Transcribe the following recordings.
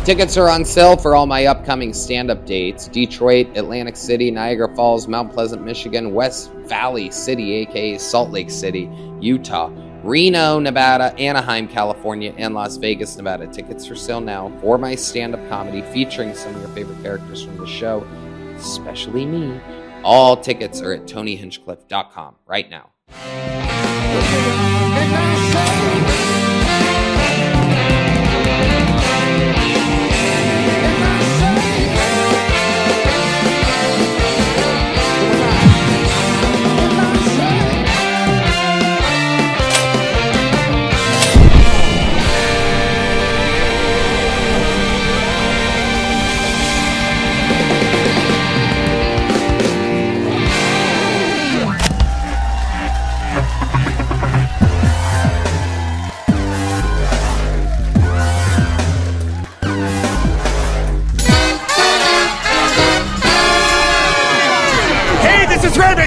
Tickets are on sale for all my upcoming stand-up dates. Detroit, Atlantic City, Niagara Falls, Mount Pleasant, Michigan, West Valley City, aka Salt Lake City, Utah, Reno, Nevada, Anaheim, California, and Las Vegas, Nevada. Tickets for sale now for my stand-up comedy featuring some of your favorite characters from the show, especially me. All tickets are at TonyHinchcliffe.com right now.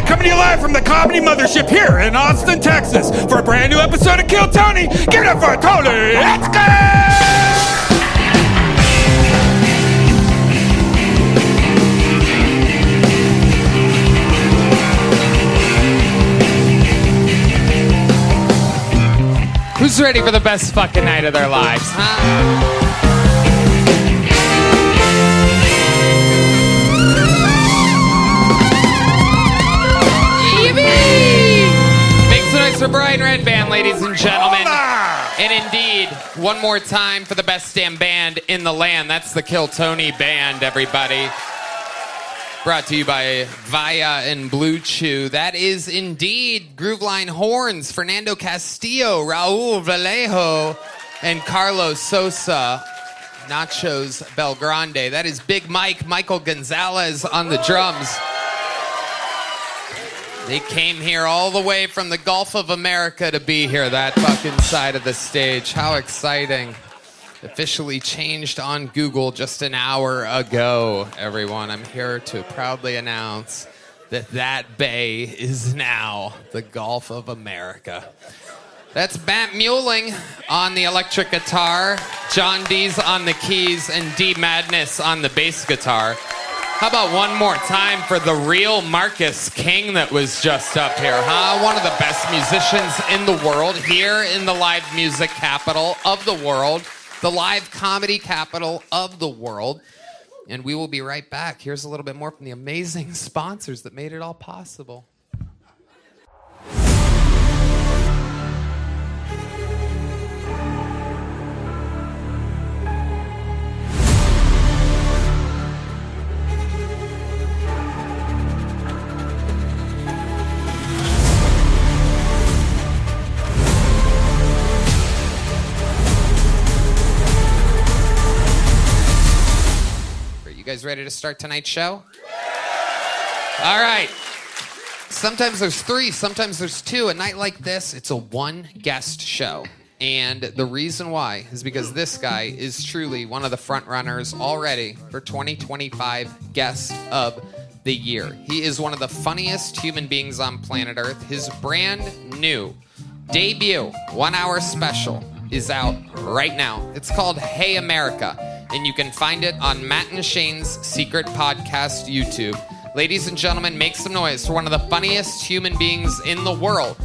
Coming to you live from the Comedy Mothership here in Austin, Texas for a brand new episode of Kill Tony. Give it up for Tony. Let's go! Who's ready for the best fucking night of their lives, huh? For Brian Red Band, ladies and gentlemen. And indeed, one more time for the best damn band in the land. That's the Kill Tony Band, everybody. Brought to you by Vaya and Blue Chew. That is indeed Grooveline Horns, Fernando Castillo, Raul Vallejo, and Carlos Sosa. Nachos Belgrande. That is Big Mike, Michael Gonzalez on the drums. They came here all the way from the Gulf of America to be here, that fucking side of the stage. How exciting. Officially changed on Google just an hour ago, everyone. I'm here to proudly announce that bay is now the Gulf of America. That's Matt Muelling on the electric guitar, John D's on the keys, and D Madness on the bass guitar. How about one more time for the real Marcus King that was just up here, huh? One of the best musicians in the world, here in the live music capital of the world, the live comedy capital of the world. And we will be right back. Here's a little bit more from the amazing sponsors that made it all possible. You guys ready to start tonight's show? All right. Sometimes there's 3, sometimes there's 2. A night like this, it's a one-guest show. And the reason why is because this guy is truly one of the front runners already for 2025 Guest of the Year. He is one of the funniest human beings on planet Earth. His brand new debut 1-hour special is out right now. It's called Hey America. And you can find it on Matt and Shane's Secret Podcast YouTube. Ladies and gentlemen, make some noise for one of the funniest human beings in the world,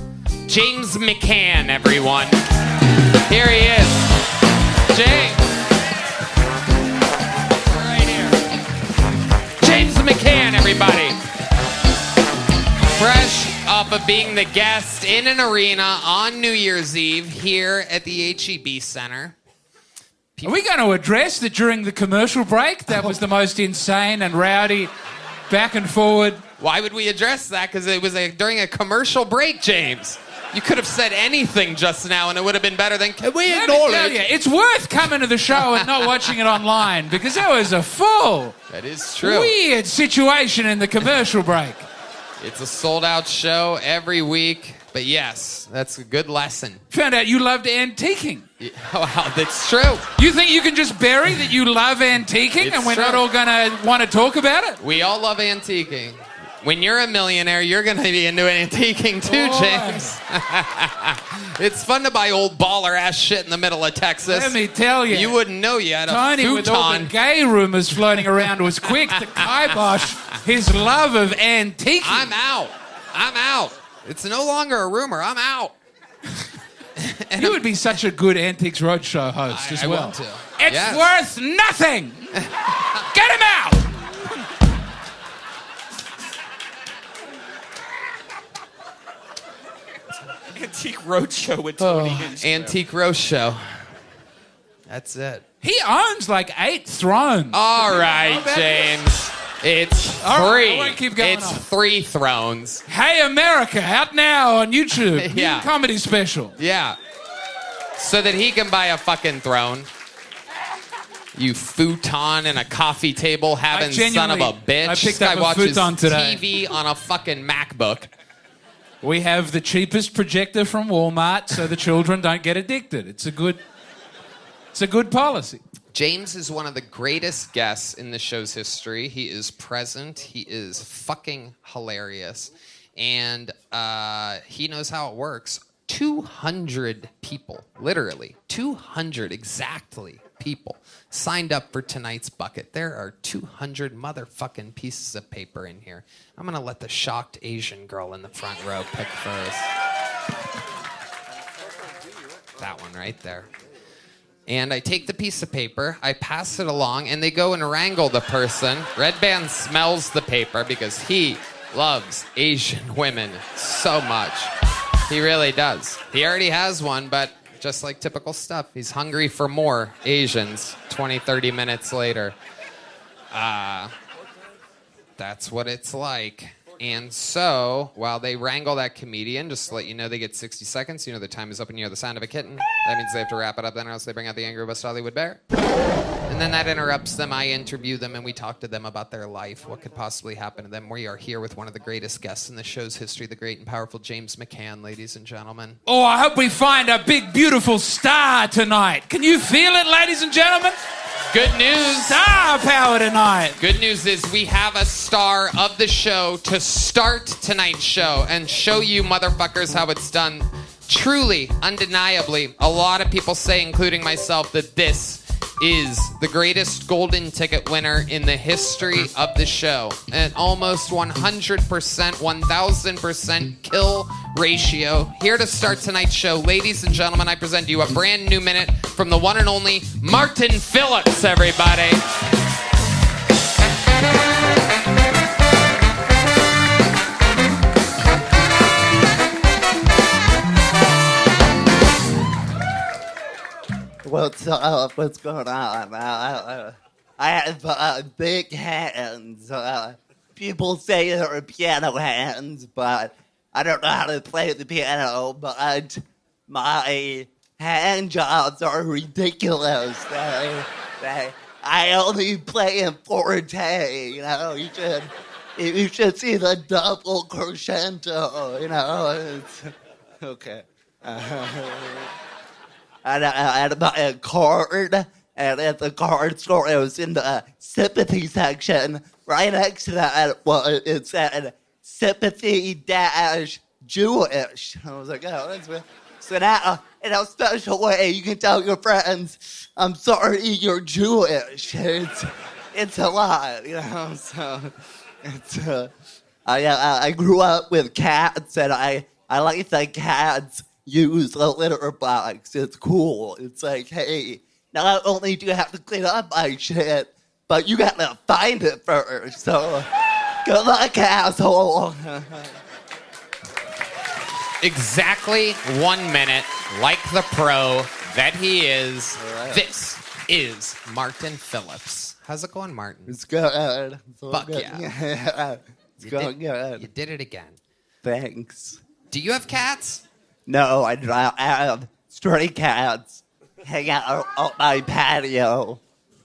James McCann, everyone. Here he is. James. Right here. James McCann, everybody. Fresh off of being the guest in an arena on New Year's Eve here at the H-E-B Center. Are we going to address that during the commercial break, that was the most insane and rowdy back and forward? Why would we address that? Because it was during a commercial break, James. You could have said anything just now and it would have been better than, can we acknowledge? It's worth coming to the show and not watching it online because that was a full, that is true, weird situation in the commercial break. It's a sold-out show every week. But yes, that's a good lesson. Found out you loved antiquing. Yeah, wow, that's true. You think you can just bury that you love antiquing and we're not all going to want to talk about it? We all love antiquing. When you're a millionaire, you're going to be into antiquing too, Boy. James. It's fun to buy old baller-ass shit in the middle of Texas. Let me tell you. You wouldn't know you had a Tony, futon. with all the gay rumors floating around, was quick to kibosh his love of antiquing. I'm out. It's no longer a rumor. I'm out. You would be such a good Antiques Roadshow host as I well. want to. It's Yes. worth nothing. Get him out. Antique Roadshow with Tony Hinchcliffe. Antique Roast Show. That's it. He owns like 8 thrones. All right, James. It's All right, 3. I won't keep going It's on. 3 thrones. Hey America, out now on YouTube. Yeah. New comedy special. Yeah. So that he can buy a fucking throne. You futon and a coffee table having son of a genuinely- bitch. I picked This guy up a watches futon today. TV on a fucking MacBook. We have the cheapest projector from Walmart so the children don't get addicted. It's a good policy. James is one of the greatest guests in the show's history. He is present. He is fucking hilarious. And he knows how it works. 200 people, literally, 200 exactly people signed up for tonight's bucket. There are 200 motherfucking pieces of paper in here. I'm going to let the shocked Asian girl in the front row pick first. That one right there. And I take the piece of paper, I pass it along, and they go and wrangle the person. Red Band smells the paper because he loves Asian women so much. He really does. He already has one, but just like typical stuff, he's hungry for more Asians 20, 30 minutes later. That's what it's like. And so, while they wrangle that comedian, just to let you know, they get 60 seconds. You know the time is up and you hear the sound of a kitten. That means they have to wrap it up, then or else they bring out the angry West Hollywood bear. And then that interrupts them. I interview them, and we talk to them about their life, what could possibly happen to them. We are here with one of the greatest guests in the show's history, the great and powerful James McCann, ladies and gentlemen. Oh, I hope we find a big, beautiful star tonight. Can you feel it, ladies and gentlemen? Good news. Star power tonight. Good news is we have a star of the show to start tonight's show and show you motherfuckers how it's done. Truly, undeniably, a lot of people say, including myself, that this is the greatest golden ticket winner in the history of the show. An almost 100%, 1,000% kill ratio. Here to start tonight's show, ladies and gentlemen, I present to you a brand new minute from the one and only Martin Phillips, everybody. What's up? What's going on? I have big hands. People say they're piano hands, but I don't know how to play the piano. But my hand jobs are ridiculous. I only play in forte. You know, you should see the double crescendo. You know, it's okay. And I had a card, and at the card store, it was in the sympathy section. Right next to that, it said sympathy-Jewish. I was like, oh, that's weird. So now, in a special way, you can tell your friends, I'm sorry you're Jewish. It's a lot, you know. So it's I grew up with cats, and I like that cats use the litter box. It's cool. It's like, hey, not only do you have to clean up my shit, but you gotta find it first. So, good luck, asshole. Exactly 1 minute, like the pro that he is. Right. This is Martin Phillips. How's it going, Martin? It's good. It's all Fuck good. yeah. It's going good. You did it again. Thanks. Do you have cats? No, I don't have stray cats hang out on my patio,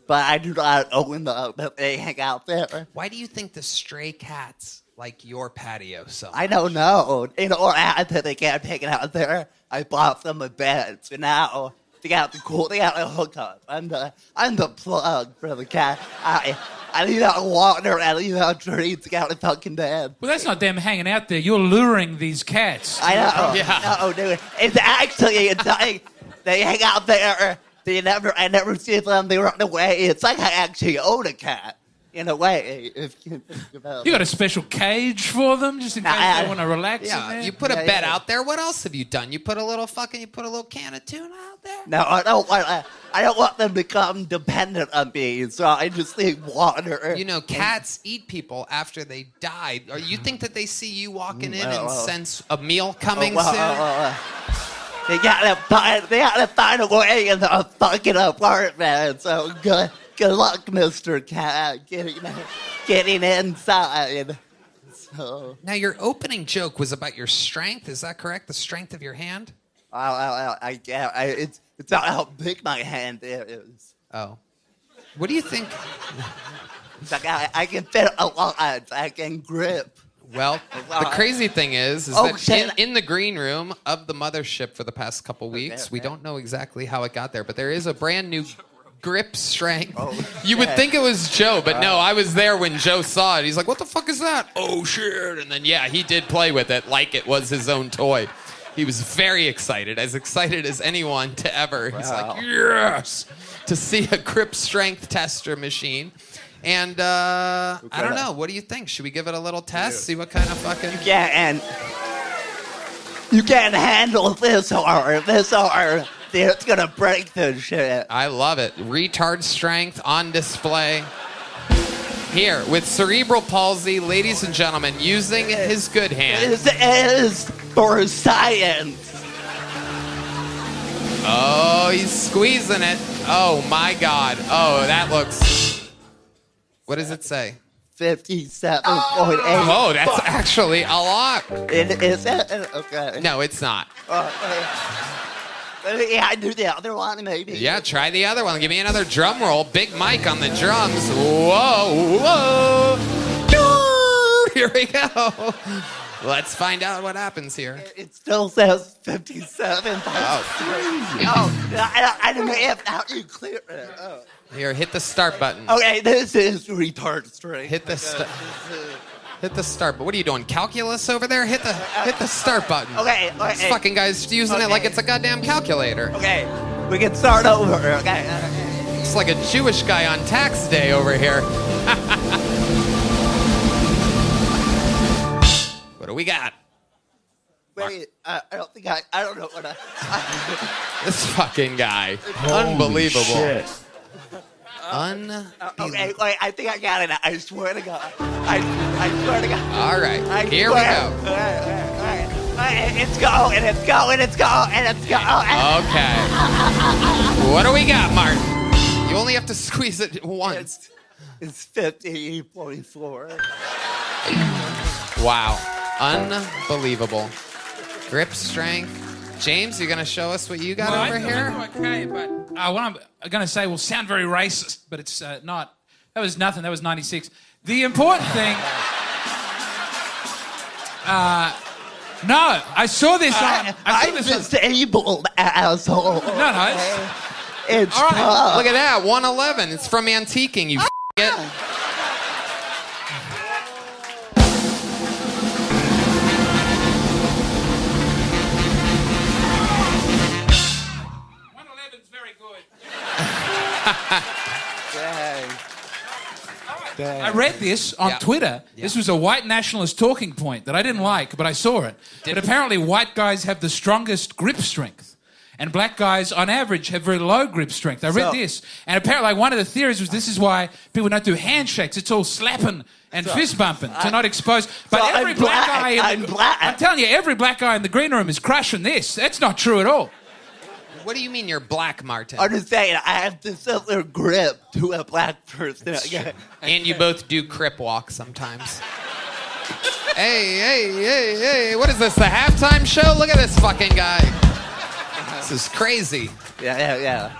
but I do not own them, but they hang out there. Why do you think the stray cats like your patio so much? I don't know. In order that they can't hang out there, I bought them a bed. So now they got a hookup. I'm the plug for the cat. I leave out water, I leave out treats, out of fucking bed. Well, that's not them hanging out there. You're luring these cats. I know. Yeah. No, dude. It's like they hang out there. I never see them. They run away. It's like I actually own a cat. In a way, if you think about it. You got a special cage for them, just in case they want to relax in Yeah, there? you put a bed out there. What else have you done? You put a little can of tuna out there? No, I don't want them to become dependent on me, so I just leave water. You know, cats eat people after they die. Or you think that they see you walking in and sense a meal coming soon? They gotta find a way in the fucking apartment. So good luck, Mr. Cat, getting inside. So Now, your opening joke was about your strength. Is that correct? The strength of your hand? it's not how big my hand is. Oh. What do you think? It's like I can fit a lot. I can grip. Well, the crazy thing is that in the green room of the mothership for the past couple weeks, we don't know exactly how it got there, but there is a brand new grip strength. You would think it was Joe, but no, I was there when Joe saw it. He's like, what the fuck is that? Oh, shit. And then, yeah, he did play with it like it was his own toy. He was very excited as anyone to ever. He's like, yes, to see a grip strength tester machine. And I don't know. What do you think? Should we give it a little test? See what kind of fucking... Yeah, and you can't handle this hard. It's gonna break this shit. I love it. Retard strength on display. Here, with cerebral palsy, ladies and gentlemen, using his good hand. This is for science. Oh, he's squeezing it. Oh, my God. Oh, that looks... What does it say? 57.8. Oh, that's actually a lot. Is it? Okay. No, it's not. Yeah, I do the other one, maybe. Yeah, try the other one. Give me another drum roll. Big Mike on the drums. Whoa, whoa. Here we go. Let's find out what happens here. It still says 57. I don't know how you clear it. Oh. Here, hit the start button. Okay, this is retard strength. Hit the start. But what are you doing? Calculus over there? Hit the start button. Okay. This fucking guy's using it like it's a goddamn calculator. Okay, we can start over. Okay. It's like a Jewish guy on tax day over here. What do we got? Wait, I don't know what This fucking guy. Unbelievable. Shit. Unbelievable. Okay, wait, I think I got it. I swear to God. I swear to God. All right, here we go. All right. It's going. Okay. What do we got, Martin? You only have to squeeze it once. It's 50.4. Wow. Unbelievable. Grip strength. James, you going to show us what you got over here? Okay, but what I'm going to say will sound very racist, but it's not. That was nothing. That was 96. The important thing... no, I saw this on... I'm disabled, asshole. No. It's All right, tough. look at that. 111. It's from antiquing, you it. I read this on Twitter. Yeah. This was a white nationalist talking point that I didn't like, but I saw it. But apparently white guys have the strongest grip strength. And black guys, on average, have very low grip strength. I read this. And apparently one of the theories was this is why people don't do handshakes. It's all slapping and fist bumping to not expose. But every black guy... I'm telling you, every black guy in the green room is crushing this. That's not true at all. What do you mean you're black, Martin? I'm just saying, I have the similar grip to a black person. And you both do crip walk sometimes. Hey, what is this, the halftime show? Look at this fucking guy. This is crazy. Yeah.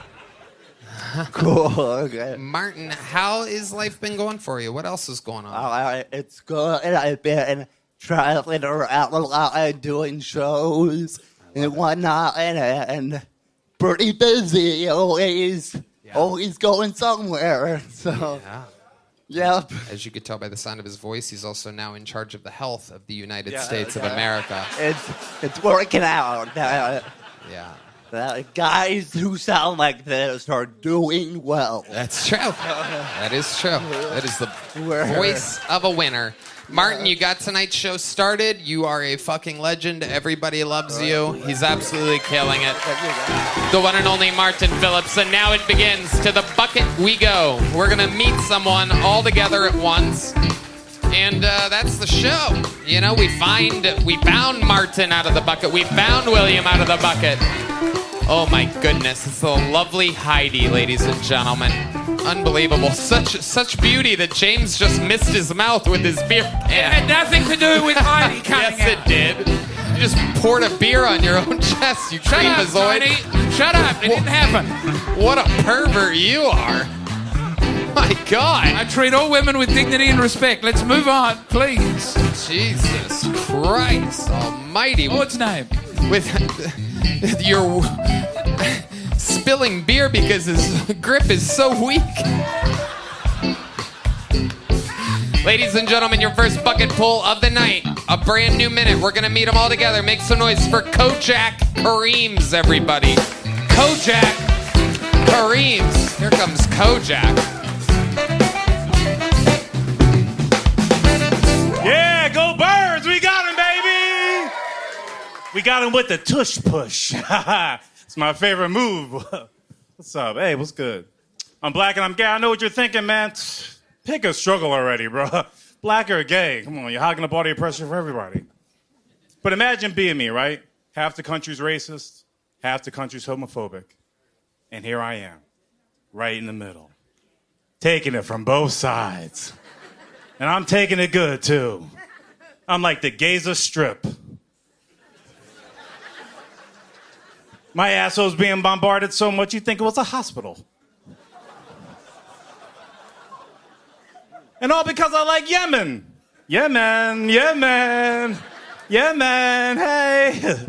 Cool, okay. Martin, how has life been going for you? What else is going on? It's good. I've been traveling around a lot, doing shows and whatnot, and pretty busy, always going somewhere. So, Yep. As you could tell by the sound of his voice, he's also now in charge of the health of the United Yeah, States of okay. America. It's working out. Yeah. Guys who sound like this are doing well. That's true. That is true. That is the voice of a winner. Martin, you got tonight's show started. You are a fucking legend. Everybody loves you. He's absolutely killing it. The one and only Martin Phillips. And now it begins. To the bucket we go. We're going to meet someone all together at once. And that's the show. You know, we found Martin out of the bucket. We found William out of the bucket. Oh my goodness, it's the lovely Heidi, ladies and gentlemen. Unbelievable. Such beauty that James just missed his mouth with his beer can. It had nothing to do with Heidi coming Yes, it did. You just poured a beer on your own chest, you Shut up, creepazoid. Tony. Shut up. It didn't happen. What a pervert you are. My God. I treat all women with dignity and respect. Let's move on, please. Jesus Christ almighty. What's name? With your spilling beer because his grip is so weak. Ladies and gentlemen, your first bucket pull of the night. A brand new minute. We're going to meet them all together. Make some noise for Kojak Kareems, everybody. Kojak Kareems. Here comes Kojak. Yeah, go Birds! We got him, baby! We got him with the tush push. It's my favorite move. What's up? Hey, what's good? I'm black and I'm gay. I know what you're thinking, man. Pick a struggle already, bro. Black or gay? Come on, you're hogging up all the pressure for everybody. But imagine being me, right? Half the country's racist, half the country's homophobic. And here I am, right in the middle, taking it from both sides. And I'm taking it good, too. I'm like the Gaza Strip. My asshole's being bombarded so much you'd think it was a hospital. And all because I like Yemen. Yemen, Yemen, Yemen, hey.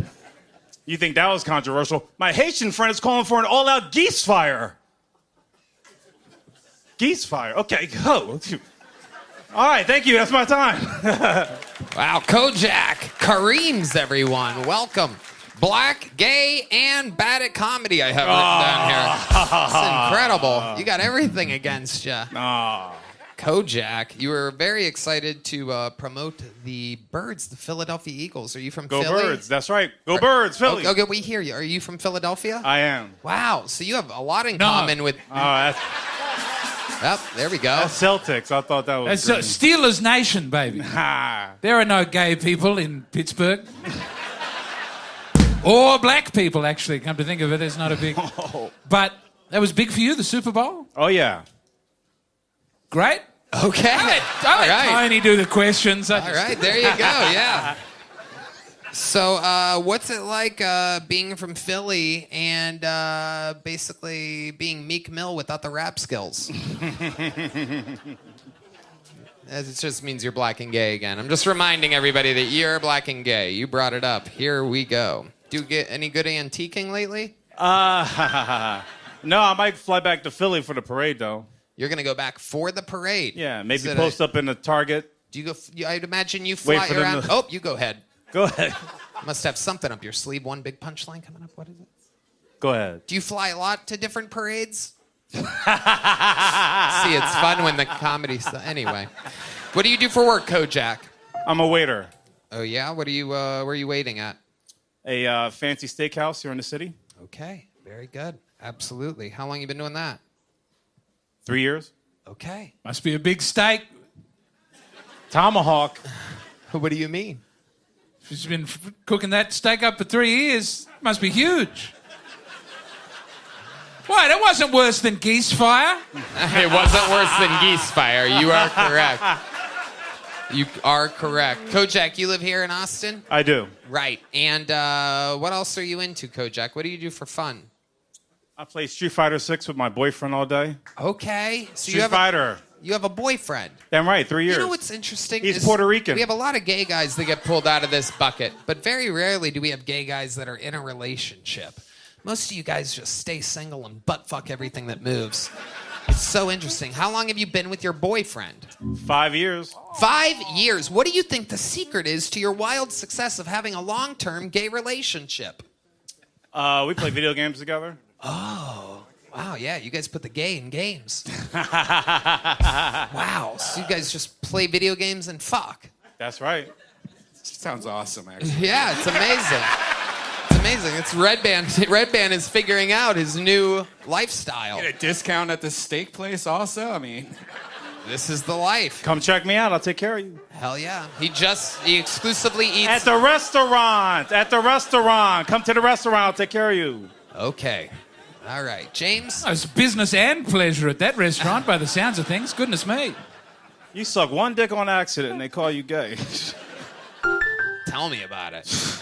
You think that was controversial? My Haitian friend is calling for an all-out geese fire. Geese fire, okay, go. All right, thank you, that's my time. Wow, Kojak Kareems, everyone. Welcome. Black, gay, and bad at comedy I have written down here. It's incredible. You got everything against you. Kojak, you were very excited to promote the Birds, the Philadelphia Eagles. Are you from Go Philly? Birds, that's right. Go Birds, Philly. Okay, we hear you. Are you from Philadelphia? I am. Wow, so you have a lot in common with... That's Yep, there we go. Celtics. I thought that was It's Steelers Nation, baby. Ha. There are no gay people in Pittsburgh. Or black people, actually. Come to think of it, there's not a big... But that was big for you, the Super Bowl? Oh, yeah. Great. Okay. I'll let Tony do the questions. All right, there you go, yeah. So what's it like being from Philly and basically being Meek Mill without the rap skills? It just means you're black and gay again. I'm just reminding everybody that you're black and gay. You brought it up. Here we go. Do you get any good antiquing lately? No, I might fly back to Philly for the parade, though. You're going to go back for the parade? Yeah, maybe post up in the Target. Do you go? I'd imagine you fly for them around. to- Oh, you go ahead. Go ahead. Must have something up your sleeve. One big punchline coming up. What is it? Go ahead. Do you fly a lot to different parades? See, it's fun when the comedy stuff. Anyway, what do you do for work, Kojak? I'm a waiter. Oh yeah, what are you? Where are you waiting at? A fancy steakhouse here in the city. Okay, very good. Absolutely. How long you been doing that? 3 years. Okay. Must be a big steak. Tomahawk. What do you mean? She's been cooking that steak up for 3 years. Must be huge. Why, that wasn't worse than geese fire. It wasn't worse than geese fire. You are correct. You are correct. Kojak, you live here in Austin? I do. Right. And what else are you into, Kojak? What do you do for fun? I play Street Fighter 6 with my boyfriend all day. Okay. So Street Fighter. You have a boyfriend. Damn right, 3 years. You know what's interesting? He's is Puerto Rican. We have a lot of gay guys that get pulled out of this bucket, but very rarely do we have gay guys that are in a relationship. Most of you guys just stay single and butt fuck everything that moves. It's so interesting. How long have you been with your boyfriend? 5 years. 5 years. What do you think the secret is to your wild success of having a long-term gay relationship? We play video games together. Oh, wow, yeah, you guys put the gay in games. Wow, so you guys just play video games and fuck. That's right. Sounds awesome, actually. Yeah, it's amazing. It's amazing. It's Red Band. Red Band is figuring out his new lifestyle. Get a discount at the steak place also? I mean... This is the life. Come check me out. I'll take care of you. Hell yeah. He exclusively eats... At the restaurant. At the restaurant. Come to the restaurant. I'll take care of you. Okay. All right. James? Oh, it's business and pleasure at that restaurant by the sounds of things. Goodness me. You suck one dick on accident and they call you gay. Tell me about it.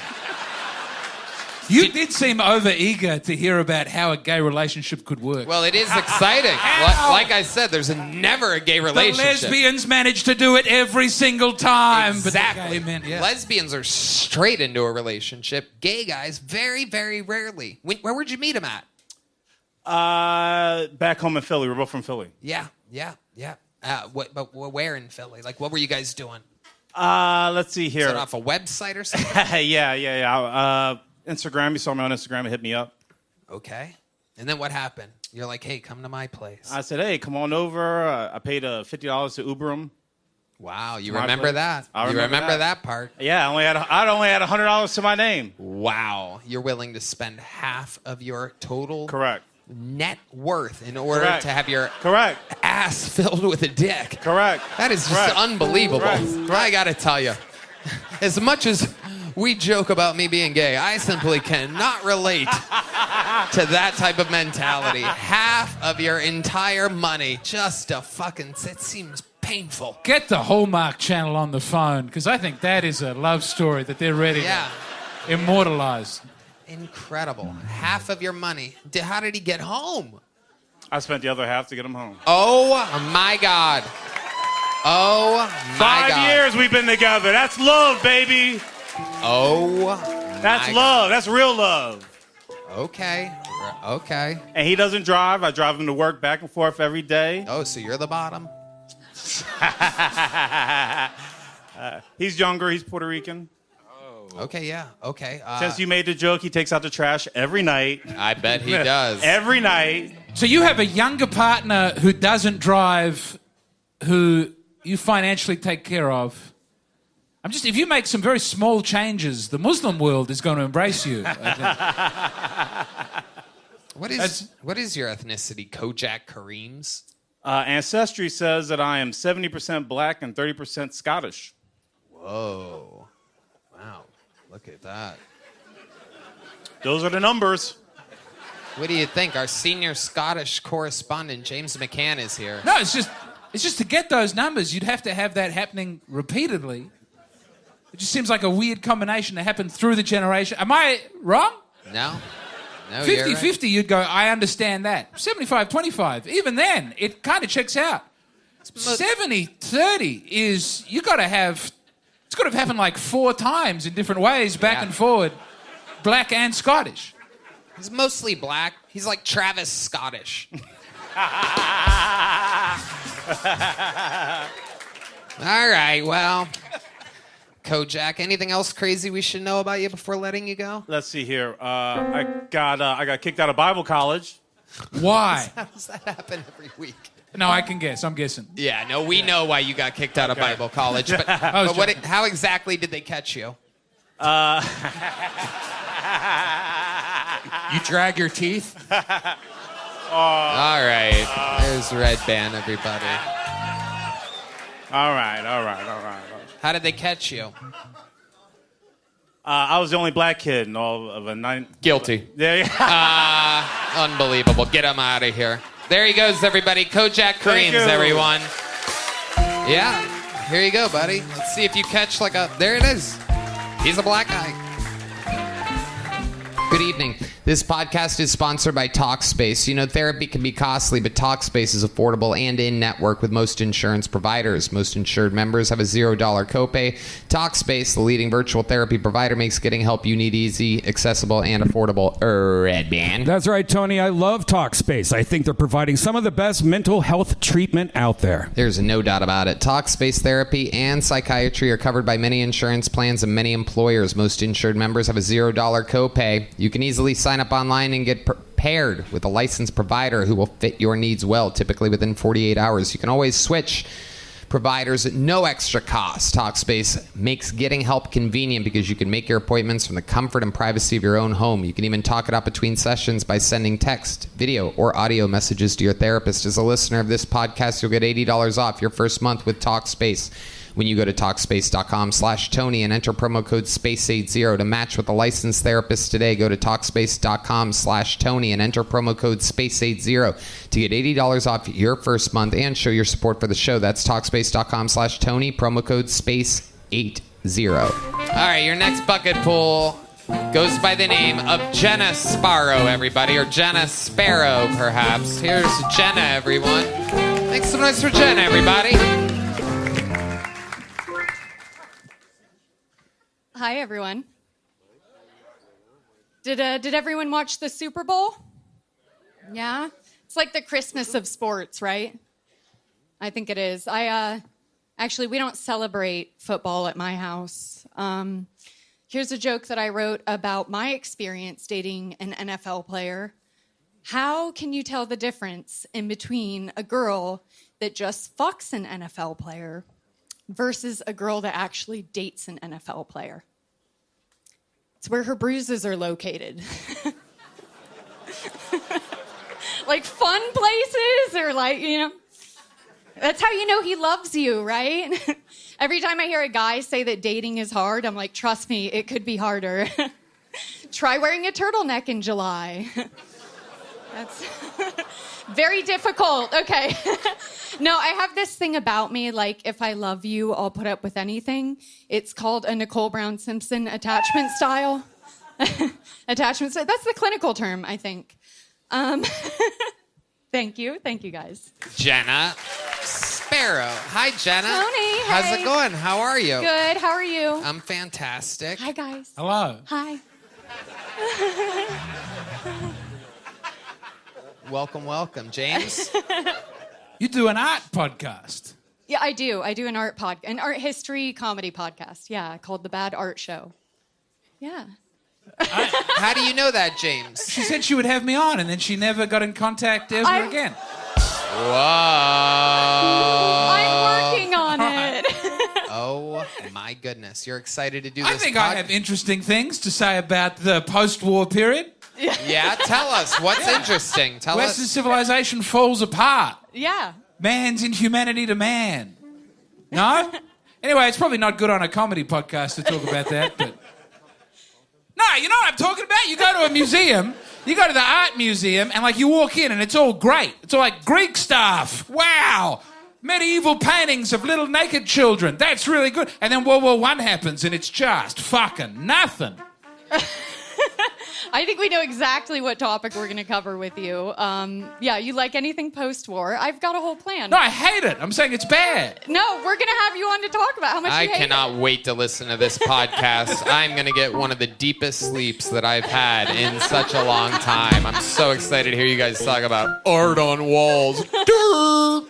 You did seem over-eager to hear about how a gay relationship could work. Well, it is exciting. Like I said, there's never a gay The relationship. lesbians manage to do it every single time. Exactly. But the gay men, yeah. Lesbians are straight into a relationship. Gay guys, very, very rarely. Where would you meet him at? Back home in Philly. We're both from Philly. Yeah. But where in Philly? Like, what were you guys doing? Let's see here. Is it off a website or something? Yeah. Instagram. You saw me on Instagram and hit me up. Okay. And then what happened? You're like, hey, come to my place. I said, hey, come on over. I paid $50 to Uber him. Wow, you My remember place. that? I You remember remember that. that part? Yeah, I'd only had $100 to my name. Wow, you're willing to spend half of your total Correct. net worth in order Correct. to have your Correct. ass filled with a dick. Correct. That is just Correct. unbelievable. Correct. I gotta tell you, as much as we joke about me being gay, I simply cannot relate to that type of mentality. Half of your entire money just to fucking, it seems painful. Get the Hallmark Channel on the phone, because I think that is a love story that they're ready Yeah. to immortalize. Incredible. Half of your money. How did he get home? I spent the other half to get him home. Oh my God. Oh my God. 5 years we've been together. That's love, baby. Oh. That's my love. That's real love. God. Okay. Okay. And he doesn't drive. I drive him to work back and forth every day. Oh, so you're the bottom? He's younger. He's Puerto Rican. Okay, yeah. Okay. Since you made the joke, he takes out the trash every night. I bet he does. Every night. So you have a younger partner who doesn't drive, who you financially take care of. If you make some very small changes, the Muslim world is going to embrace you. What is your ethnicity? Kojak Kareem's? Ancestry says that I am 70% black and 30% Scottish. Whoa. Wow. Look at that. Those are the numbers. What do you think? Our senior Scottish correspondent, James McCann, is here. No, it's just to get those numbers, you'd have to have that happening repeatedly. It just seems like a weird combination to happen through the generation. Am I wrong? No? No, 50-50, you'd go, I understand that. 75-25, even then, it kind of checks out. 70-30 is, it's got to have happened like 4 times in different ways, back and forward, black and Scottish. He's mostly black. He's like Travis Scottish. All right, well, Kojak, anything else crazy we should know about you before letting you go? Let's see here. I got kicked out of Bible college. Why? How does that happen every week? No, I can guess. I'm guessing. Yeah, no, we know why you got kicked out of Bible college. But, how exactly did they catch you? You drag your teeth? All right. There's Red Band, everybody. All right. How did they catch you? I was the only black kid in all of a 9. Guilty. Yeah. Unbelievable. Get him out of here. There he goes, everybody. Kojak Kareem's, everyone. Yeah. Here you go, buddy. Let's see if you catch There it is. He's a black guy. Good evening. This podcast is sponsored by Talkspace. You know, therapy can be costly, but Talkspace is affordable and in-network with most insurance providers. Most insured members have a $0 copay. Talkspace, the leading virtual therapy provider, makes getting help you need easy, accessible, and affordable. Red Band. That's right, Tony. I love Talkspace. I think they're providing some of the best mental health treatment out there. There's no doubt about it. Talkspace therapy and psychiatry are covered by many insurance plans and many employers. Most insured members have a $0 copay. You can easily sign up online and get paired with a licensed provider who will fit your needs well, typically within 48 hours. You can always switch providers at no extra cost. Talkspace makes getting help convenient because you can make your appointments from the comfort and privacy of your own home. You can even talk it out between sessions by sending text, video, or audio messages to your therapist. As a listener of this podcast, you'll get $80 off your first month with Talkspace when you go to Talkspace.com/Tony and enter promo code SPACE80 to match with a licensed therapist today. Go to Talkspace.com/Tony and enter promo code SPACE80 to get $80 off your first month and show your support for the show. That's Talkspace.com/Tony, promo code SPACE80. All right, your next bucket pool goes by the name of Jenna Sparrow, everybody, or Jenna Sparrow, perhaps. Here's Jenna, everyone. Make some noise for Jenna, everybody. Hi, everyone. Did everyone watch the Super Bowl? Yeah? It's like the Christmas of sports, right? I think it is. Actually, we don't celebrate football at my house. Here's a joke that I wrote about my experience dating an NFL player. How can you tell the difference in between a girl that just fucks an NFL player versus a girl that actually dates an NFL player? It's where her bruises are located. Like fun places or like, you know. That's how you know he loves you, right? Every time I hear a guy say that dating is hard, I'm like, trust me, it could be harder. Try wearing a turtleneck in July. That's very difficult. Okay. No, I have this thing about me, like, if I love you, I'll put up with anything. It's called a Nicole Brown Simpson attachment style. Attachment style. That's the clinical term, I think. Thank you. Thank you, guys. Jenna Sparrow. Hi, Jenna. Tony, how's hey. it going? How are you? Good. How are you? I'm fantastic. Hi, guys. Hello. Hi. Welcome, welcome. James? You do an art podcast. Yeah, I do. I do an art history comedy podcast. Yeah, called The Bad Art Show. Yeah. How do you know that, James? She said she would have me on, and then she never got in contact ever again. Whoa. I'm working on it. Oh, my goodness. You're excited to do this I think I have interesting things to say about the post-war period. Yeah, tell us. What's interesting? Tell Western us. civilization falls apart. Yeah. Man's inhumanity to man. No? Anyway, it's probably not good on a comedy podcast to talk about that, but... No, you know what I'm talking about? You go to a museum, you go to the art museum, and, like, you walk in, and it's all great. It's all, like, Greek stuff. Wow. Medieval paintings of little naked children. That's really good. And then World War I happens, and it's just fucking nothing. I think we know exactly what topic we're going to cover with you. Yeah, you like anything post-war? I've got a whole plan. No, I hate it. I'm saying it's bad. No, we're going to have you on to talk about how much I you hate cannot wait to listen to this podcast. I'm going to get one of the deepest sleeps that I've had in such a long time. I'm so excited to hear you guys talk about art on walls. Derp.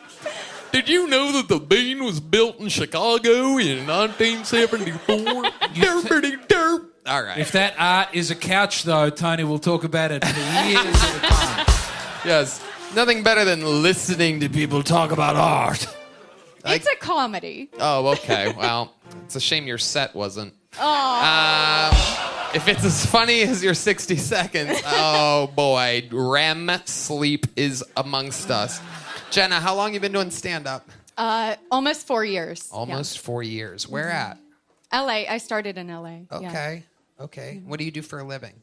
Did you know that the Bean was built in Chicago in 1974? Derpity derp. All right. If that art is a couch, though, Tony will talk about it for years at a time. Yes. Nothing better than listening to people talk about art. It's a comedy. Oh, okay. Well, it's a shame your set wasn't. Oh. If it's as funny as your 60 seconds, oh boy, REM sleep is amongst us. Jenna, how long you been doing stand-up? Almost 4 years. Almost 4 years. Where at? LA. I started in LA. Okay. Okay. What do you do for a living?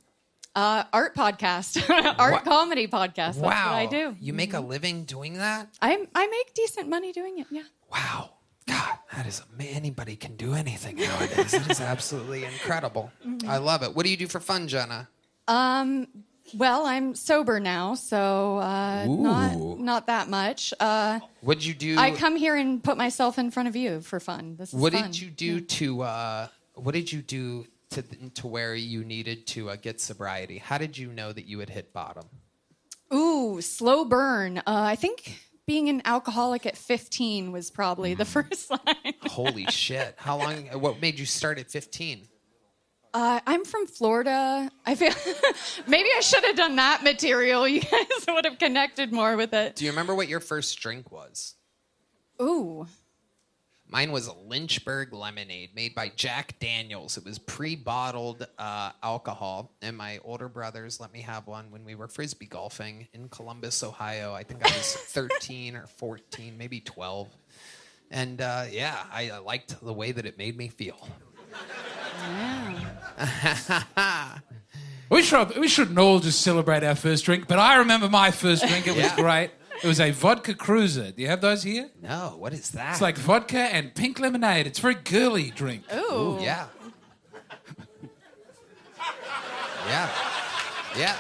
Art podcast. Art comedy podcast. That's what I do. You make a living doing that? I make decent money doing it, yeah. Wow. God, that is anybody can do anything nowadays. It is absolutely incredible. I love it. What do you do for fun, Jenna? Well, I'm sober now, so not that much. What'd you do? I come here and put myself in front of you for fun. This is What fun. did you do to? What did you do to where you needed to get sobriety? How did you know that you had hit bottom? Ooh, slow burn. I think being an alcoholic at 15 was probably the first sign. Holy shit! How long? What made you start at 15? I'm from Florida. I feel maybe I should have done that material. You guys would have connected more with it. Do you remember what your first drink was? Ooh. Mine was a Lynchburg lemonade made by Jack Daniels. It was pre-bottled alcohol, and my older brothers let me have one when we were frisbee golfing in Columbus, Ohio. I think I was 13 or 14, maybe 12. And I liked the way that it made me feel. Yeah. We shouldn't all just celebrate our first drink, but I remember my first drink. It was great. It was a vodka cruiser. Do you have those here? No, what is that? It's like vodka and pink lemonade. It's a very girly drink. Ooh. Yeah. Yeah.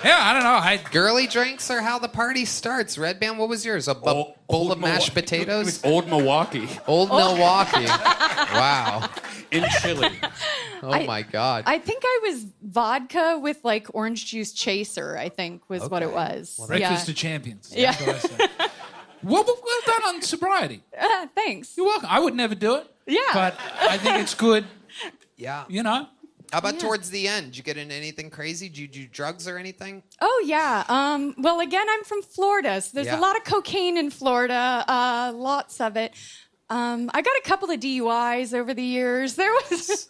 Yeah, I don't know. Girly drinks are how the party starts. Red Band, what was yours? A bowl of mashed potatoes? It was Old Milwaukee. Old Milwaukee. Wow. In Chile. Oh, my God. I think I was vodka with like orange juice chaser, I think was what it was. Breakfast of champions. Yeah. That's what I say. Well done on sobriety. Thanks. You're welcome. I would never do it. Yeah. But I think it's good. Yeah. You know? How about towards the end? Did you get into anything crazy? Did you do drugs or anything? Oh, yeah. Well, again, I'm from Florida, so there's a lot of cocaine in Florida, lots of it. I got a couple of DUIs over the years. There was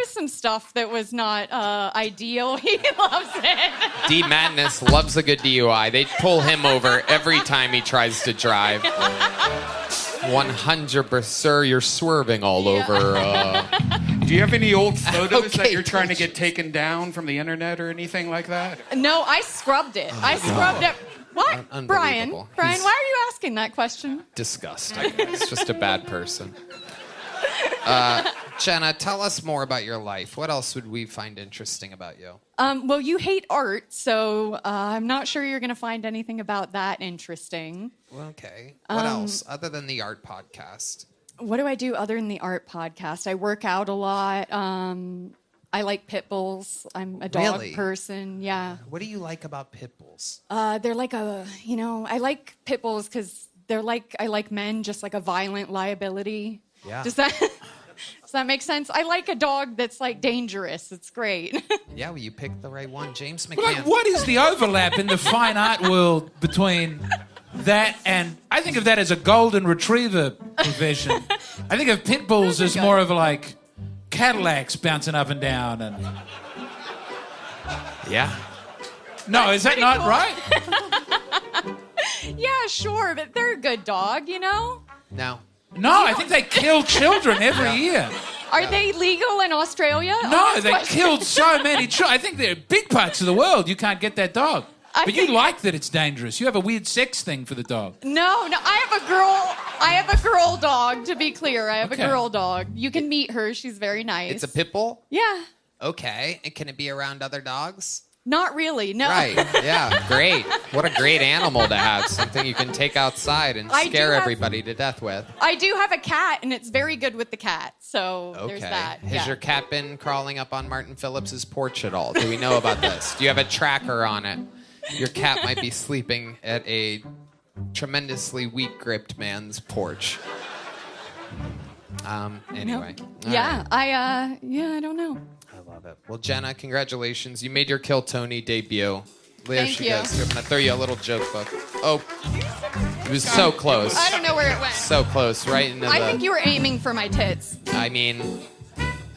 some stuff that was not ideal. He loves it. D Madness loves a good DUI. They pull him over every time he tries to drive. 100%. Sir, you're swerving all over. Do you have any old photos Okay, that you're trying to get taken down from the internet or anything like that? No, I scrubbed it. I scrubbed it. What? Brian, Unbelievable. why are you asking that question? Disgusting. He's just a bad person. Jenna, tell us more about your life. What else would we find interesting about you? Well, you hate art, so I'm not sure you're going to find anything about that interesting. Okay. What else other than the art podcast? What do I do other than the art podcast? I work out a lot. I like pit bulls. I'm a dog person. Yeah. What do you like about pit bulls? They're like I like pit bulls because I like men, just like a violent liability. Yeah. Does that make sense? I like a dog that's like dangerous. It's great. Yeah, well, you picked the right one. James McCann. Like, what is the overlap in the fine art world between that and... I think of that as a golden retriever profession. I think of pit bulls as more of like Cadillacs bouncing up and down. And Yeah. no, is that not cool. right? Yeah, sure, but they're a good dog, you know? No. No, I think they kill children every year. Are they legal in Australia? No, they killed so many children. I think there are big parts of the world you can't get that dog. But you like that it's dangerous. You have a weird sex thing for the dog. No, I have a girl dog, to be clear. I have a girl dog. You can meet her. She's very nice. It's a pit bull? Yeah. Okay. And can it be around other dogs? Not really, no. Right. Yeah. Great. What a great animal to have. Something you can take outside and scare everybody to death with. I do have a cat, and it's very good with the cat. So there's that. Has your cat been crawling up on Martin Phillips's porch at all? Do we know about this? Do you have a tracker on it? Your cat might be sleeping at a tremendously weak-gripped man's porch. Anyway. No. Yeah, I don't know. I love it. Well, Jenna, congratulations. You made your Kill Tony debut. There Thank she you. goes. I'm going to throw you a little joke book. Oh, it was so close. I don't know where it went. So close, right into I think you were aiming for my tits. I mean,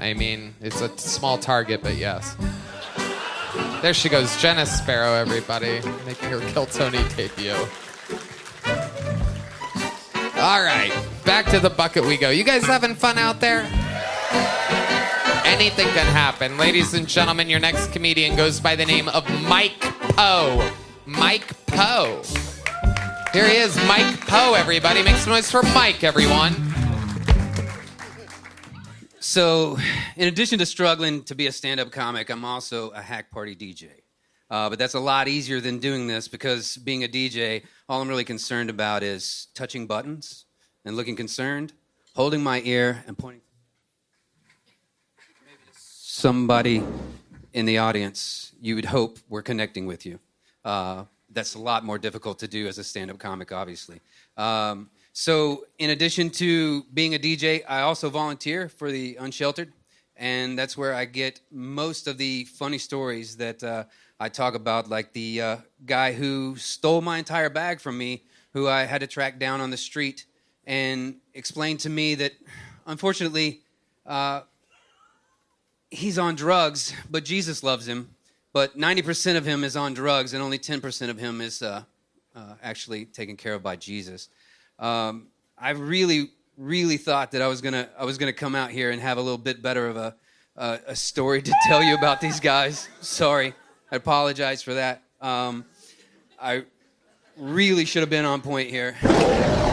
it's a small target, but yes. There she goes, Jenna Sparrow, everybody, making her Kill Tony debut. All right, back to the bucket we go. You guys having fun out there? Anything can happen. Ladies and gentlemen, your next comedian goes by the name of Mike Poe. Mike Poe. Here he is, Mike Poe, everybody. Make some noise for Mike, everyone. So, in addition to struggling to be a stand-up comic, I'm also a hack party DJ. But that's a lot easier than doing this because being a DJ, all I'm really concerned about is touching buttons and looking concerned, holding my ear and pointing maybe to somebody in the audience you would hope we're connecting with you. That's a lot more difficult to do as a stand-up comic, obviously. So in addition to being a DJ, I also volunteer for the Unsheltered, and that's where I get most of the funny stories that I talk about, like the guy who stole my entire bag from me, who I had to track down on the street and explain to me that, unfortunately, he's on drugs, but Jesus loves him. But 90% of him is on drugs, and only 10% of him is actually taken care of by Jesus. I really, really thought that I was gonna come out here and have a little bit better of a story to tell you about these guys. Sorry, I apologize for that. I really should have been on point here.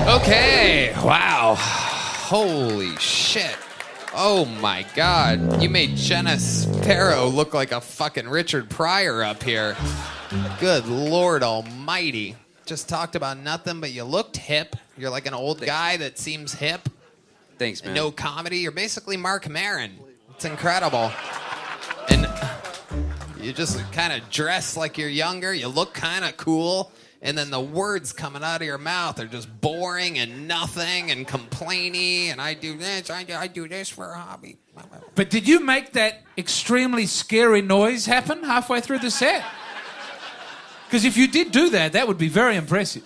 Okay, wow. Holy shit. Oh my God. You made Jenna Sparrow look like a fucking Richard Pryor up here. Good Lord almighty. Just talked about nothing, but you looked hip. You're like an old guy that seems hip. Thanks, man. No comedy. You're basically Mark Maron. It's incredible. And you just kind of dress like you're younger. You look kind of cool. And then the words coming out of your mouth are just boring and nothing and complainy. And I do this, I do this for a hobby. But did you make that extremely scary noise happen halfway through the set? Because if you did do that, that would be very impressive.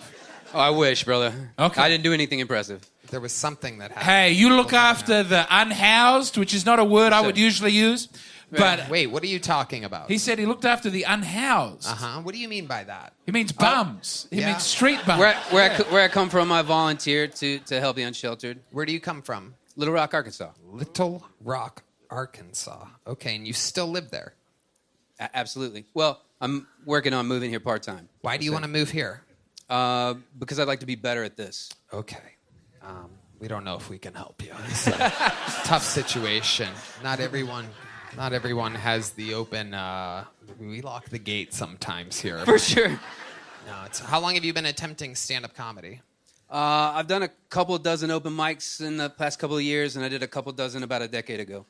Oh, I wish, brother. Okay. I didn't do anything impressive. There was something that happened. Hey, you look after the unhoused, which is not a word I would usually use. But wait, what are you talking about? He said he looked after the unhoused. What do you mean by that? He means bums. He means street bums. Where I come from, I volunteer to help the unsheltered. Where do you come from? Little Rock, Arkansas. Little Rock, Arkansas. Okay, and you still live there? Absolutely. Well, I'm working on moving here part-time. Why do you want to move here? Because I'd like to be better at this. Okay. We don't know if we can help you. It's a tough situation. Not everyone has the open. We lock the gate sometimes here. For sure. No, how long have you been attempting stand-up comedy? I've done a couple dozen open mics in the past couple of years, and I did a couple dozen about a decade ago.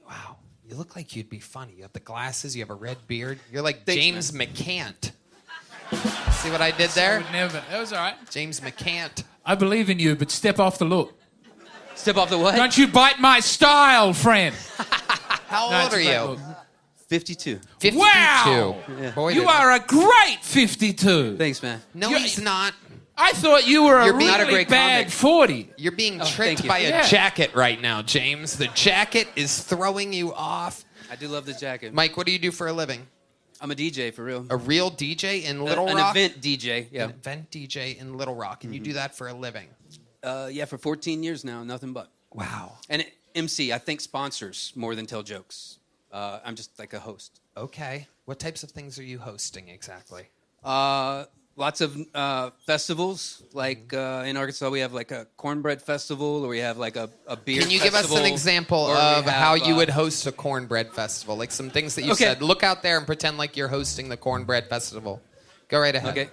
Wow, you look like you'd be funny. You have the glasses. You have a red beard. You're like Thanks, James McCant. See what I did there? I would never. That was all right. James McCant. I believe in you, but step off the look. Step off the what? Don't you bite my style, friend. How old are you? Look. 52. 52. Wow. Yeah. Boy, You are a great 52. Thanks, man. No, he's not. I thought you were a You're being- really not a great bad comic. 40. You're being thank tricked you. by a Yeah. jacket right now, James. The jacket is throwing you off. I do love this jacket. Mike, what do you do for a living? I'm a DJ, for real. A real DJ in Little An Rock? event DJ, yeah. An event DJ in Little Rock. And you do that for a living? Yeah, for 14 years now, nothing but. Wow. And MC, I think sponsors more than tell jokes. I'm just like a host. Okay. What types of things are you hosting exactly? Lots of festivals. Like in Arkansas, we have like a cornbread festival, or we have like a beer festival. Can you give us an example or we of have, how you would host a cornbread festival? Like some things that you Okay. said. Look out there and pretend like you're hosting the cornbread festival. Go right ahead. Okay.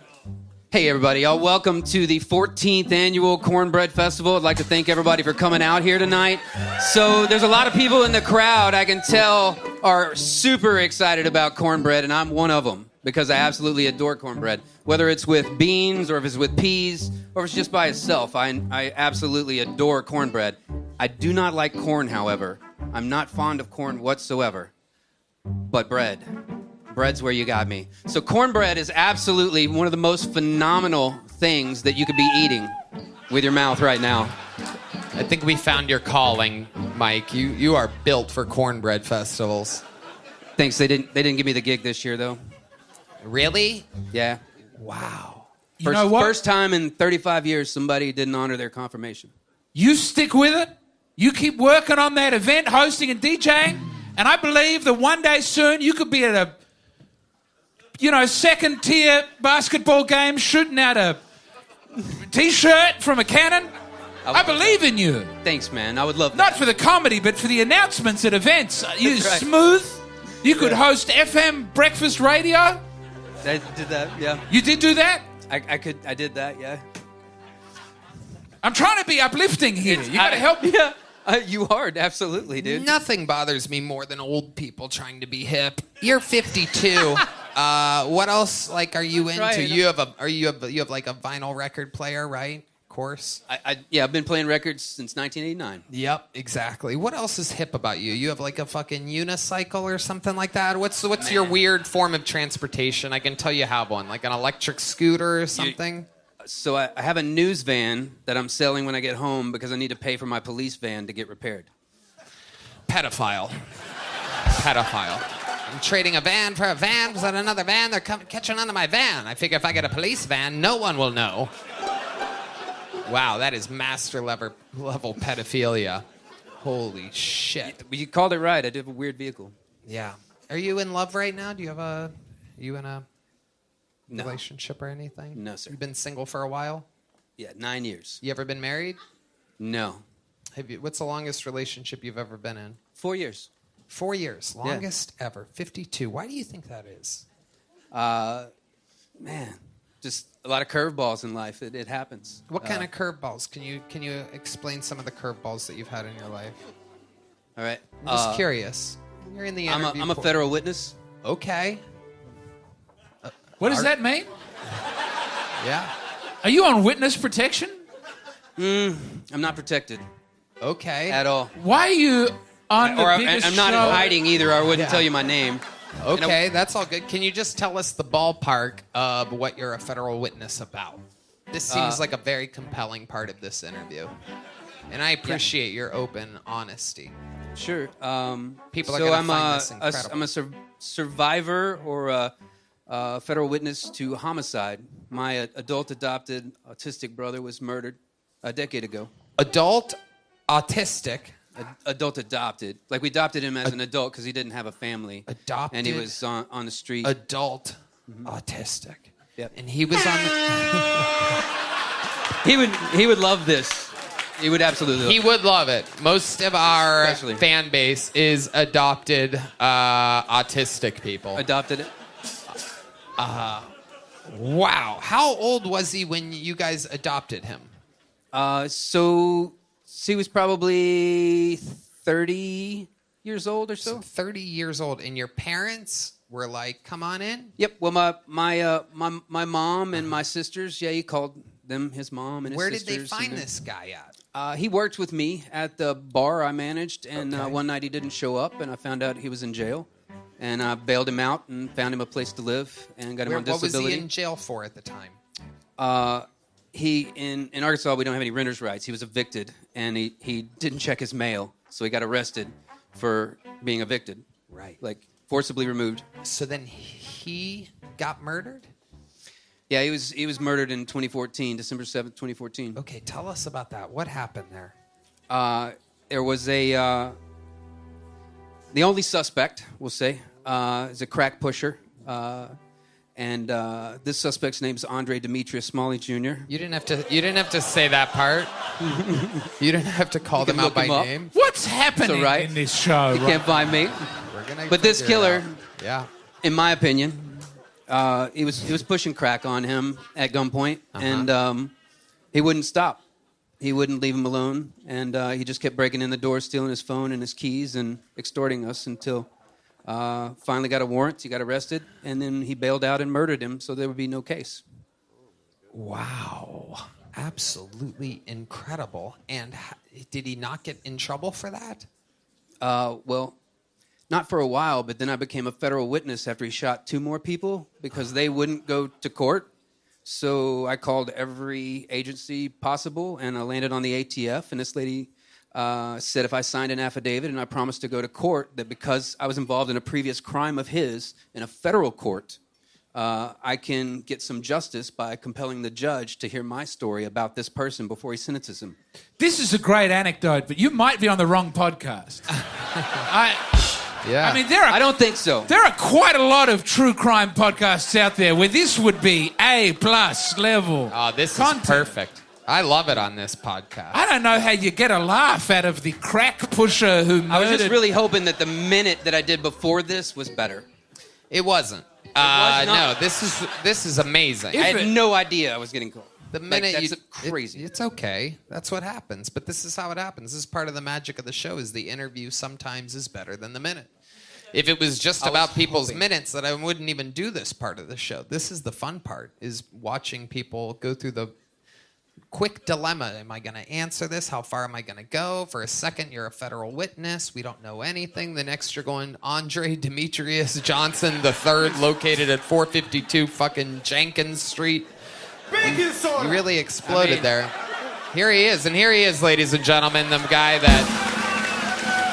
Hey, everybody. Y'all, welcome to the 14th Annual Cornbread Festival. I'd like to thank everybody for coming out here tonight. So there's a lot of people in the crowd, I can tell, are super excited about cornbread, and I'm one of them because I absolutely adore cornbread. Whether it's with beans or if it's with peas or if it's just by itself, I absolutely adore cornbread. I do not like corn, however. I'm not fond of corn whatsoever. But bread. Bread's where you got me. So cornbread is absolutely one of the most phenomenal things that you could be eating with your mouth right now. I think we found your calling, Mike. You are built for cornbread festivals. Thanks. They didn't give me the gig this year, though. Really? Yeah. Wow. You know what? First time in 35 years somebody didn't honor their confirmation. You stick with it. You keep working on that event, hosting and DJing, and I believe that one day soon you could be at a second-tier basketball game shooting out a T-shirt from a cannon. I believe in you. Thanks, man. I would love that. Not for the comedy, but for the announcements at events. You're right. smooth. You could host FM breakfast radio. I did that, yeah. You did do that? I did that, yeah. I'm trying to be uplifting here. You got to help me. Yeah. You are, absolutely, dude. Nothing bothers me more than old people trying to be hip. You're 52. What else? Like, are you into? Right. You have like a vinyl record player, right? Of course. Yeah, I've been playing records since 1989. Yep, exactly. What else is hip about you? You have like a fucking unicycle or something like that. What's your weird form of transportation? I can tell you have one, like an electric scooter or something. So I have a news van that I'm selling when I get home because I need to pay for my police van to get repaired. Pedophile. I'm trading a van for a van because another van. They're catching onto my van. I figure if I get a police van, no one will know. Wow, that is master level pedophilia. Holy shit. You called it right. I do have a weird vehicle. Yeah. Are you in love right now? Do you have a... You in a... No. Relationship or anything? No, sir. You've been single for a while? Yeah, 9 years. You ever been married? No. What's the longest relationship you've ever been in? 4 years. 4 years. Longest ever. 52. Why do you think that is? Man, just a lot of curveballs in life. It happens. What kind of curveballs? Can you explain some of the curveballs that you've had in your life? All right. I'm just curious. You're in the interview. I'm a federal witness. Okay. What does that mean? Yeah. Are you on witness protection? I'm not protected. Okay. At all. Why are you on the biggest I'm not show? in hiding either. I wouldn't tell you my name. Okay, that's all good. Can you just tell us the ballpark of what you're a federal witness about? This seems like a very compelling part of this interview. And I appreciate your open honesty. Sure. People are going to find this incredible. I'm a survivor or a federal witness to homicide. My adult adopted autistic brother was murdered a decade ago. Adult autistic? Adult adopted. Like, we adopted him as an adult because he didn't have a family. Adopted? And he was on the street. Adult autistic. Yep. And he was on He would love this. He would absolutely love it. He would love it. Most of our Especially. fan base is adopted autistic people. Adopted it? Wow. How old was he when you guys adopted him? So he was probably 30 years old or so. 30 years old. And your parents were like, come on in? Yep. Well, my mom and my sisters, he called them his mom and his Where did sisters. they find this guy at? He worked with me at the bar I managed, and one night he didn't show up, and I found out he was in jail. And I bailed him out and found him a place to live and got him on disability. What was he in jail for at the time? In Arkansas, we don't have any renter's rights. He was evicted, and he didn't check his mail, so he got arrested for being evicted. Right. Like, forcibly removed. So then he got murdered? Yeah, he was murdered in 2014, December 7th, 2014. Okay, tell us about that. What happened there? There was the only suspect, we'll say, is a crack pusher. And this suspect's name's Andre Demetrius Smalley Jr. You didn't have to say that part. You didn't have to call them out by name. What's happening in this show? You can't find me. But this killer, in my opinion, he was pushing crack on him at gunpoint, and he wouldn't stop. He wouldn't leave him alone, and he just kept breaking in the door, stealing his phone and his keys, and extorting us until finally got a warrant. He got arrested, and then he bailed out and murdered him, so there would be no case. Wow. Absolutely incredible. And did he not get in trouble for that? Well, not for a while, but then I became a federal witness after he shot 2 more people because they wouldn't go to court. So I called every agency possible, and I landed on the ATF, and this lady said if I signed an affidavit and I promised to go to court, that because I was involved in a previous crime of his in a federal court, I can get some justice by compelling the judge to hear my story about this person before he sentences him. This is a great anecdote, but you might be on the wrong podcast. I mean, I don't think so. There are quite a lot of true crime podcasts out there where this would be A+ level. Oh, this content. is perfect. I love it on this podcast. I don't know how you get a laugh out of the crack pusher who murdered... I was just really hoping that the minute that I did before this was better. It wasn't. No, this is amazing. I had no idea I was getting called. The minute that's crazy. It's okay. That's what happens. But this is how it happens. This is part of the magic of the show. Is the interview sometimes is better than the minute. If it was just about people's minutes, that I wouldn't even do this part of the show. This is the fun part, is watching people go through the quick dilemma. Am I going to answer this? How far am I going to go? For a second, you're a federal witness. We don't know anything. The next, you're going Andre Demetrius Johnson III, located at 452 fucking Jenkins Street. You really exploded there. Here he is, ladies and gentlemen, the guy that...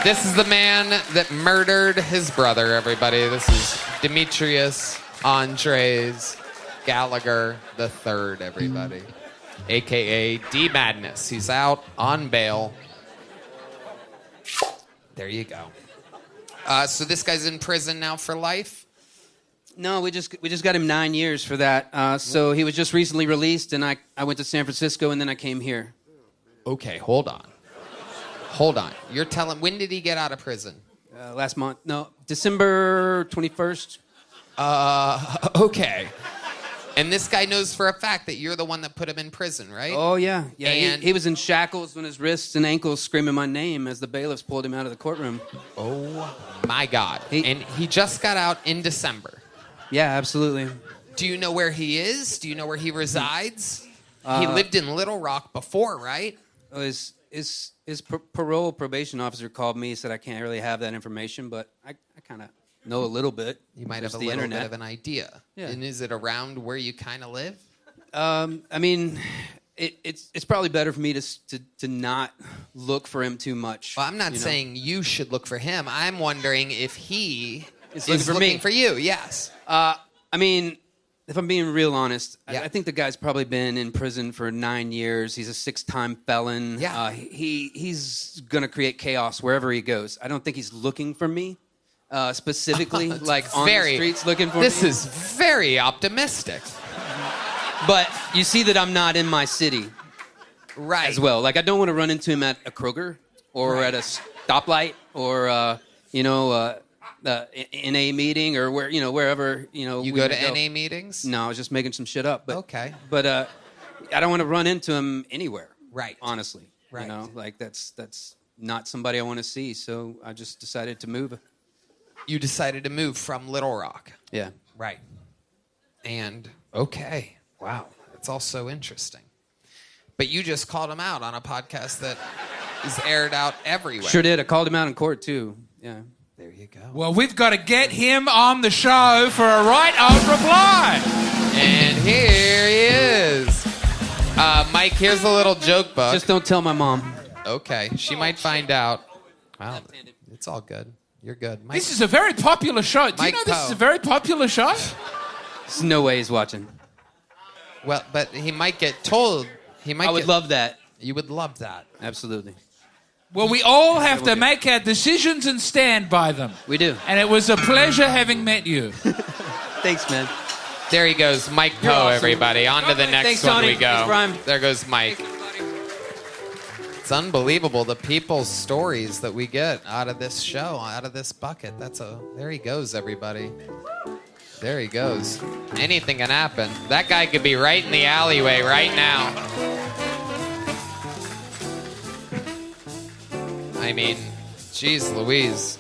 This is the man that murdered his brother, everybody. This is Demetrius Andres Gallagher III, everybody. A.K.A. D-Madness. He's out on bail. There you go. So this guy's in prison now for life? No, we just got him 9 years for that. So he was just recently released, and I went to San Francisco, and then I came here. Okay, hold on. You're telling... When did he get out of prison? Last month. No, December 21st. Okay. And this guy knows for a fact that you're the one that put him in prison, right? Oh, yeah. And he was in shackles on his wrists and ankles screaming my name as the bailiffs pulled him out of the courtroom. Oh, my God. And he just got out in December. Yeah, absolutely. Do you know where he is? Do you know where he resides? He lived in Little Rock before, right? His parole probation officer called me, said I can't really have that information, but I kind of know a little bit. You might have a little bit of an idea. Yeah. And is it around where you kind of live? I mean, it's probably better for me to not look for him too much. Well, I'm not saying you should look for him. I'm wondering if he is looking looking for you. Yes. I mean, if I'm being real honest, Yeah. I think the guy's probably been in prison for 9 years. He's a 6-time felon. Yeah. He's going to create chaos wherever he goes. I don't think he's looking for me specifically, like on the streets looking for me. This is very optimistic. But you see that I'm not in my city Right. as well. Like, I don't want to run into him at a Kroger or at a stoplight or, NA meeting or wherever. You go to NA meetings? No, I was just making some shit up. But, Okay. But I don't want to run into him anywhere. Right. Honestly. Right. Like that's not somebody I want to see. So I just decided to move. You decided to move from Little Rock. Yeah. Right. And, okay. Wow. That's all so interesting. But you just called him out on a podcast that is aired out everywhere. Sure did. I called him out in court, too. Yeah. There you go. Well, we've got to get him on the show for a right on reply. And here he is. Mike, here's a little joke book. Just don't tell my mom. Okay. She might find out. Wow. It's all good. You're good. Mike, This is a very popular show. Do you Mike know this Poe. is a very popular show? There's no way he's watching. well, but he might get told. I would love that. You would love that. Absolutely. Well, we all have to make our decisions and stand by them. We do. And it was a pleasure having met you. Thanks, man. There he goes, Mike Poe, awesome. everybody. On to the next Thanks, one Tony. we go. Thanks, Brian. There goes Mike. It's unbelievable, the people's stories that we get out of this show, out of this bucket. There he goes, everybody. There he goes. Anything can happen. That guy could be right in the alleyway right now. I mean, geez Louise.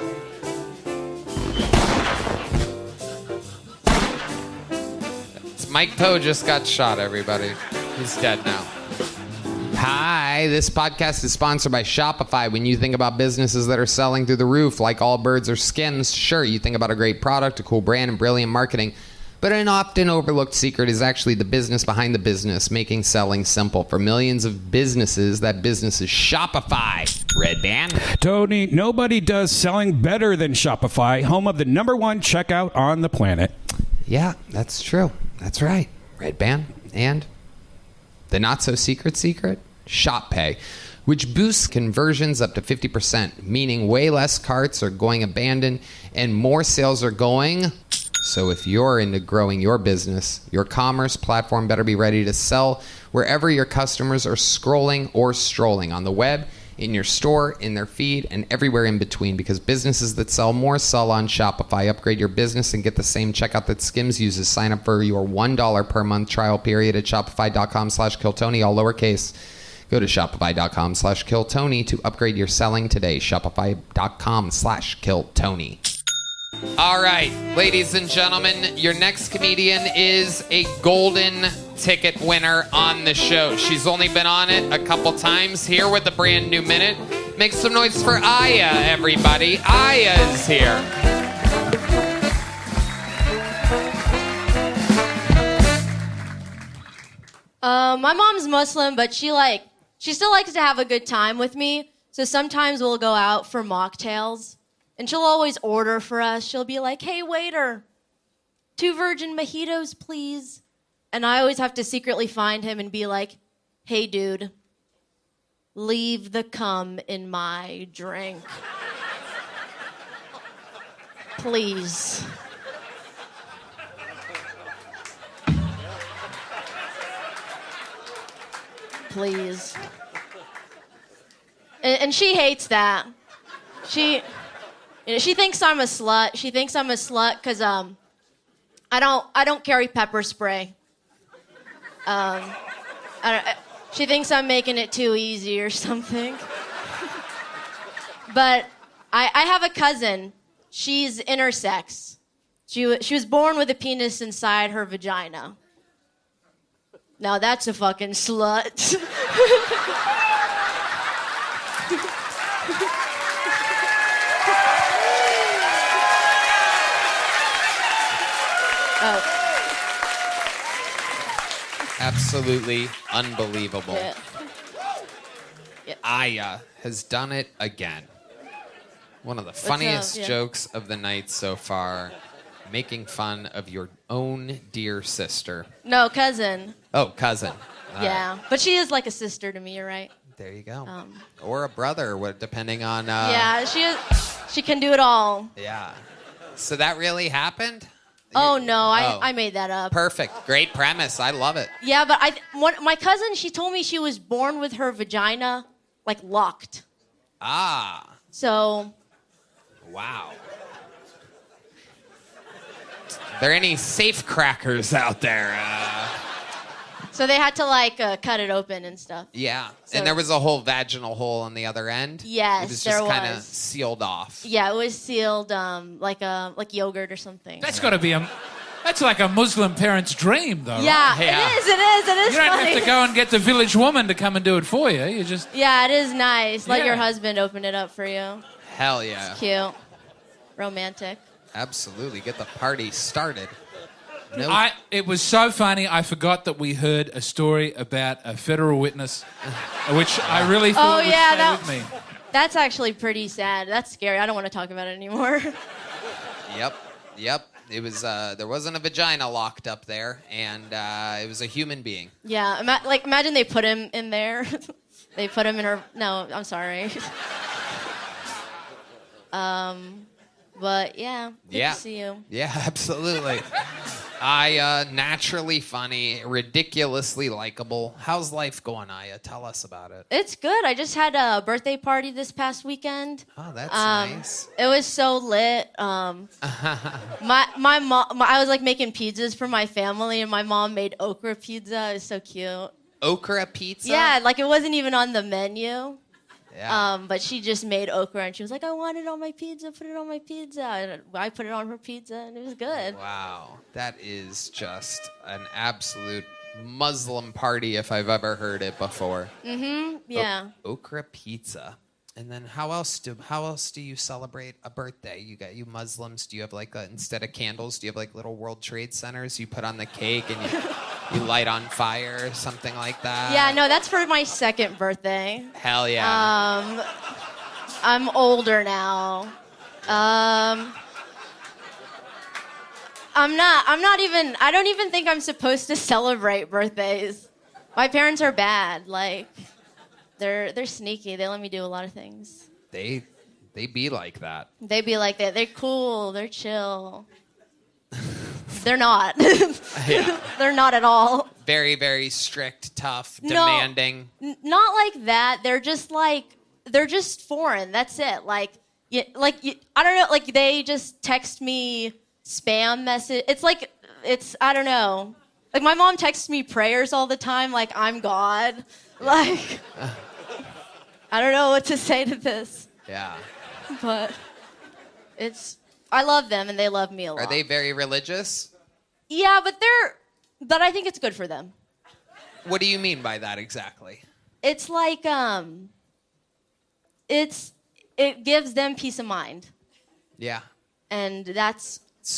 Mike Poe just got shot, everybody. He's dead now. Hi, this podcast is sponsored by Shopify. When you think about businesses that are selling through the roof, like all birds or skins, sure, you think about a great product, a cool brand, and brilliant marketing. But an often overlooked secret is actually the business behind the business, making selling simple. For millions of businesses, that business is Shopify. Red Band. Tony, nobody does selling better than Shopify, home of the #1 checkout on the planet. Yeah, that's true. That's right. Red Band. And the not-so-secret secret? Shop Pay, which boosts conversions up to 50%, meaning way less carts are going abandoned and more sales are going. So if you're into growing your business, your commerce platform better be ready to sell wherever your customers are scrolling or strolling on the web in your store, in their feed, and everywhere in between, because businesses that sell more sell on Shopify. Upgrade your business and get the same checkout that Skims uses. Sign up for your $1 per month trial period at shopify.com/KillTony, all lowercase. Go to shopify.com/KillTony to upgrade your selling today. Shopify.com/KillTony. All right, ladies and gentlemen, your next comedian is a golden ticket winner on the show. She's only been on it a couple times. Here with a brand new minute. Make some noise for Aya, everybody. Aya is here. My mom's Muslim, but she still likes to have a good time with me. So sometimes we'll go out for mocktails. And she'll always order for us. She'll be like, hey, waiter, 2 virgin mojitos, please. And I always have to secretly find him and be like, hey, dude, leave the cum in my drink. Please. Please. And she hates that. She thinks I'm a slut. She thinks I'm a slut because I don't carry pepper spray. She thinks I'm making it too easy or something. But I have a cousin. She's intersex. She was born with a penis inside her vagina. Now that's a fucking slut. Oh. Absolutely unbelievable. Yeah. Aya has done it again. One of the funniest jokes of the night so far, making fun of your own dear sister. No, cousin. Oh, cousin. All Yeah, right. but she is like a sister to me, you're right. There you go. Or a brother, depending on... yeah, she can do it all. Yeah. So that really happened? Oh, no, I made that up. Perfect. Great premise. I love it. Yeah, but my cousin, she told me she was born with her vagina, like, locked. Ah. So... Wow. Are there any safe crackers out there? So they had to, like, cut it open and stuff. Yeah. So- And there was a whole vaginal hole on the other end? Yes, It was there just kind of was. sealed off. Yeah, it was sealed like yogurt or something. That's got to be that's like a Muslim parent's dream, though. Yeah, right? it is You don't funny. have to go and get the village woman to come and do it for you. You just... Yeah, it is nice. Let Yeah. your husband open it up for you. Hell yeah. It's cute. Romantic. Absolutely. Get the party started. It was so funny, I forgot that we heard a story about a federal witness, which I really thought would stay with me. That's actually pretty sad. That's scary. I don't want to talk about it anymore. Yep. It was there wasn't a vagina locked up there, and it was a human being. Yeah, imagine they put him in there. They put him in her... No, I'm sorry. But yeah, good to see you. Yeah, absolutely. Naturally funny, ridiculously likable. How's life going, Aya? Tell us about it. It's good. I just had a birthday party this past weekend. Oh, that's nice. It was so lit. My mom, I was like making pizzas for my family, and my mom made okra pizza. It was so cute. Okra pizza? Yeah, like it wasn't even on the menu. Yeah. But she just made okra, and she was like, I want it on my pizza, put it on my pizza. And I put it on her pizza, and it was good. Wow. That is just an absolute Muslim party if I've ever heard it before. Mm-hmm, yeah. Okra pizza. And then how else do you celebrate a birthday? You Muslims, do you have like instead of candles, do you have like little World Trade Centers you put on the cake and you light on fire or something like that? Yeah, no, that's for my second birthday. Hell yeah. I'm older now. I don't even think I'm supposed to celebrate birthdays. My parents are bad. Like, they're sneaky. They let me do a lot of things. They be like that. They be like that. They're cool. They're chill. They're not. Yeah. They're not at all. Very, very strict, tough, No. demanding. Not like that. They're just like, they're just foreign. That's it. I don't know. Like they just text me spam message. I don't know. Like my mom texts me prayers all the time. Like I'm God. Like I don't know what to say to this. Yeah. But I love them and they love me a lot. Are they very religious? Yeah, but I think it's good for them. What do you mean by that exactly? It's like it gives them peace of mind. Yeah. And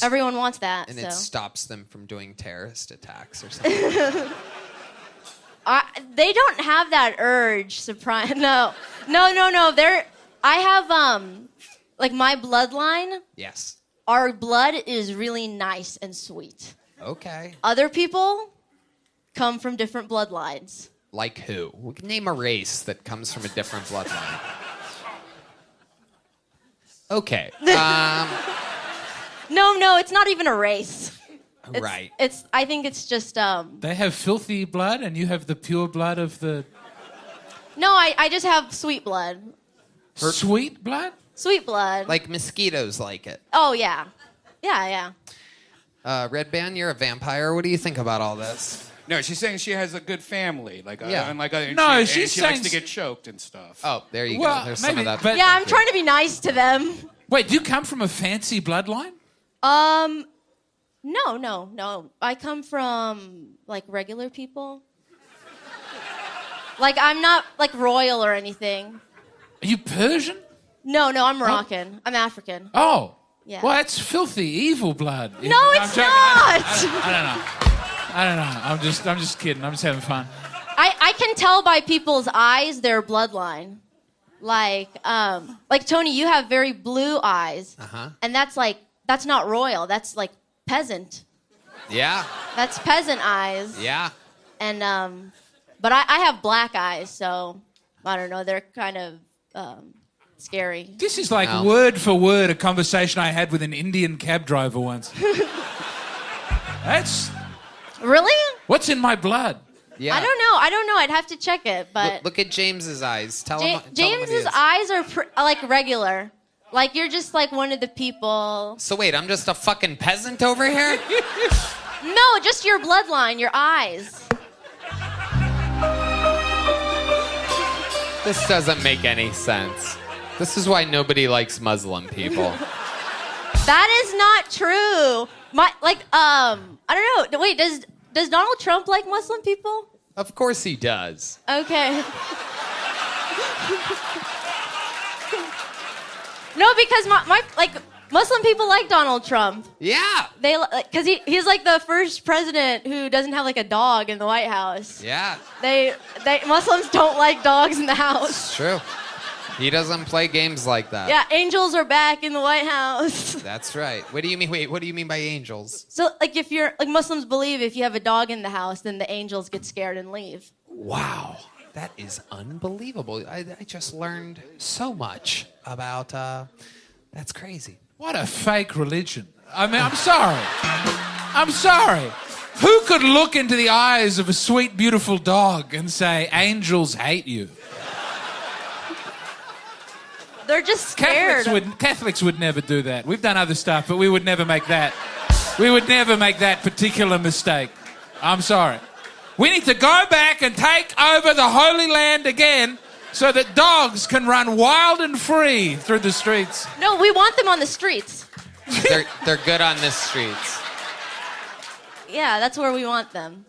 everyone wants that. And so. it stops them from doing terrorist attacks or something. They don't have that urge. Surprise! No. I have like my bloodline. Yes. Our blood is really nice and sweet. Okay. Other people come from different bloodlines. Like who? Name a race that comes from a different bloodline. Okay. No, it's not even a race. Right. I think it's just They have filthy blood and you have the pure blood of the... No, I just have sweet blood. Sweet blood? Sweet blood. Like mosquitoes like it. Oh, yeah. Yeah. Red Band, you're a vampire. What do you think about all this? No, she's saying she has a good family. She's she likes to get choked and stuff. Oh, there you go. There's some of that. Yeah, I'm trying to be nice to them. Wait, do you come from a fancy bloodline? No. I come from, like, regular people. Like, I'm not, like, royal or anything. Are you Persian? No, I'm Moroccan. I'm African. Oh. Yeah. Well, that's filthy, evil blood. No, it's not. I don't know. I'm just kidding. I'm just having fun. I can tell by people's eyes their bloodline. Like Tony, you have very blue eyes. Uh-huh. And that's not royal. That's like peasant. Yeah. That's peasant eyes. Yeah. And but I have black eyes, so I don't know. They're kind of scary. This is like word for word a conversation I had with an Indian cab driver once. That's... Really? What's in my blood? Yeah. I don't know. I'd have to check it, but... Look at James's eyes. Tell him what he James's is. eyes are like regular. Like, you're just like one of the people... So wait, I'm just a fucking peasant over here? No, just your bloodline, your eyes. This doesn't make any sense. This is why nobody likes Muslim people. That is not true. I don't know. Wait, does Donald Trump like Muslim people? Of course he does. Okay. No, because my Muslim people like Donald Trump. Yeah. They because he's like the first president who doesn't have like a dog in the White House. Yeah. They Muslims don't like dogs in the house. It's true. He doesn't play games like that. Yeah, angels are back in the White House. That's right. What do you mean? Wait, what do you mean by angels? So, like, if you're like Muslims believe if you have a dog in the house, then the angels get scared and leave. Wow, that is unbelievable. I just learned so much about. That's crazy. What a fake religion. I mean, I'm sorry. I'm sorry. Who could look into the eyes of a sweet, beautiful dog and say, angels hate you? They're just scared. Catholics would never do that. We've done other stuff, but we would never make that. We would never make that particular mistake. I'm sorry. We need to go back and take over the Holy Land again so that dogs can run wild and free through the streets. No, we want them on the streets. They're good on the streets. Yeah, that's where we want them.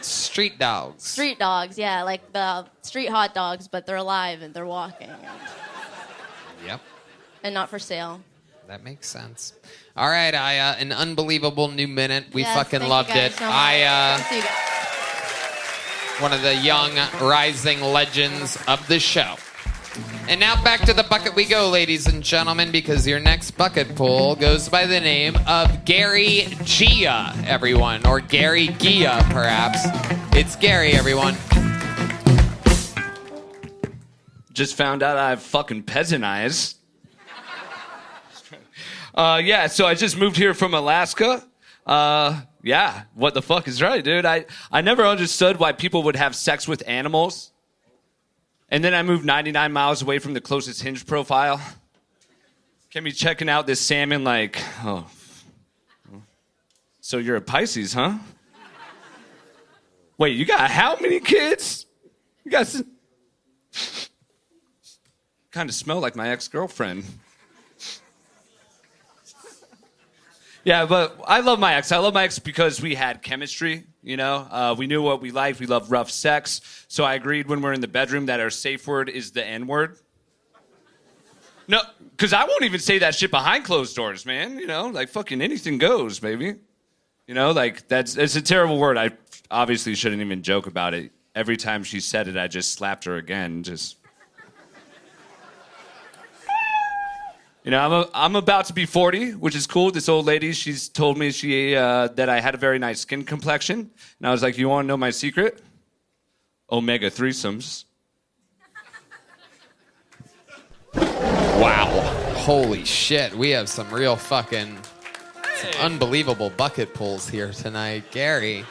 Street dogs. Street dogs, yeah, like the street hot dogs, but they're alive and they're walking. Yep. And not for sale. That makes sense. All right, an unbelievable new minute. We fucking loved it. So thank you guys. One of the young rising legends of the show. And now back to the bucket we go, ladies and gentlemen, because your next bucket pool goes by the name of Gary Gia, everyone. Or Gary Gia, perhaps. It's Gary, everyone. Just found out I have fucking peasant eyes. Yeah, so I just moved here from Alaska. Yeah, what the fuck is right, dude? I never understood why people would have sex with animals. And then I moved 99 miles away from the closest Hinge profile. Can be checking out this salmon like, oh. So you're a Pisces, huh? Wait, you got how many kids? You got... Kind of smell like my ex-girlfriend. Yeah, but I love my ex. I love my ex because we had chemistry, you know? We knew what we liked. We loved rough sex. So I agreed when we're in the bedroom that our safe word is the N-word. No, because I won't even say that shit behind closed doors, man. You know, like fucking anything goes, baby. You know, like it's a terrible word. I obviously shouldn't even joke about it. Every time she said it, I just slapped her again, just... You know, I'm about to be 40, which is cool. This old lady, she's told me that I had a very nice skin complexion. And I was like, you want to know my secret? Omega threesomes. Wow. Holy shit. We have some real fucking... Some unbelievable bucket pulls here tonight. Gary,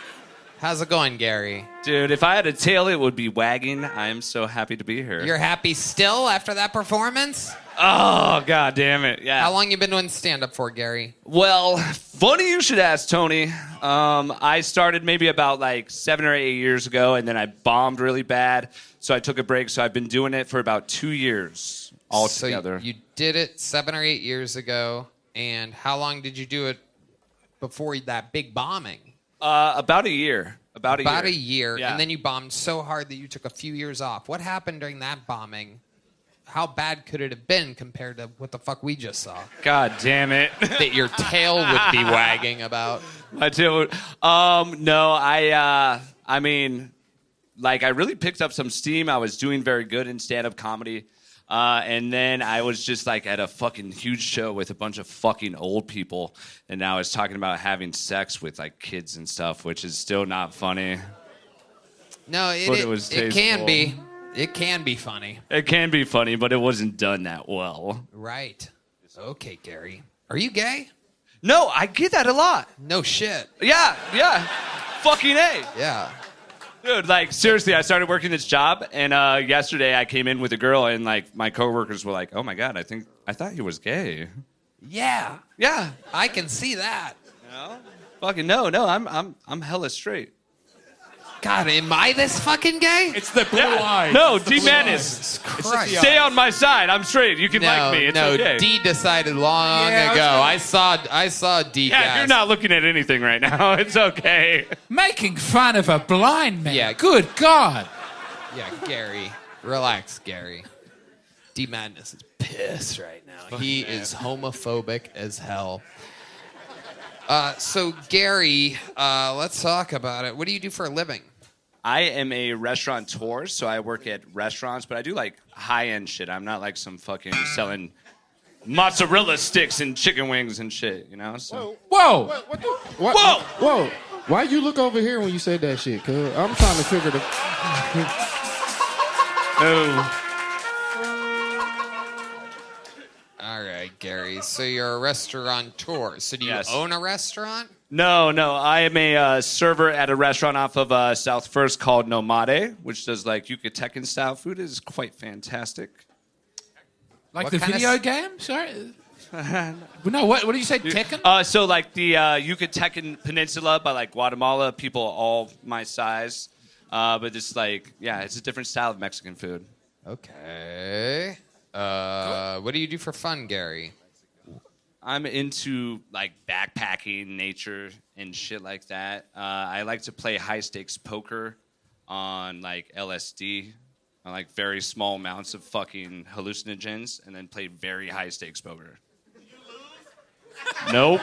how's it going, Gary? Dude, if I had a tail, it would be wagging. I am so happy to be here. You're happy still after that performance? Oh, god damn it, yeah. How long you been doing stand-up for, Gary? Well, funny you should ask, Tony. I started maybe about like 7 or 8 years ago, and then I bombed really bad, so I took a break. So I've been doing it for about 2 years altogether. So you did it 7 or 8 years ago, and how long did you do it before that big bombing? About a year. About a year, yeah. And then you bombed so hard that you took a few years off. What happened during that bombing? How bad could it have been compared to what the fuck we just saw? God damn it. That your tail would be wagging about. My tail would... No, I mean, like, I really picked up some steam. I was doing very good in stand-up comedy. And then I was just, like, at a fucking huge show with a bunch of fucking old people. And now I was talking about having sex with, like, kids and stuff, which is still not funny. No, it can be. It can be funny. It can be funny, but it wasn't done that well. Right. Okay, Gary. Are you gay? No, I get that a lot. No shit. Yeah. Fucking A. Yeah. Dude, like, seriously, I started working this job, and yesterday I came in with a girl, and, like, my coworkers were like, oh, my God, I thought he was gay. Yeah. Yeah. I can see that. No? Fucking no, I'm hella straight. God, am I this fucking gay? It's the blue eyes. No, D Madness. Stay on my side. I'm straight. You can like me. It's okay. D decided long ago. I saw D. Yeah, you're not looking at anything right now. It's okay. Making fun of a blind man. Yeah. Good God. Yeah, Gary. Relax, Gary. D Madness is pissed right now. He is homophobic as hell. So, Gary, let's talk about it. What do you do for a living? I am a restaurateur, so I work at restaurants, but I do, like, high-end shit. I'm not, like, some fucking selling mozzarella sticks and chicken wings and shit, you know? So. Whoa! Whoa! Why you look over here when you said that shit? Cause I'm trying to figure the... Oh. All right, Gary. So you're a restaurateur. So do you own a restaurant? No. I am a server at a restaurant off of South First called Nomade, which does, like, Yucatecan-style food. It is quite fantastic. Like What the kind video of game? Sorry? No, what did you say, Tekken? So, like, the Yucatecan Peninsula by, like, Guatemala, people all my size. But it's, like, yeah, it's a different style of Mexican food. Okay. What do you do for fun, Gary? I'm into, like, backpacking, nature, and shit like that. I like to play high-stakes poker on, like, LSD, on, like, very small amounts of fucking hallucinogens, and then play very high-stakes poker. Nope.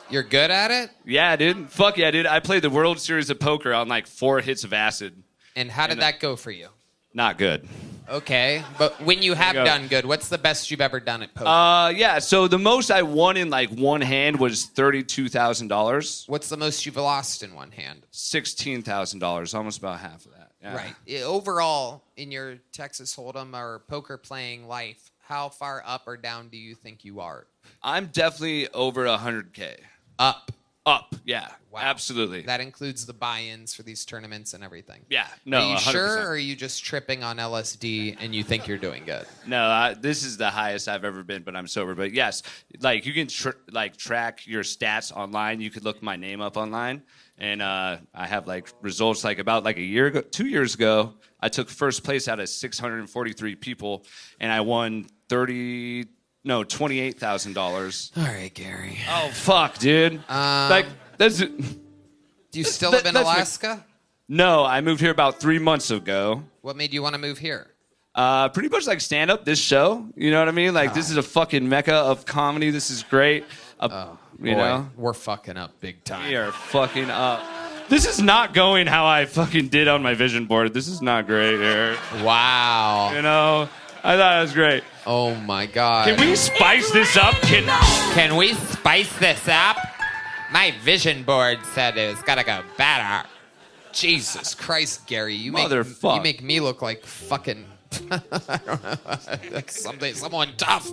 You're good at it? Yeah, dude. Fuck yeah, dude. I played the World Series of Poker on, like, 4 hits of acid. And how did that go for you? Not good. Okay, but when you have done good, what's the best you've ever done at poker? Yeah, so the most I won in, like, one hand was $32,000. What's the most you've lost in one hand? $16,000, almost about half of that. Yeah. Right. Overall, in your Texas Hold'em or poker playing life, how far up or down do you think you are? I'm definitely over 100K. Up. Up, yeah. Wow. Absolutely. That includes the buy-ins for these tournaments and everything. Yeah, no, Are you 100%. sure, or are you just tripping on LSD and you think you're doing good? No, this is the highest I've ever been, but I'm sober. But yes, like you can track your stats online. You could look my name up online, and I have like results like about like a year ago, 2 years ago. I took first place out of 643 people, and I won $28,000. All right, Gary. Oh fuck, dude! Like that's. Do you still live in Alaska? No, I moved here about 3 months ago. What made you want to move here? Pretty much like stand up. This show, you know what I mean? Like this is a fucking mecca of comedy. This is great. You know, we're fucking up big time. We are fucking up. This is not going how I fucking did on my vision board. This is not great here. Wow. You know, I thought it was great. Oh my God. Can we spice this up? Can we spice this up? My vision board said it was gotta go better. Jesus Christ, Gary, you make me look like fucking I don't know, someone tough.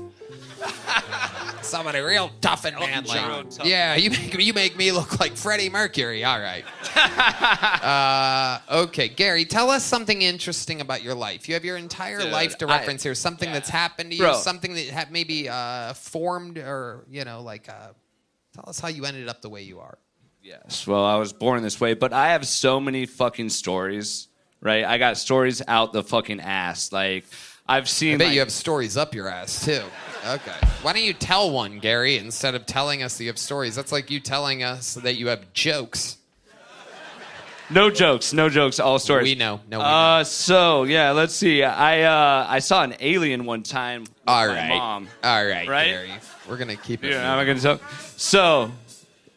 Somebody real tough and manly. Yeah, you make me look like Freddie Mercury. All right. Okay, Gary, tell us something interesting about your life. You have your entire life to reference here. Something that's happened to you. Bro. Something that maybe formed, or tell us how you ended up the way you are. Yes. Well, I was born this way, but I have so many fucking stories. Right? I got stories out the fucking ass. Like I've seen. I bet you have stories up your ass too. Okay. Why don't you tell one, Gary, instead of telling us that you have stories? That's like you telling us that you have jokes. No jokes, all stories. We know. No, we know. So yeah, let's see. I saw an alien one time with my mom. All right, right? Gary. We're gonna keep it. Yeah, I'm gonna tell. So,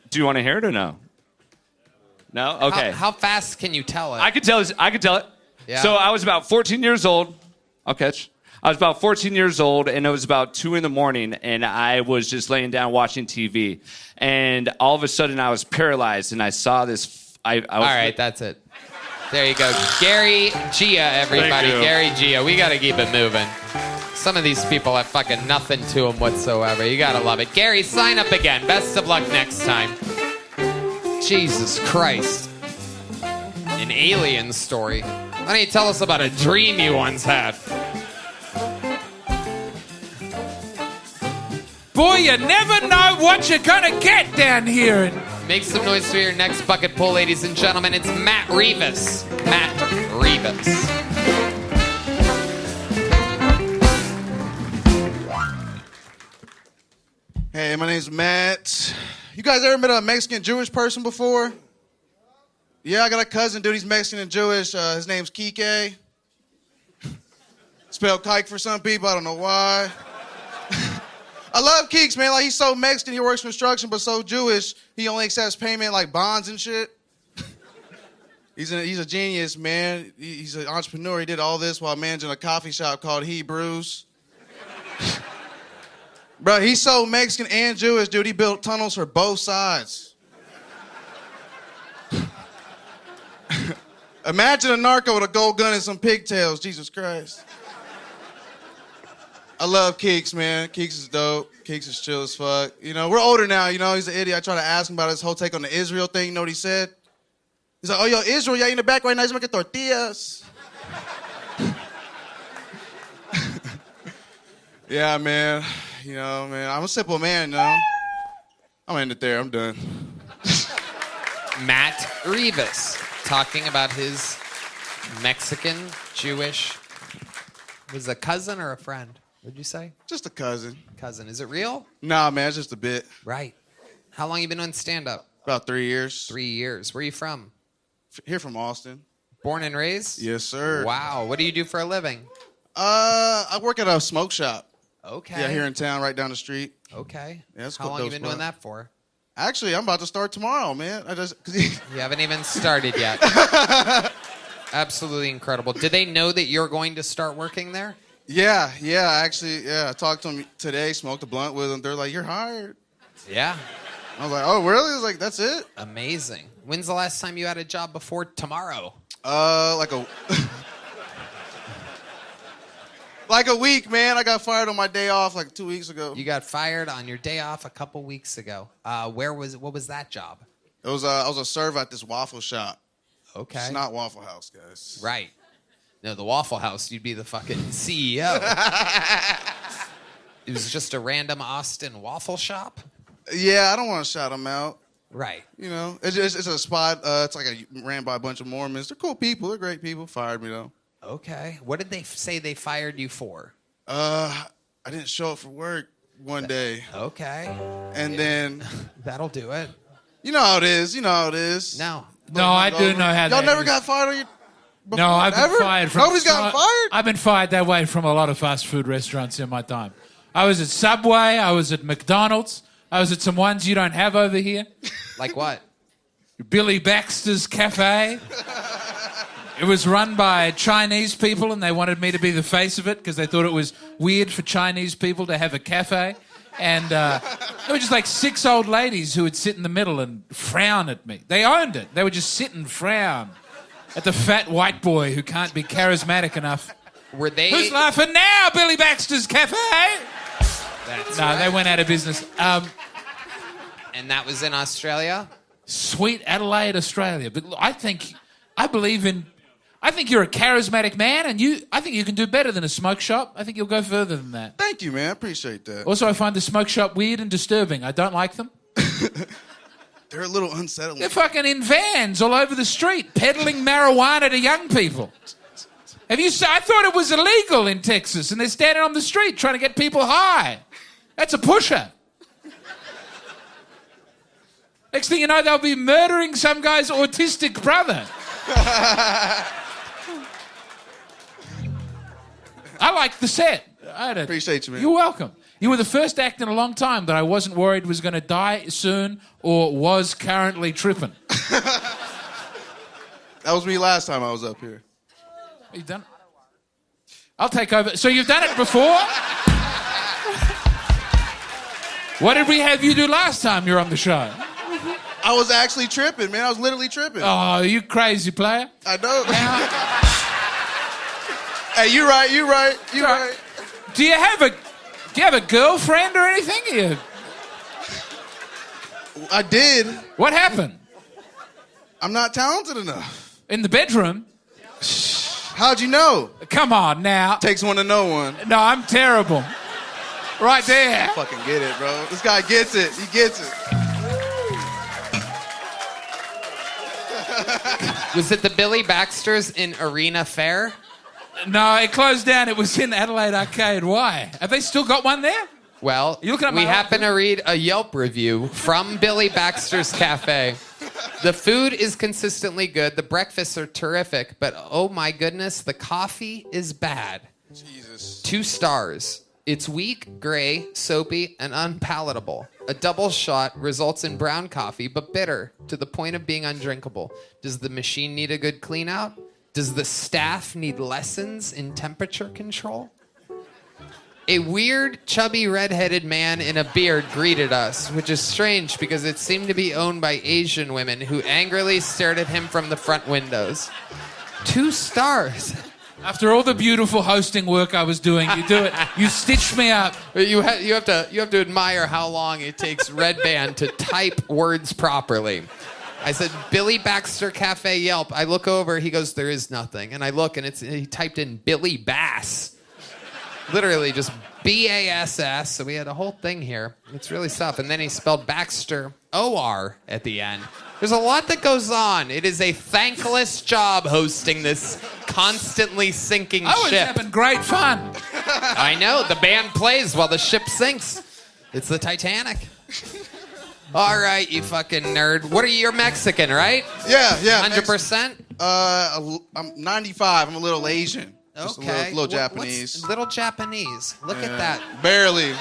do you want to hear it or no? No? Okay. How fast can you tell it? I could tell it. Yeah. So I was about 14 years old. I'll catch. I was about 14 years old, and it was about 2 a.m, and I was just laying down watching TV. And all of a sudden, I was paralyzed, and I saw this. All right, that's it. There you go. Gary Gia, everybody. Gary Gia. We got to keep it moving. Some of these people have fucking nothing to them whatsoever. You got to love it. Gary, sign up again. Best of luck next time. Jesus Christ. An alien story. Why don't you tell us about a dream you once had? Boy, you never know what you're gonna get down here. Make some noise for your next bucket pull, ladies and gentlemen. It's Matt Rivas. Matt Rivas. Hey, my name's Matt. You guys ever met a Mexican Jewish person before? Yeah, I got a cousin, dude. He's Mexican and Jewish. His name's Kike. Spelled kike for some people. I don't know why. I love Keeks, man. Like, he's so Mexican, he works construction, but so Jewish, he only accepts payment like bonds and shit. He's a genius, man. He's an entrepreneur. He did all this while managing a coffee shop called Hebrews. Bro, he's so Mexican and Jewish, dude. He built tunnels for both sides. Imagine a narco with a gold gun and some pigtails. Jesus Christ. I love Keeks, man. Keeks is dope. Keeks is chill as fuck. You know, we're older now, you know. He's an idiot. I tried to ask him about his whole take on the Israel thing. You know what he said? He's like, oh, yo, Israel, yeah, in the back right now, he's making tortillas. Yeah, man. You know, man, I'm a simple man, you know. I'm gonna end it there. I'm done. Matt Rivas talking about his Mexican Jewish. Was it a cousin or a friend? What'd you say? Just a cousin. Cousin. Is it real? Nah, man, it's just a bit. Right. How long you been on stand-up? About 3 years. 3 years. Where are you from? Here from Austin. Born and raised? Yes, sir. Wow. What do you do for a living? I work at a smoke shop. Okay. Yeah, here in town, right down the street. Okay. Yeah, that's How long you been doing that for? Actually, I'm about to start tomorrow, man. You haven't even started yet. Absolutely incredible. Did they know that you're going to start working there? Yeah. Actually, I talked to them today, smoked a blunt with them. They're like, you're hired. Yeah. I was like, oh, really? I was like, that's it? Amazing. When's the last time you had a job before tomorrow? Like a week, man. I got fired on my day off like 2 weeks ago. You got fired on your day off a couple weeks ago. What was that job? It was I was a server at this waffle shop. Okay. It's not Waffle House, guys. Right. No, the Waffle House, you'd be the fucking CEO. It was just a random Austin waffle shop? Yeah, I don't want to shout them out. Right. You know, it's a spot. It's like ran by a bunch of Mormons. They're cool people. They're great people. Fired me, though. Okay. What did they say they fired you for? I didn't show up for work one day. Okay. And then... That'll do it. You know how it is. You know how it is. No. No, I do know how that Y'all never is. got fired on your... Before? No, I've been Ever? fired from... Nobody's gotten fired? I've been fired that way from a lot of fast food restaurants in my time. I was at Subway. I was at McDonald's. I was at some ones you don't have over here. Like what? Billy Baxter's Cafe. It was run by Chinese people, and they wanted me to be the face of it because they thought it was weird for Chinese people to have a cafe. And there were just like 6 old ladies who would sit in the middle and frown at me. They owned it. They would just sit and frown at the fat white boy who can't be charismatic enough. Were they... Who's laughing now, Billy Baxter's Cafe? That's no, right. they went out of business. And that was in Australia? Sweet Adelaide, Australia. But I think you're a charismatic man, and I think you can do better than a smoke shop. I think you'll go further than that. Thank you, man. I appreciate that. Also, I find the smoke shop weird and disturbing. I don't like them. They're a little unsettling. They're fucking in vans all over the street, peddling marijuana to young people. Have you seen? I thought it was illegal in Texas, and they're standing on the street trying to get people high. That's a pusher. Next thing you know, they'll be murdering some guy's autistic brother. I like the set. Appreciate you, man. You're welcome. You were the first act in a long time that I wasn't worried was going to die soon or was currently tripping. That was me last time I was up here. You've done it? I'll take over. So you've done it before? What did we have you do last time you were on the show? I was actually tripping, man. I was literally tripping. Oh, you crazy player. I know. Hey, you right. Do you have a girlfriend or anything? I did. What happened? I'm not talented enough. In the bedroom? How'd you know? Come on now. Takes one to know one. No, I'm terrible. Right there. Fucking get it, bro. This guy gets it. He gets it. Was it the Billy Baxter's in Arena Fair? No, it closed down. It was in Adelaide Arcade. Why? Have they still got one there? Well, You looking at we my happen to read a Yelp review from Billy Baxter's Cafe. The food is consistently good. The breakfasts are terrific. But oh my goodness, the coffee is bad. Jesus. 2 stars. It's weak, gray, soapy, and unpalatable. A double shot results in brown coffee, but bitter, to the point of being undrinkable. Does the machine need a good clean out? Does the staff need lessons in temperature control? A weird, chubby, red-headed man in a beard greeted us, which is strange because it seemed to be owned by Asian women who angrily stared at him from the front windows. 2 stars. After all the beautiful hosting work I was doing, you do it. You stitched me up. You have to admire how long it takes Red Band to type words properly. I said, Billy Baxter Cafe Yelp. I look over, he goes, there is nothing. And I look, and he typed in Billy Bass. Literally just B-A-S-S. So we had a whole thing here. It's really tough. And then he spelled Baxter, O-R, at the end. There's a lot that goes on. It is a thankless job hosting this constantly sinking I was ship. having great fun. I know. The band plays while the ship sinks. It's the Titanic. All right, you fucking nerd. What are you? You're Mexican, right? Yeah. 100%? I'm 95. I'm a little Asian. Just Okay. a little Japanese. Little Japanese. Look at that. Barely.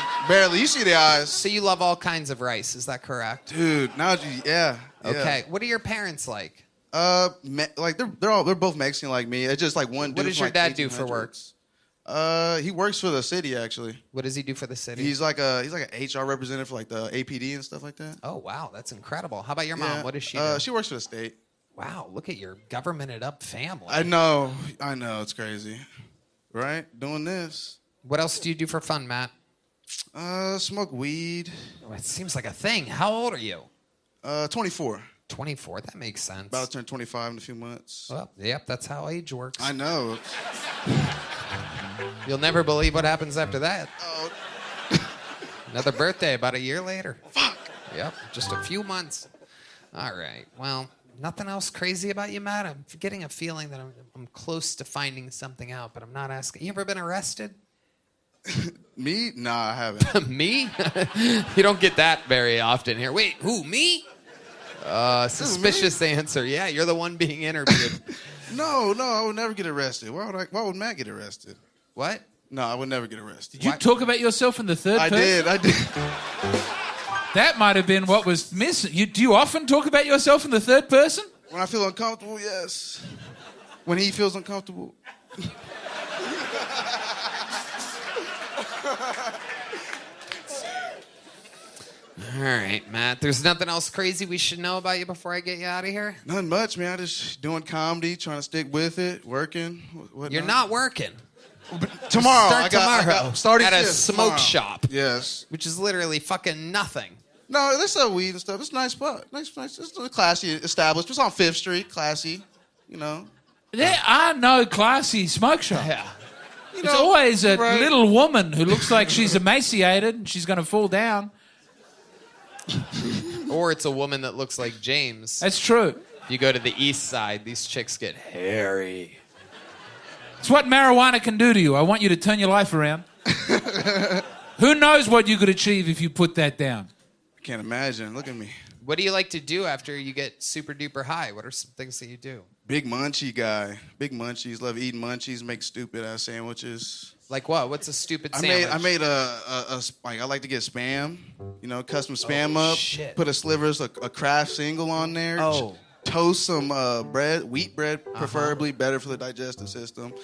You see the eyes. So you love all kinds of rice, is that correct? Dude, yeah. Okay. What are your parents like? Like they're both Mexican like me. It's just like one dude. What does from, your like, dad do for work? 1800s. He works for the city actually. What does he do for the city? He's like an HR representative for like the APD and stuff like that. Oh wow, that's incredible. How about your mom? Yeah. What does she do? She works for the state. Wow, look at your governmented up family. I know, it's crazy. Right? Doing this. What else do you do for fun, Matt? Smoke weed. Oh, it seems like a thing. How old are you? 24. 24, that makes sense. About to turn 25 in a few months. Well, yep, that's how age works. I know. You'll never believe what happens after that. Oh. Another birthday about a year later. Fuck. Yep, just a few months. All right, well, nothing else crazy about you, Matt? I'm getting a feeling that I'm close to finding something out, but I'm not asking. You ever been arrested? Me? Nah, I haven't. Me? You don't get that very often here. Wait, who, me? Suspicious answer. Yeah, you're the one being interviewed. No, I would never get arrested. Why would Matt get arrested? What? No, I would never get arrested. Did you talk about yourself in the third person? I did. That might have been what was missing. Do you often talk about yourself in the third person? When I feel uncomfortable, yes. When he feels uncomfortable. All right, Matt. There's nothing else crazy we should know about you before I get you out of here? Nothing much, man. I just doing comedy, trying to stick with it, working. You're not working. Tomorrow. Start tomorrow. Starting at a shift smoke tomorrow. shop. Yes. Which is literally fucking nothing. No, they sell weed and stuff. It's a nice spot. Nice. It's a classy established. It's on 5th Street. Classy, you know. There are no classy smoke shops. Yeah. It's always a little woman who looks like she's emaciated and she's going to fall down. Or it's a woman that looks like James. That's true. You go to the east side, these chicks get hairy. It's what marijuana can do to you. I want you to turn your life around. Who knows what you could achieve if you put that down? I can't imagine. Look at me. What do you like to do after you get super duper high? What are some things that you do? Big munchie guy. Big munchies. Love eating munchies. Make stupid ass sandwiches. Like what? What's a stupid sandwich? I made I like to get Spam. You know, custom Spam up. Shit. Put a Kraft single on there. Oh. Toast some bread, wheat bread, preferably better for the digestive system.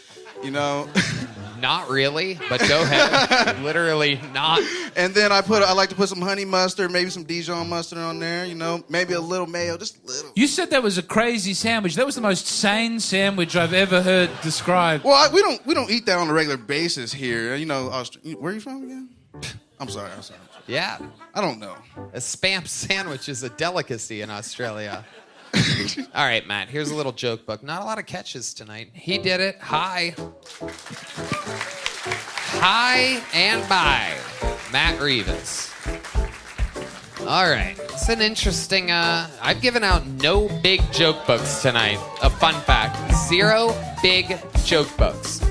You know. Not really, but go ahead. Literally not. And then I like to put some honey mustard, maybe some Dijon mustard on there. You know, maybe a little mayo, just a little. You said that was a crazy sandwich. That was the most sane sandwich I've ever heard described. Well, we don't eat that on a regular basis here. You know, where are you from again? I'm sorry. Yeah. I don't know. A Spam sandwich is a delicacy in Australia. All right, Matt, here's a little joke book. Not a lot of catches tonight. He did it. Hi and bye. Matt Reeves. All right. It's an interesting... I've given out no big joke books tonight. A fun fact. 0 big joke books.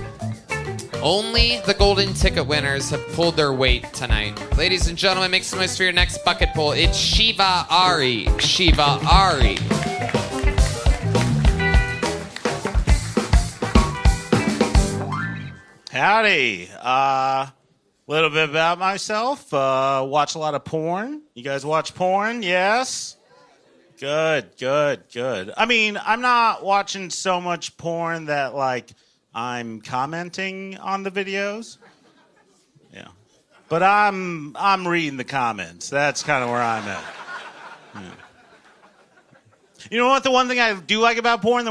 Only the golden ticket winners have pulled their weight tonight. Ladies and gentlemen, make some noise for your next bucket pull. It's Shiva Ari. Shiva Ari. Howdy. Little bit about myself. Watch a lot of porn. You guys watch porn? Yes? Good. I mean, I'm not watching so much porn that, like, I'm commenting on the videos. Yeah. But I'm reading the comments. That's kind of where I'm at. Yeah. You know what? The one thing I do like about porn,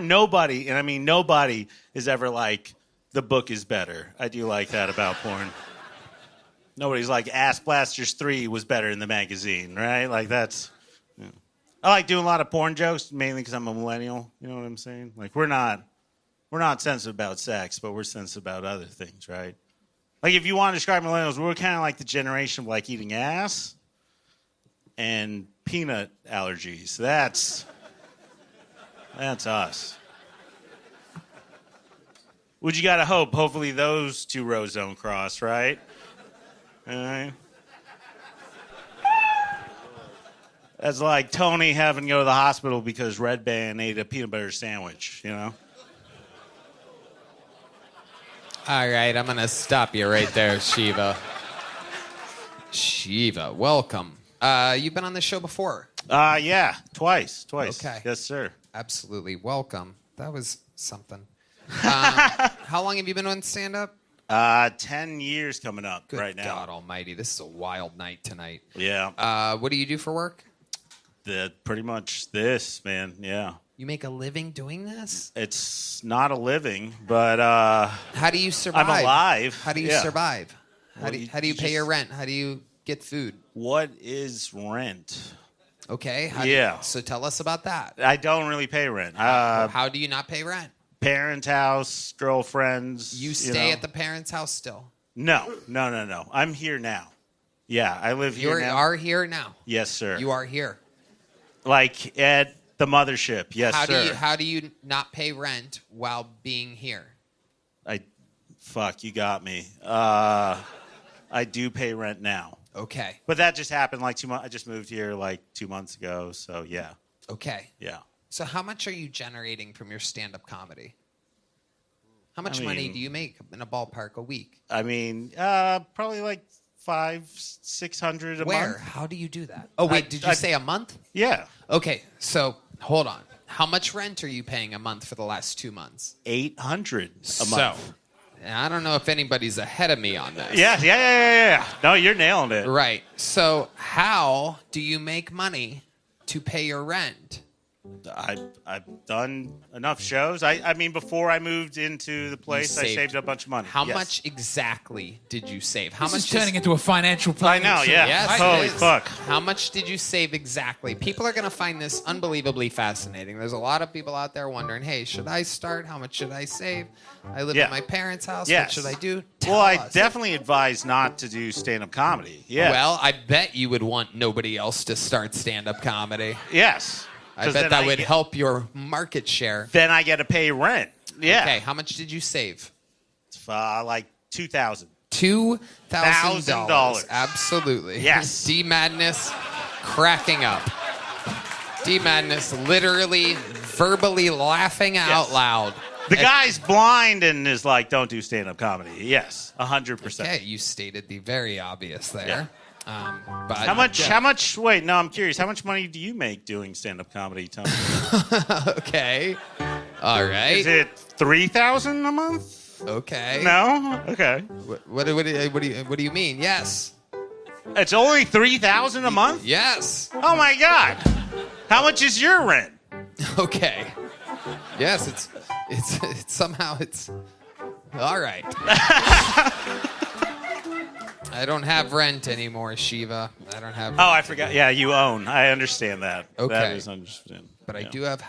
nobody, and I mean nobody, is ever like, the book is better. I do like that about porn. Nobody's like, Ass Blasters 3 was better in the magazine, right? Like, that's... Yeah. I like doing a lot of porn jokes, mainly because I'm a millennial. You know what I'm saying? Like, we're not sensitive about sex, but we're sensitive about other things, right? Like, if you want to describe millennials, we're kind of like the generation of, like, eating ass and peanut allergies. That's us. Would you gotta hope? Hopefully those two rows don't cross, right? All right. That's like Tony having to go to the hospital because Red Band ate a peanut butter sandwich, you know? All right, I'm going to stop you right there, Shiva. Shiva, welcome. You've been on this show before? Yeah, twice. Okay. Yes, sir. Absolutely. Welcome. That was something. How long have you been on stand-up? 10 years coming up right now. God almighty, this is a wild night tonight. Yeah. What do you do for work? Pretty much this, man, yeah. You make a living doing this? It's not a living, but... How do you survive? I'm alive. How do you survive? How Well, do you pay your rent? How do you get food? What is rent? Okay. So tell us about that. I don't really pay rent. How do you not pay rent? Parents' house, girlfriends. You stay at the parents' house still? No. I'm here now. Yeah, I live here now. You are here now? Yes, sir. You are here? Like at the mothership. Yes, sir. How do you not pay rent while being here? Fuck, you got me. I do pay rent now. Okay. But that just happened like 2 months. I just moved here like 2 months ago, so yeah. Okay. Yeah. So how much are you generating from your stand-up comedy? How much money do you make in a ballpark a week? I mean, probably like $500-600 a month. Where? How do you do that? Oh, wait, did you say a month? Yeah. Okay, so hold on. How much rent are you paying a month for the last 2 months? $800 a month. I don't know if anybody's ahead of me on this. Yeah. No, you're nailing it. Right. So how do you make money to pay your rent? I've done enough shows. I mean, before I moved into the place, I saved a bunch of money. How much exactly did you save? How This much is turning into a financial plan. I know, yeah. Yes, Holy it is. fuck. How much did you save exactly? People are going to find this unbelievably fascinating. There's a lot of people out there wondering, hey, should I start? How much should I save? I live at my parents' house. Yes. What should I do? Well, I definitely advise not to do stand-up comedy. Yeah. Well, I bet you would want nobody else to start stand-up comedy. Yes. I bet that would help your market share. Then I got to pay rent. Yeah. Okay, how much did you save? Like $2,000. $2,000. Absolutely. Yes. D Madness cracking up. D Madness literally verbally laughing out loud. The guy's blind and is like, don't do stand-up comedy. Yes, 100%. Okay, you stated the very obvious there. Yeah. But How much, wait, no, I'm curious. How much money do you make doing stand-up comedy, Tony? Okay. All right. Is it $3,000 a month? Okay. No? Okay. What do you mean? Yes. It's only $3,000 a month? Yes. Oh my God. How much is your rent? Okay. Yes, it's somehow all right. I don't have rent anymore, Shiva. I don't have. Oh, I forgot. Yeah, you own. I understand that. Okay. That is understand. But I do have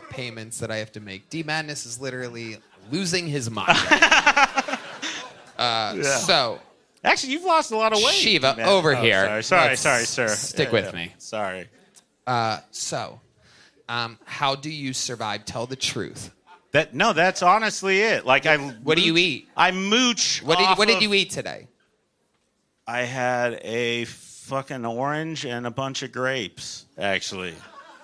payments that I have to make. D Madness is literally losing his mind. So, actually, you've lost a lot of weight. Shiva, man. over here. Sorry, sir. Stick with me. Sorry. How do you survive? Tell the truth. That's honestly it. Like What do you eat? I mooch. What did you eat today? I had a fucking orange and a bunch of grapes, actually.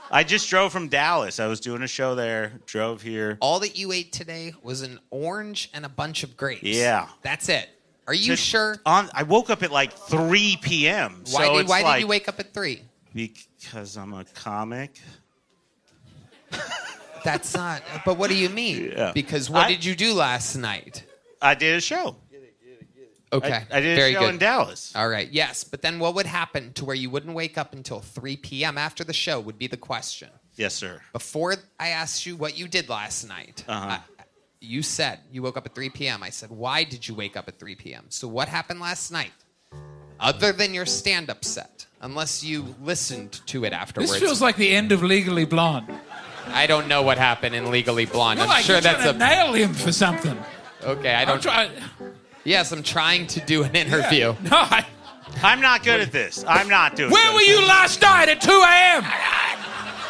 I just drove from Dallas. I was doing a show there, drove here. All that you ate today was an orange and a bunch of grapes. Yeah. That's it. Are you sure? I woke up at like 3 p.m. Why did you wake up at 3? Because I'm a comic. That's not. But what do you mean? Yeah. Because what did you do last night? I did a show. Okay. I did Very a show good. in Dallas. All right. Yes. But then what would happen to where you wouldn't wake up until 3 p.m. after the show would be the question. Yes, sir. Before I asked you what you did last night, you said you woke up at 3 p.m. I said, why did you wake up at 3 p.m.? So what happened last night? Other than your stand-up set, unless you listened to it afterwards. This feels like the end of Legally Blonde. I don't know what happened in Legally Blonde. You're I'm sure that's trying to nail him for something. Okay, I don't. Yes, I'm trying to do an interview. Yeah. No, I'm not good at this. I'm not doing. Where were you last night at 2 a.m.?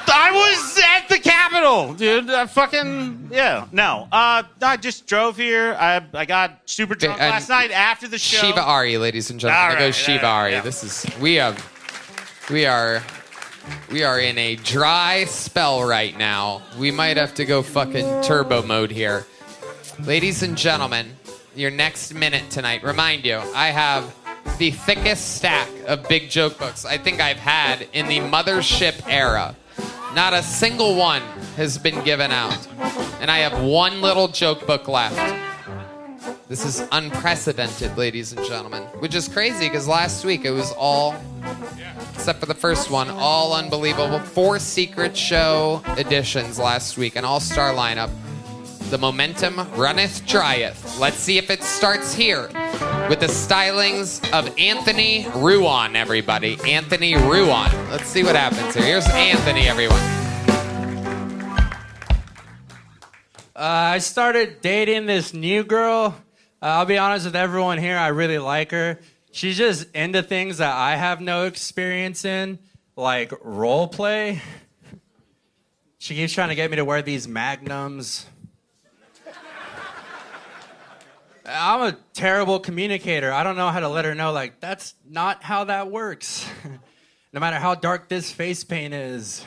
I was at the Capitol, dude. No. I just drove here. I got super drunk last night after the show. Shiva Ari, ladies and gentlemen. There goes Shiva Ari. Yeah. This is we are in a dry spell right now. We might have to go fucking turbo mode here. Ladies and gentlemen, your next minute tonight. Remind you, I have the thickest stack of big joke books I think I've had in the mothership era. Not a single one has been given out. And I have one little joke book left. This is unprecedented, ladies and gentlemen. Which is crazy, because last week it was all, except for the first one, all unbelievable. 4 secret show editions last week, an all-star lineup. The momentum runneth, drieth. Let's see if it starts here with the stylings of Anthony Ruan, everybody. Anthony Ruan. Let's see what happens here. Here's Anthony, everyone. I started dating this new girl. I'll be honest with everyone here, I really like her. She's just into things that I have no experience in, like role play. She keeps trying to get me to wear these magnums. I'm a terrible communicator. I don't know how to let her know, like, that's not how that works. No matter how dark this face paint is.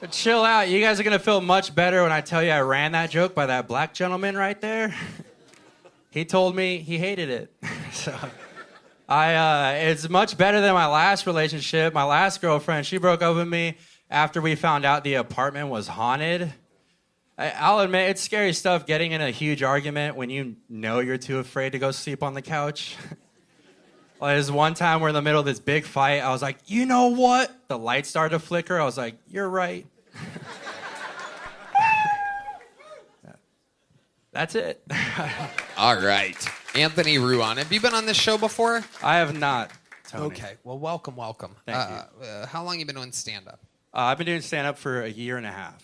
But chill out. You guys are going to feel much better when I tell you I ran that joke by that black gentleman right there. He told me he hated it. So it's much better than my last relationship. My last girlfriend, she broke up with me after we found out the apartment was haunted. I'll admit, it's scary stuff getting in a huge argument when you know you're too afraid to go sleep on the couch. Like, there's one time we're in the middle of this big fight. I was like, you know what? The lights started to flicker. I was like, you're right. That's it. All right. Anthony Ruan. Have you been on this show before? I have not, Tony. Okay. Well, welcome. Thank you. How long have you been doing stand-up? I've been doing stand-up for a year and a half.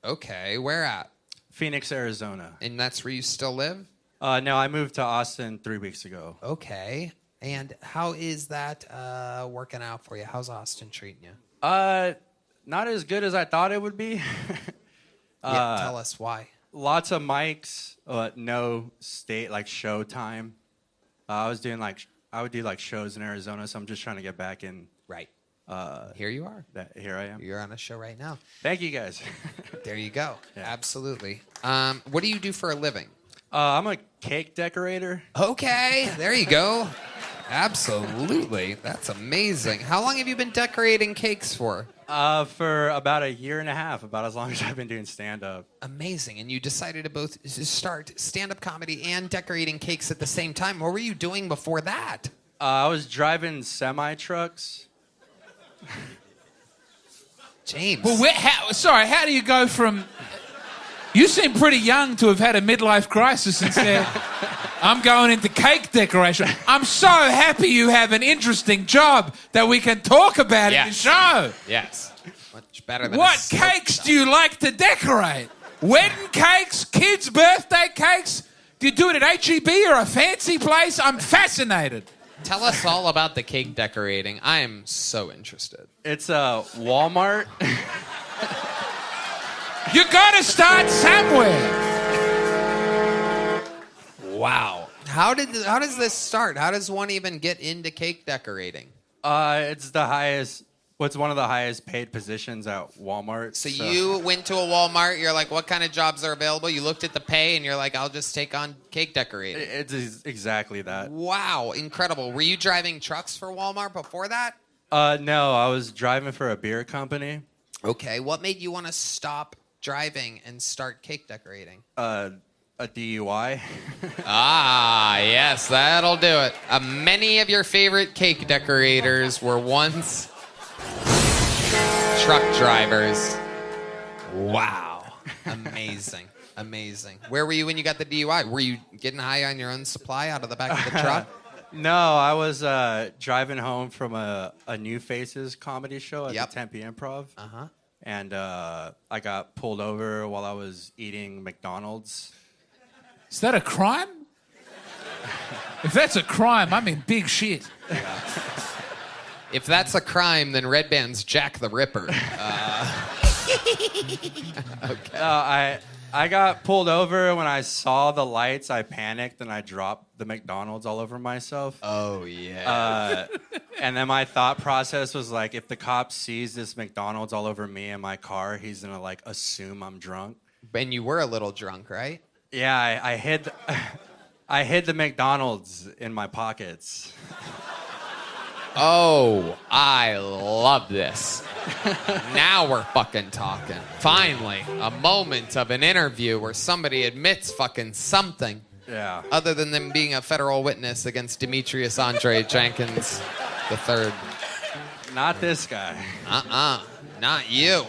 Okay. Where at? Phoenix, Arizona. And that's where you still live? No, I moved to Austin 3 weeks ago. Okay. And how is that working out for you? How's Austin treating you? Not as good as I thought it would be. Yeah, tell us why. Lots of mics, no state like show time. I would do like shows in Arizona, so I'm just trying to get back in. Right. Here you are. Here I am. You're on a show right now. Thank you guys. There you go. Yeah. Absolutely. What do you do for a living? I'm a cake decorator. Okay, there you go. Absolutely. That's amazing. How long have you been decorating cakes for? For about a year and a half, about as long as I've been doing stand-up. Amazing. And you decided to both start stand-up comedy and decorating cakes at the same time. What were you doing before that? I was driving semi-trucks. James. Well, how do you go from... You seem pretty young to have had a midlife crisis and said, I'm going into cake decoration. I'm so happy you have an interesting job that we can talk about in the show. Yes. Much better than What cakes do you like to decorate? Wedding cakes, kids' birthday cakes? Do you do it at HEB or a fancy place? I'm fascinated. Tell us all about the cake decorating. I am so interested. It's Walmart. You gotta start somewhere. Wow. How does this start? How does one even get into cake decorating? It's one of the highest paid positions at Walmart. So you went to a Walmart, you're like, what kind of jobs are available? You looked at the pay and you're like, I'll just take on cake decorating. It's exactly that. Wow, incredible. Were you driving trucks for Walmart before that? No, I was driving for a beer company. Okay, what made you want to stop driving and start cake decorating? A DUI. Ah, yes, that'll do it. Many of your favorite cake decorators were once truck drivers. Wow. Amazing. Amazing. Where were you when you got the DUI? Were you getting high on your own supply out of the back of the truck? No, I was driving home from a New Faces comedy show at the Tempe Improv. Uh-huh. And I got pulled over while I was eating McDonald's. Is that a crime? If that's a crime, I'm in big shit. If that's a crime, then Red Band's Jack the Ripper. Okay. I got pulled over when I saw the lights. I panicked and I dropped the McDonald's all over myself. Oh, yeah. And then my thought process was like, if the cop sees this McDonald's all over me in my car, he's going to like assume I'm drunk. And you were a little drunk, right? Yeah, I hid the McDonald's in my pockets. Oh, I love this. Now we're fucking talking. Finally, a moment of an interview where somebody admits fucking something. Yeah. Other than them being a federal witness against Demetrius Andre Jenkins III. Not this guy. Not you.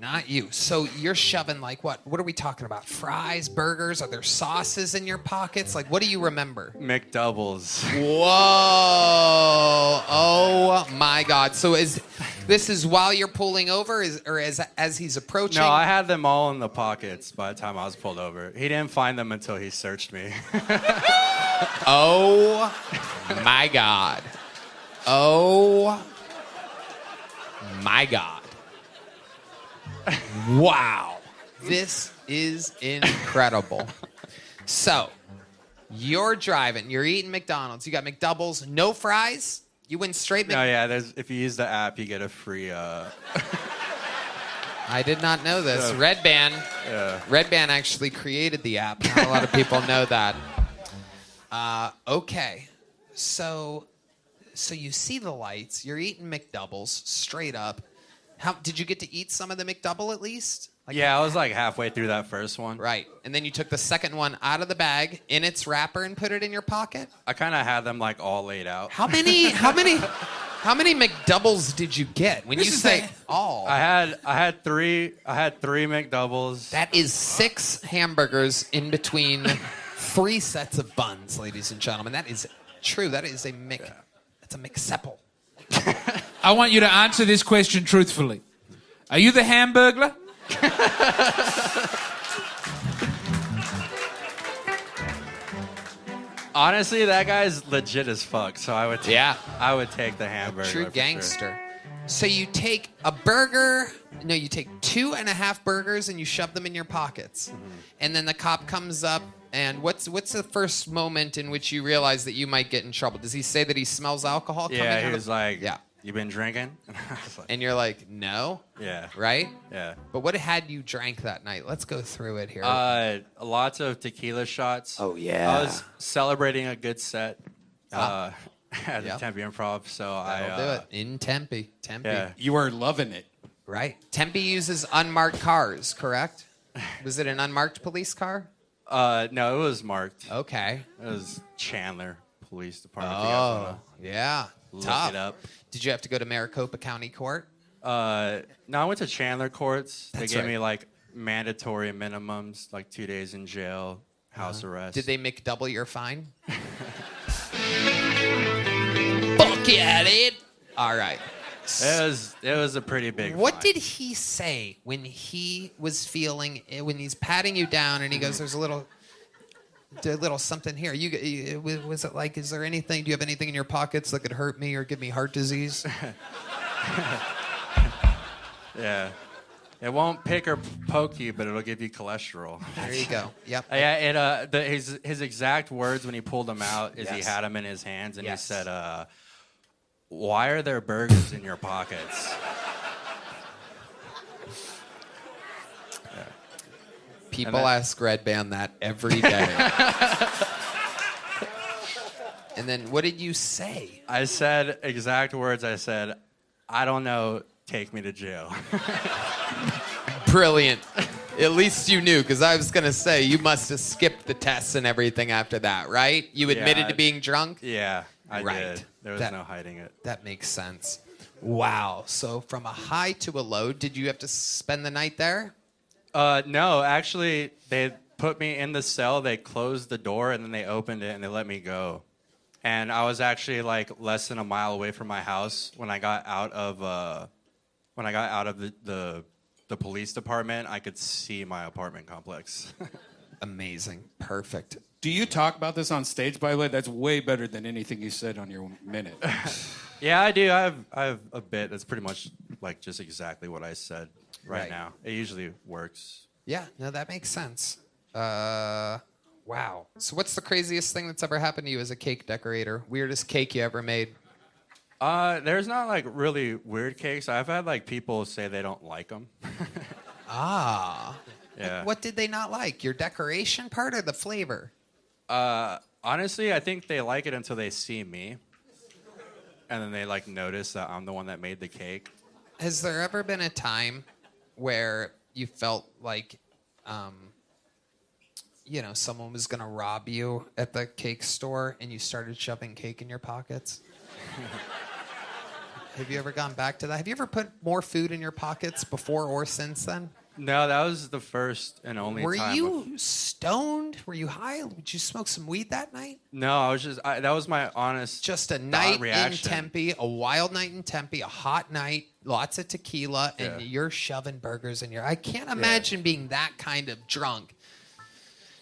not you. So you're shoving like what? What are we talking about? Fries, burgers? Are there sauces in your pockets? Like, what do you remember? McDoubles. Whoa! Oh my God! So this is while you're pulling over, or as he's approaching? No, I had them all in the pockets by the time I was pulled over. He didn't find them until he searched me. Oh my God! Oh my God! Wow. This is incredible. So, you're driving. You're eating McDonald's. You got McDoubles. No fries? You went straight No, yeah. If you use the app, you get a free... I did not know this. Yeah. Red Band. Yeah. Red Band actually created the app. Not a lot of people know that. Okay. So you see the lights. You're eating McDoubles straight up. How did you get to eat some of the McDouble at least? Yeah, I was like halfway through that first one. Right. And then you took the second one out of the bag in its wrapper and put it in your pocket? I kind of had them like all laid out. How many McDoubles did you get? When you say all. I had three McDoubles. That is 6 hamburgers in between 3 sets of buns, ladies and gentlemen. That is true. That is a that's a McSepple. I want you to answer this question truthfully. Are you the Hamburglar? Honestly, that guy's legit as fuck. So I would take the hamburger. True for gangster. sure. So you take a burger. No, you take 2.5 burgers and you shove them in your pockets. Mm-hmm. And then the cop comes up. And what's the first moment in which you realize that you might get in trouble? Does he say that he smells alcohol coming out? Yeah, he was like, yeah. You been drinking? And you're like, no. Yeah. Right? Yeah. But what had you drank that night? Let's go through it here. Lots of tequila shots. Oh, yeah. I was celebrating a good set at the Tempe Improv, so That'll do it. In Tempe. Yeah. You were loving it. Right. Tempe uses unmarked cars, correct? Was it an unmarked police car? No, it was marked. Okay. It was Chandler Police Department. Oh, yeah. Look Tough. it up. Did you have to go to Maricopa County Court? No, I went to Chandler courts. That's they gave right. me like mandatory minimums, like 2 days in jail, house arrest. Did they make double your fine? Fuck yeah, dude. All right. It was a pretty big What fine. did he say when he was when he's patting you down and he goes, there's a little something here. Was it like, is there anything, do you have anything in your pockets that could hurt me or give me heart disease? Yeah. It won't pick or poke you, but it'll give you cholesterol. There you go. Yep. Yeah, his exact words when he pulled them out is he Yes. had them in his hands and Yes. he said, why are there burgers in your pockets? People And then- ask Red Band that every day. And then what did you say? I said exact words. I said, I don't know, take me to jail. Brilliant. At least you knew, because I was going to say, you must have skipped the tests and everything after that, right? You admitted Yeah. to being drunk? Yeah, I Right. did. There was That- no hiding it. That makes sense. Wow. So from a high to a low, did you have to spend the night there? No, actually, they put me in the cell. They closed the door and then they opened it and they let me go. And I was actually like less than a mile away from my house when I got out of the police department. I could see my apartment complex. Amazing. Perfect. Do you talk about this on stage, by the way? That's way better than anything you said on your minute. Yeah, I do. I have a bit that's pretty much like just exactly what I said right Right. now. It usually works. Yeah, no, that makes sense. Wow. So what's the craziest thing that's ever happened to you as a cake decorator? Weirdest cake you ever made? There's not like really weird cakes. I've had like people say they don't like them. Ah. Yeah. What did they not like? Your decoration part or the flavor? Honestly, I think they like it until they see me. And then they like notice that I'm the one that made the cake. Has there ever been a time where you felt like, someone was going to rob you at the cake store and you started shoving cake in your pockets? Have you ever gone back to that? Have you ever put more food in your pockets before or since then? No, that was the first and only Were time. you stoned? Were you high? Did you smoke some weed that night? No, I was just. that was my honest. Just a night reaction. in Tempe, a wild night in Tempe, a hot night, lots of tequila, and you're shoving burgers in your. I can't imagine being that kind of drunk.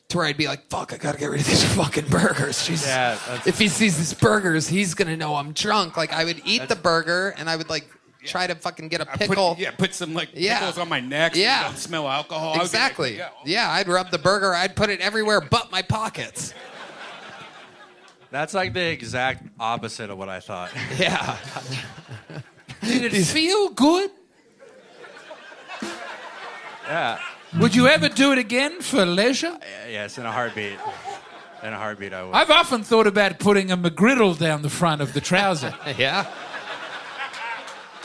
To where I'd be like, fuck, I gotta get rid of these fucking burgers. Jesus. Yeah, if he sees these burgers, he's gonna know I'm drunk. Like, I would eat the burger, and I would, like, try to fucking get a pickle. Put some, like, pickles on my neck so Yeah. I don't smell alcohol. Exactly. Like, Yeah, I'd rub the burger. I'd put it everywhere but my pockets. That's like the exact opposite of what I thought. Yeah. Did it feel good? Yeah. Would you ever do it again for leisure? Yes, in a heartbeat. In a heartbeat, I would. I've often thought about putting a McGriddle down the front of the trouser. Yeah.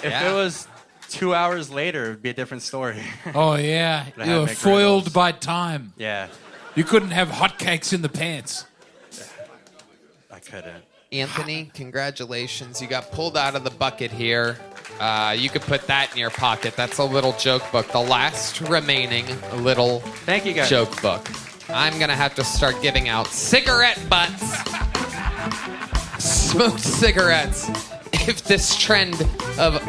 If it was 2 hours later, it would be a different story. Oh, yeah. But I You had were McGriddles. foiled by time. Yeah, You couldn't have hotcakes in the pants. I couldn't. Anthony, congratulations. You got pulled out of the bucket here. You could put that in your pocket. That's a little joke book. The last remaining little Thank you, guys. joke book. I'm going to have to start giving out cigarette butts. Smoked cigarettes. If this trend of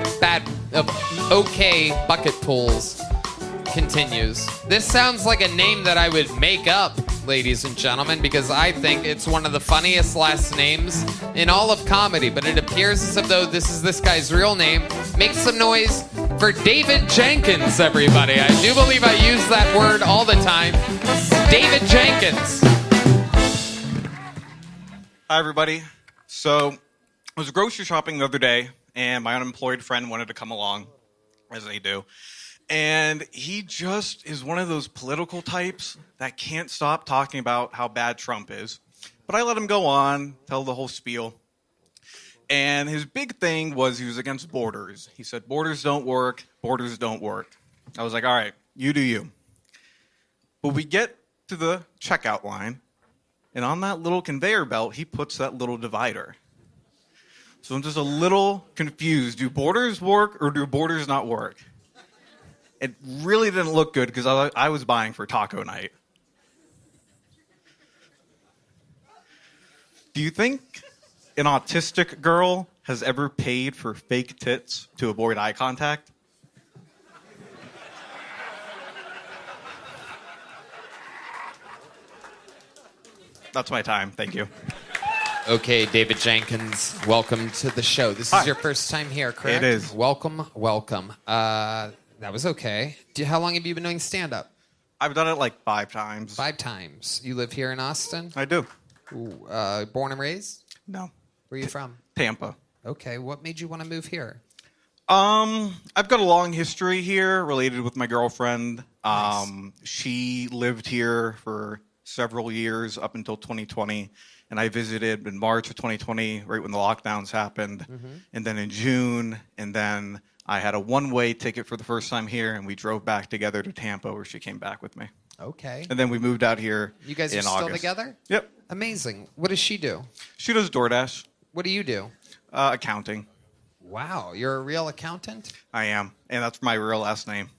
okay bucket pulls continues. This sounds like a name that I would make up, ladies and gentlemen, because I think it's one of the funniest last names in all of comedy, but it appears as if though this is this guy's real name. Make some noise for David Jenkins, everybody. I do believe I use that word all the time. David Jenkins. Hi, everybody. So, I was grocery shopping the other day, and my unemployed friend wanted to come along, as they do. And he just is one of those political types that can't stop talking about how bad Trump is. But I let him go on, tell the whole spiel. And his big thing was he was against borders. He said, borders don't work, borders don't work. I was like, all right, you do you. But we get to the checkout line, and on that little conveyor belt, he puts that little divider. So I'm just a little confused. Do borders work or do borders not work? It really didn't look good because I was buying for taco night. Do you think an autistic girl has ever paid for fake tits to avoid eye contact? That's my time. Thank you. Okay, David Jenkins, welcome to the show. This is your first time here, correct? It is. Welcome, welcome. That was okay. How long have you been doing stand-up? I've done it like 5 times. 5 times. You live here in Austin? I do. Ooh, born and raised? No. Where are you from? Tampa. Okay, what made you want to move here? I've got a long history here related with my girlfriend. She lived here for several years up until 2020. And I visited in March of 2020, right when the lockdowns happened. And then in June, and then I had a one-way ticket for the first time here, and we drove back together to Tampa, where she came back with me. Okay. And then we moved out here. You guys in are still August. together? Yep. Amazing. What does she do? She does DoorDash. What do you do? Accounting. Wow, you're a real accountant? I am, and that's my real last name.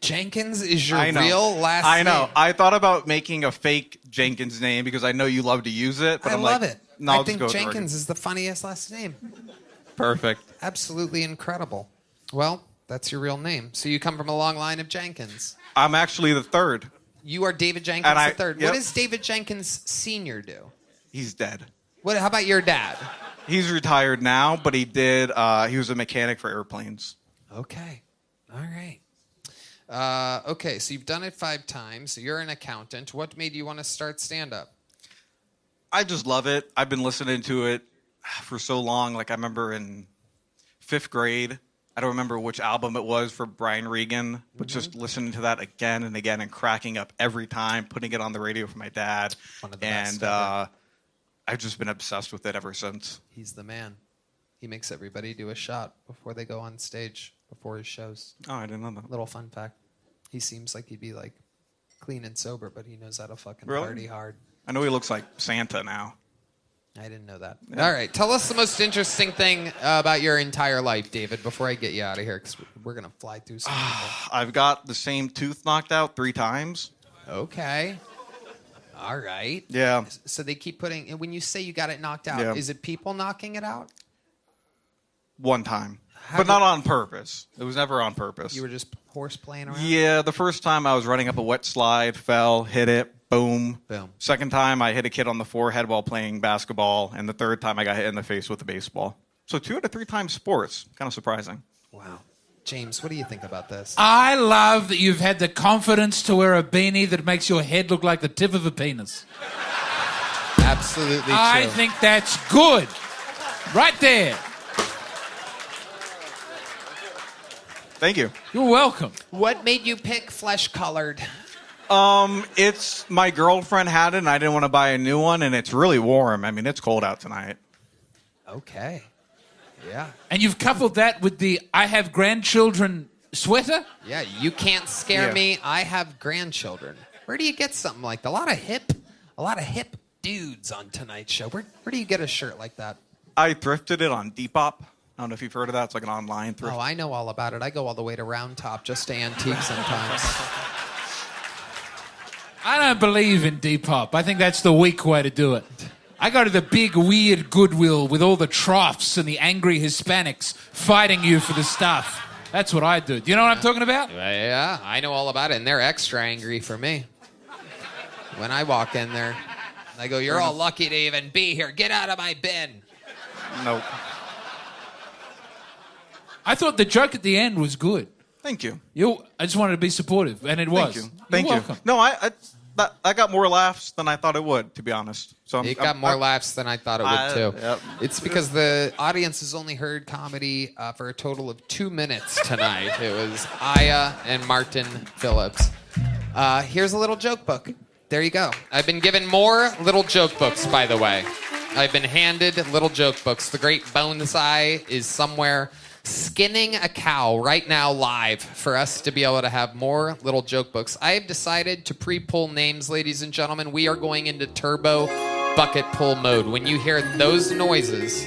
Jenkins is your I know. real last I know. name? I thought about making a fake Jenkins name because I know you love to use it. But I I'm love like, it. No, I I'll just think go with the Jenkins is the funniest last name. regular. Perfect. Absolutely incredible. Well, that's your real name. So you come from a long line of Jenkins. I'm actually the third. You are David Jenkins And I- the third. yep. What does David Jenkins Sr. do? He's dead. What? How about your dad? He's retired now, but he did. He was a mechanic for airplanes. Okay. All right. Okay, so you've done it 5 times. You're an accountant. What made you want to start stand-up? I just love it. I've been listening to it for so long. Like I remember in 5th grade, I don't remember which album it was for Brian Regan, but just listening to that again and again and cracking up every time, putting it on the radio for my dad. One of the And best ever. I've just been obsessed with it ever since. He's the man. He makes everybody do a shot before they go on stage, before his shows. Oh, I didn't know that. Little fun fact. He seems like he'd be like clean and sober, but he knows how to fucking Really? party hard. I know he looks like Santa now. I didn't know that. All right. Tell us the most interesting thing about your entire life, David, before I get you out of here, because we're going to fly through some people. I've got the same tooth knocked out 3 times. Okay. All right. Yeah. So they keep putting, and when you say you got it knocked out, is it people knocking it out? 1 time. But not on purpose. It was never on purpose. You were just horse playing around? Yeah, the first time I was running up a wet slide, fell, hit it, boom. Boom. Second time I hit a kid on the forehead while playing basketball, and the third time I got hit in the face with a baseball. So 2 out of 3 times sports. Kind of surprising. Wow. James, what do you think about this? I love that you've had the confidence to wear a beanie that makes your head look like the tip of a penis. Absolutely true. I think that's good. Right there. Thank you. You're welcome. What made you pick flesh-colored? It's my girlfriend had it, and I didn't want to buy a new one, and it's really warm. I mean, it's cold out tonight. Okay. Yeah. And you've coupled that with the I have grandchildren sweater? Yeah, you can't scare Yeah. me. I have grandchildren. Where do you get something like that? A lot of hip dudes on Tonight Show. Where do you get a shirt like that? I thrifted it on Depop. I don't know if you've heard of that. It's like an online thrift. Oh, I know all about it. I go all the way to Round Top just to antique sometimes. I don't believe in Depop. I think that's the weak way to do it. I go to the big, weird Goodwill with all the troughs and the angry Hispanics fighting you for the stuff. That's what I do. Do you know what I'm talking about? Yeah, I know all about it, and they're extra angry for me. When I walk in there, I go, "You're all lucky to even be here. Get out of my bin." Nope. I thought the joke at the end was good. Thank you. I just wanted to be supportive, and it was. Thank you. Thank You're you. welcome. No, I got more laughs than I thought it would, to be honest. So It got more laughs than I thought it would, too. Yep. It's because the audience has only heard comedy for a total of 2 minutes tonight. It was Aya and Martin Phillips. Here's a little joke book. There you go. I've been given more little joke books, by the way. I've been handed little joke books. The great Boneseye is somewhere skinning a cow right now live for us to be able to have more little joke books. I have decided to pre-pull names, ladies and gentlemen. We are going into turbo bucket pull mode. When you hear those noises,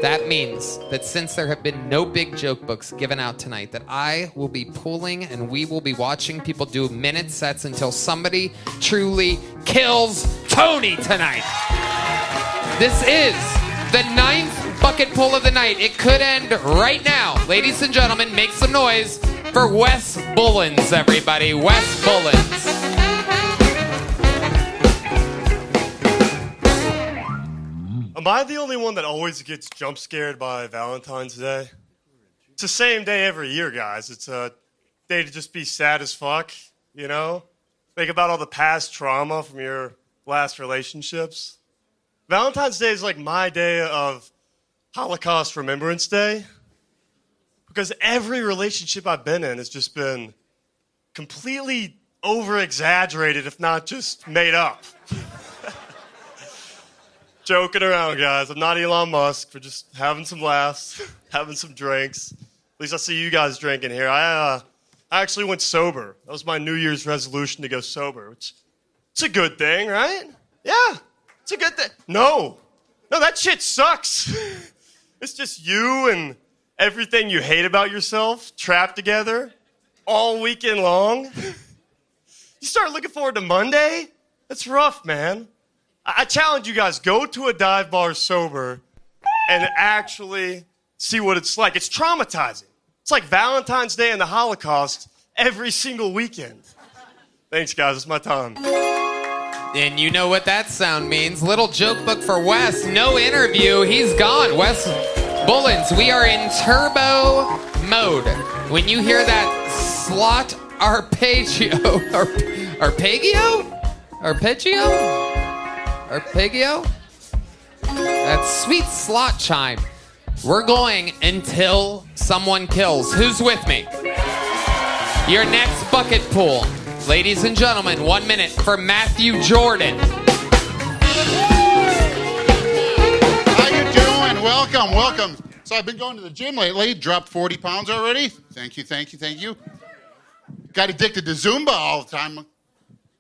that means that since there have been no big joke books given out tonight, that I will be pulling and we will be watching people do minute sets until somebody truly kills Tony tonight. This is the 9th bucket pull of the night. It could end right now. Ladies and gentlemen, make some noise for Wes Bullens, everybody. Wes Bullens. Am I the only one that always gets jump scared by Valentine's Day? It's the same day every year, guys. It's a day to just be sad as fuck, you know? Think about all the past trauma from your last relationships. Valentine's Day is like my day of Holocaust Remembrance Day. Because every relationship I've been in has just been completely over-exaggerated, if not just made up. Joking around, guys. I'm not Elon Musk. We're just having some laughs, having some drinks. At least I see you guys drinking here. I actually went sober. That was my New Year's resolution to go sober, which it's a good thing, right? Yeah, it's a good thing. No, that shit sucks. It's just you and everything you hate about yourself trapped together all weekend long. You start looking forward to Monday? That's rough, man. I challenge you guys, go to a dive bar sober and actually see what it's like. It's traumatizing. It's like Valentine's Day and the Holocaust every single weekend. Thanks, guys. It's my time. And you know what that sound means. Little joke book for Wes. No interview. He's gone. Wes Bullens, we are in turbo mode. When you hear that slot arpeggio, that sweet slot chime. We're going until someone kills. Who's with me? Your next bucket pool. Ladies and gentlemen, 1 minute for Matthew Jordan. How you doing? Welcome. So I've been going to the gym lately, dropped 40 pounds already. Thank you. Got addicted to Zumba all the time.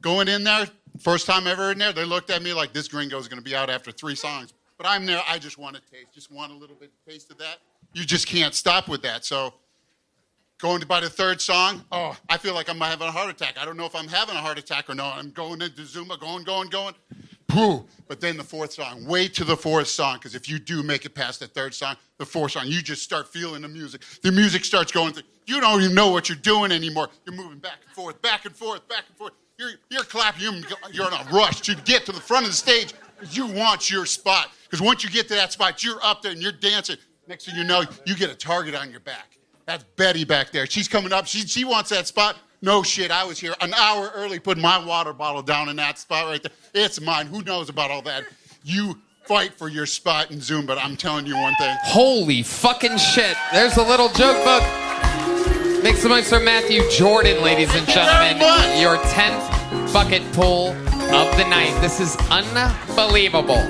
Going in there, First time ever in there, they looked at me like this gringo's going to be out after 3 songs. But I'm there. I just want to taste. Just want a little bit of taste of that. You just can't stop with that. So going to by the 3rd song, I feel like I'm having a heart attack. I don't know if I'm having a heart attack or not. I'm going into Zumba, going. Pooh. But then the 4th song, wait to the 4th song, because if you do make it past the 3rd song, the 4th song, you just start feeling the music. The music starts going. You don't even know what you're doing anymore. You're moving back and forth, back and forth, back and forth. You're clapping. You're in a rush to get to the front of the stage because you want your spot. Because once you get to that spot, you're up there and you're dancing. Next thing you know, you get a target on your back. That's Betty back there. She's coming up. She wants that spot. No shit, I was here an hour early putting my water bottle down in that spot right there. It's mine. Who knows about all that? You fight for your spot in Zoom, but I'm telling you one thing. Holy fucking shit. There's a little joke book. Make some noise for Matthew Jordan, ladies and gentlemen. Your 10th bucket pull of the night. This is unbelievable.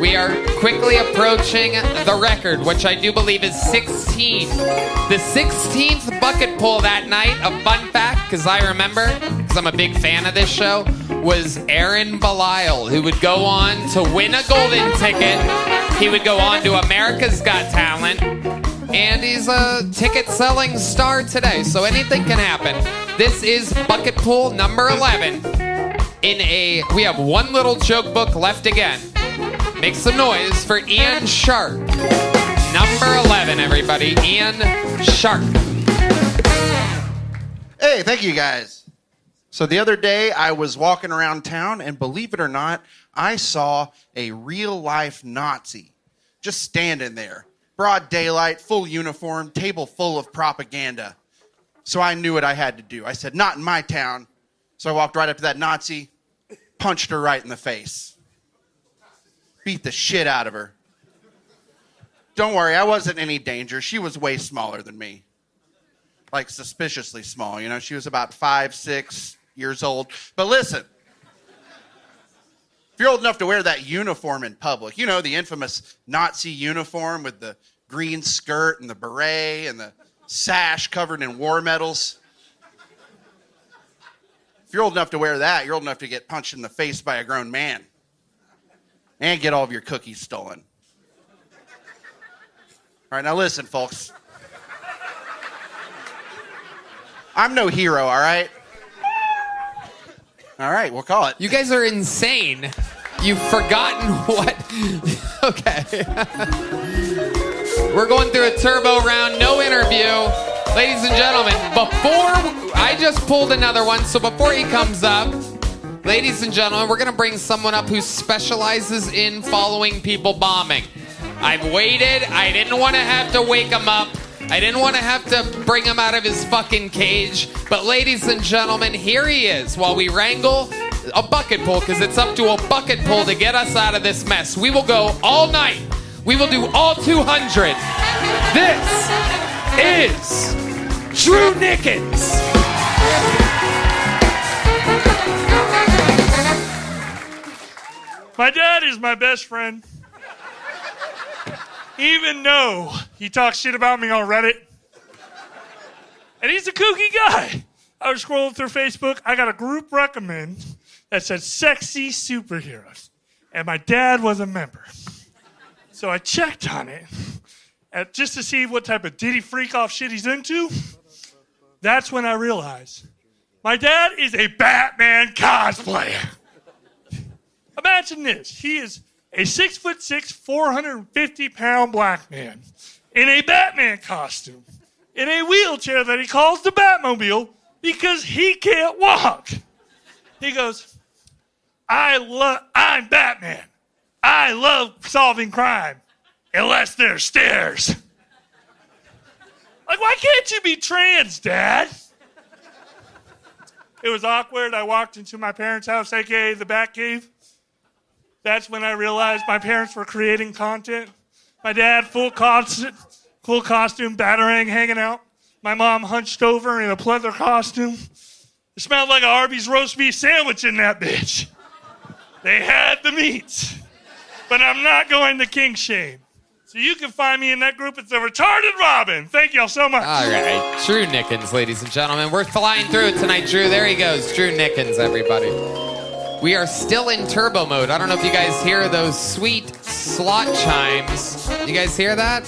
We are quickly approaching the record, which I do believe is 16. The 16th bucket pull that night, a fun fact, because I remember, because I'm a big fan of this show, was Aaron Belial, who would go on to win a golden ticket. He would go on to America's Got Talent, and he's a ticket-selling star today, so anything can happen. This is bucket pull number 11. We have one little joke book left again. Make some noise for Ian Sharp. Number 11, everybody. Ian Sharp. Hey, thank you guys. So the other day I was walking around town and believe it or not, I saw a real life Nazi just standing there. Broad daylight, full uniform, table full of propaganda. So I knew what I had to do. I said, not in my town. So I walked right up to that Nazi, punched her right in the face. Beat the shit out of her. Don't worry, I wasn't in any danger. She was way smaller than me. Like suspiciously small, you know. She was about 5, 6 years old. But listen, if you're old enough to wear that uniform in public, you know, the infamous Nazi uniform with the green skirt and the beret and the sash covered in war medals. If you're old enough to wear that, you're old enough to get punched in the face by a grown man. And get all of your cookies stolen. All right, now listen, folks. I'm no hero, all right? All right, we'll call it. You guys are insane. You've forgotten what... Okay. We're going through a turbo round, no interview. Ladies and gentlemen, I just pulled another one, so before he comes up, ladies and gentlemen, we're going to bring someone up who specializes in following people bombing. I've waited. I didn't want to have to wake him up. I didn't want to have to bring him out of his fucking cage. But ladies and gentlemen, here he is while we wrangle a bucket pull, because it's up to a bucket pull to get us out of this mess. We will go all night. We will do all 200. This is Drew Nickens. My dad is my best friend. Even though he talks shit about me on Reddit. And he's a kooky guy. I was scrolling through Facebook. I got a group recommend that said sexy superheroes. And my dad was a member. So I checked on it just to see what type of ditty freak off shit he's into. That's when I realized my dad is a Batman cosplayer. Imagine this. He is a 6'6", 450-pound black man in a Batman costume, in a wheelchair that he calls the Batmobile because he can't walk. He goes, I'm Batman. I love solving crime, unless there's stairs. Like, why can't you be trans, Dad? It was awkward. I walked into my parents' house, a.k.a. the Batcave. That's when I realized my parents were creating content. My dad, full costume, batarang hanging out. My mom hunched over in a pleather costume. It smelled like an Arby's roast beef sandwich in that bitch. They had the meats. But I'm not going to king shame. So you can find me in that group. It's the Retarded Robin. Thank y'all so much. All right. Drew Nickens, ladies and gentlemen. We're flying through it tonight, Drew. There he goes. Drew Nickens, everybody. We are still in turbo mode. I don't know if you guys hear those sweet slot chimes. You guys hear that?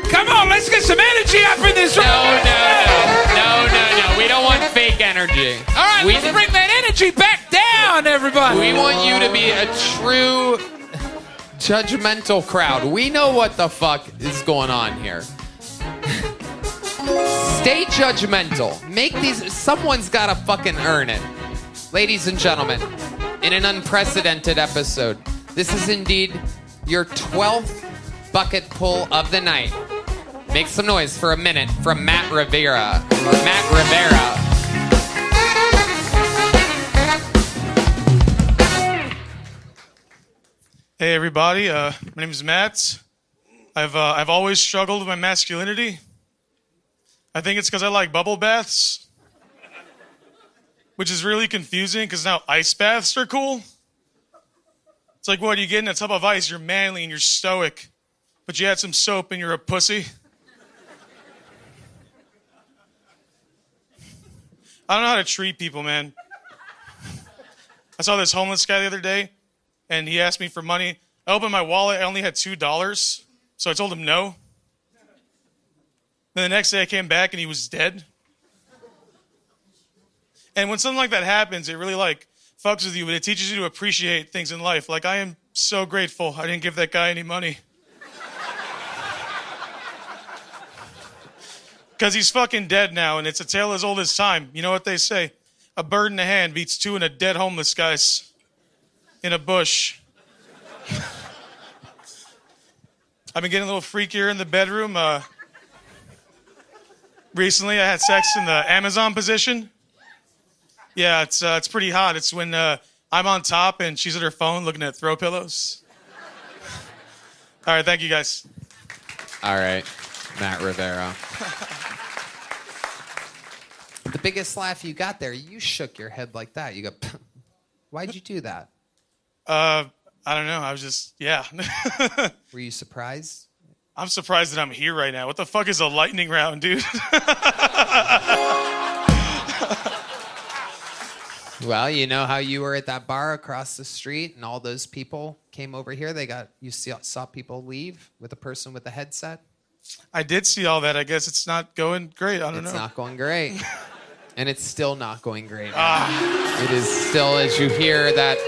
Come on, let's get some energy up in this room. No. We don't want fake energy. All right, let's bring that energy back down, everybody. We want you to be a true judgmental crowd. We know what the fuck is going on here. Stay judgmental. Make these. Someone's got to fucking earn it. Ladies and gentlemen, in an unprecedented episode, this is indeed your 12th bucket pull of the night. Make some noise for a minute from Matt Rivera. Hey everybody, my name is Matt. I've always struggled with my masculinity. I think it's because I like bubble baths, which is really confusing because now ice baths are cool. It's like, what, you get in a tub of ice, you're manly and you're stoic, but you add some soap and you're a pussy. I don't know how to treat people, man. I saw this homeless guy the other day, and he asked me for money. I opened my wallet, I only had $2, so I told him no. Then the next day I came back and he was dead. And when something like that happens, it really fucks with you, but it teaches you to appreciate things in life. Like, I am so grateful I didn't give that guy any money. Because he's fucking dead now, and it's a tale as old as time. You know what they say? A bird in the hand beats two in a dead homeless guys in a bush. I've been getting a little freakier in the bedroom. Recently, I had sex in the Amazon position. Yeah, it's pretty hot. It's when I'm on top and she's at her phone looking at throw pillows. All right, thank you guys. All right, Matt Rivera. The biggest laugh you got there, you shook your head like that. You go, why'd you do that? I don't know. I was just, yeah. Were you surprised? I'm surprised that I'm here right now. What the fuck is a lightning round, dude? Well, you know how you were at that bar across the street and all those people came over here? You saw people leave with a person with a headset? I did see all that. I guess it's not going great. I don't know. It's not going great. And it's still not going great. It is still, as you hear that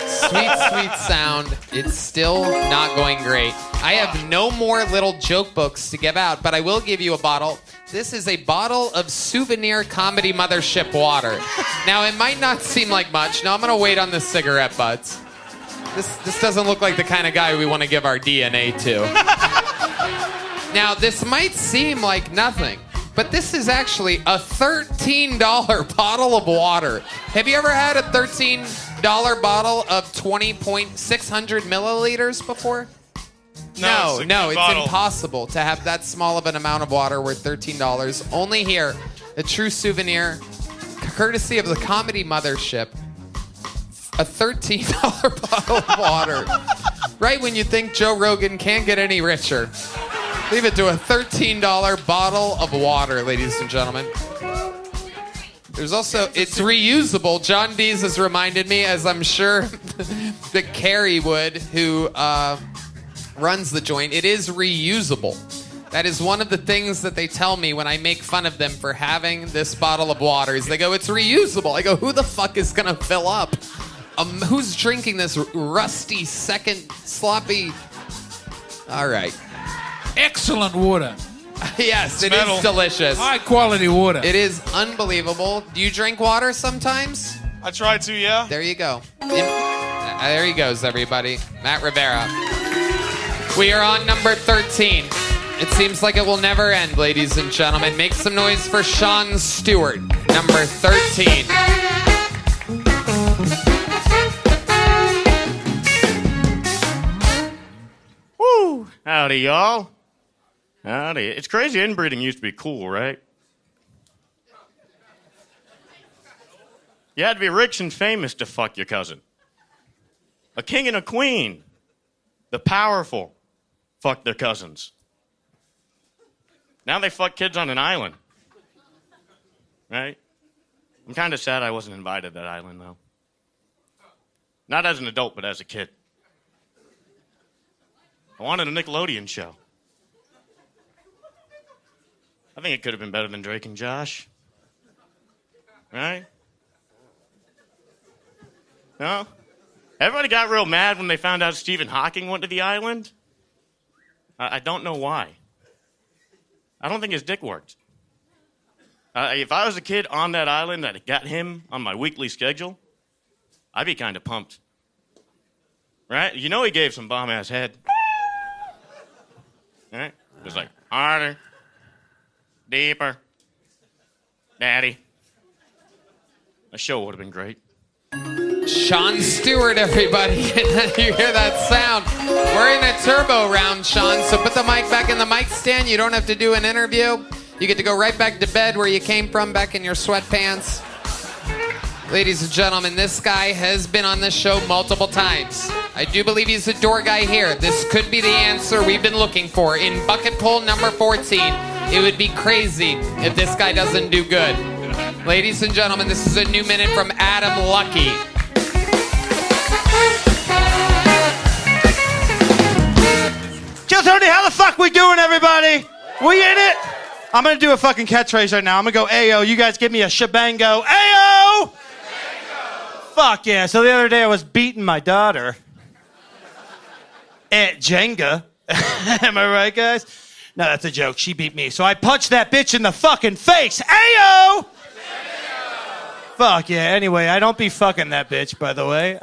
sweet sound, it's still not going great. I have no more little joke books to give out, but I will give you a bottle. This is a bottle of Souvenir Comedy Mothership water. Now, it might not seem like much. Now, I'm going to wait on the cigarette butts. This doesn't look like the kind of guy we want to give our DNA to. Now, this might seem like nothing, but this is actually a $13 bottle of water. Have you ever had a $13 bottle of 20.600 milliliters before? No, it's impossible to have that small of an amount of water worth $13. Only here, a true souvenir, courtesy of the Comedy Mothership, a $13 bottle of water. Right when you think Joe Rogan can't get any richer. Leave it to a $13 bottle of water, ladies and gentlemen. There's also, it's reusable. John Dees has reminded me, as I'm sure that Carrie would, who runs the joint, it is reusable. That is one of the things that they tell me when I make fun of them for having this bottle of water. Is they go, it's reusable. I go, who the fuck is going to fill up? Who's drinking this rusty, second, sloppy? All right. Excellent water. Yes, it is delicious. High quality water. It is unbelievable. Do you drink water sometimes? I try to, yeah. There you go. There he goes, everybody. Matt Rivera. We are on number 13. It seems like it will never end, ladies and gentlemen. Make some noise for Sean Stewart, number 13. Woo! Howdy, y'all. Howdy. It's crazy inbreeding used to be cool, right? You had to be rich and famous to fuck your cousin. A king and a queen. The powerful fuck their cousins. Now they fuck kids on an island. Right? I'm kind of sad I wasn't invited to that island, though. Not as an adult, but as a kid. I wanted a Nickelodeon show. I think it could have been better than Drake and Josh. Right? No? Everybody got real mad when they found out Stephen Hawking went to the island. I don't know why. I don't think his dick worked. If I was a kid on that island that got him on my weekly schedule, I'd be kind of pumped. Right? You know he gave some bomb-ass head. Right? It was like, harder, deeper, daddy. A show would have been great. Sean Stewart, everybody. You hear that sound? We're in a turbo round, Sean, so put the mic back in the mic stand. You don't have to do an interview. You get to go right back to bed where you came from, back in your sweatpants. Ladies and gentlemen, this guy has been on this show multiple times. I do believe he's the door guy here. This could be the answer we've been looking for. In bucket poll number 14, it would be crazy if this guy doesn't do good. Ladies and gentlemen, this is a new minute from Adam Lucky. Kill Tony, how the fuck we doing, everybody? We in it? I'm gonna do a fucking catchphrase right now. I'm gonna go Ayo. You guys give me a shebango. Ayo! Fuck yeah. So the other day I was beating my daughter at Jenga. Am I right, guys? No, that's a joke. She beat me. So I punched that bitch in the fucking face. Ayo! Fuck yeah. Anyway, I don't be fucking that bitch, by the way.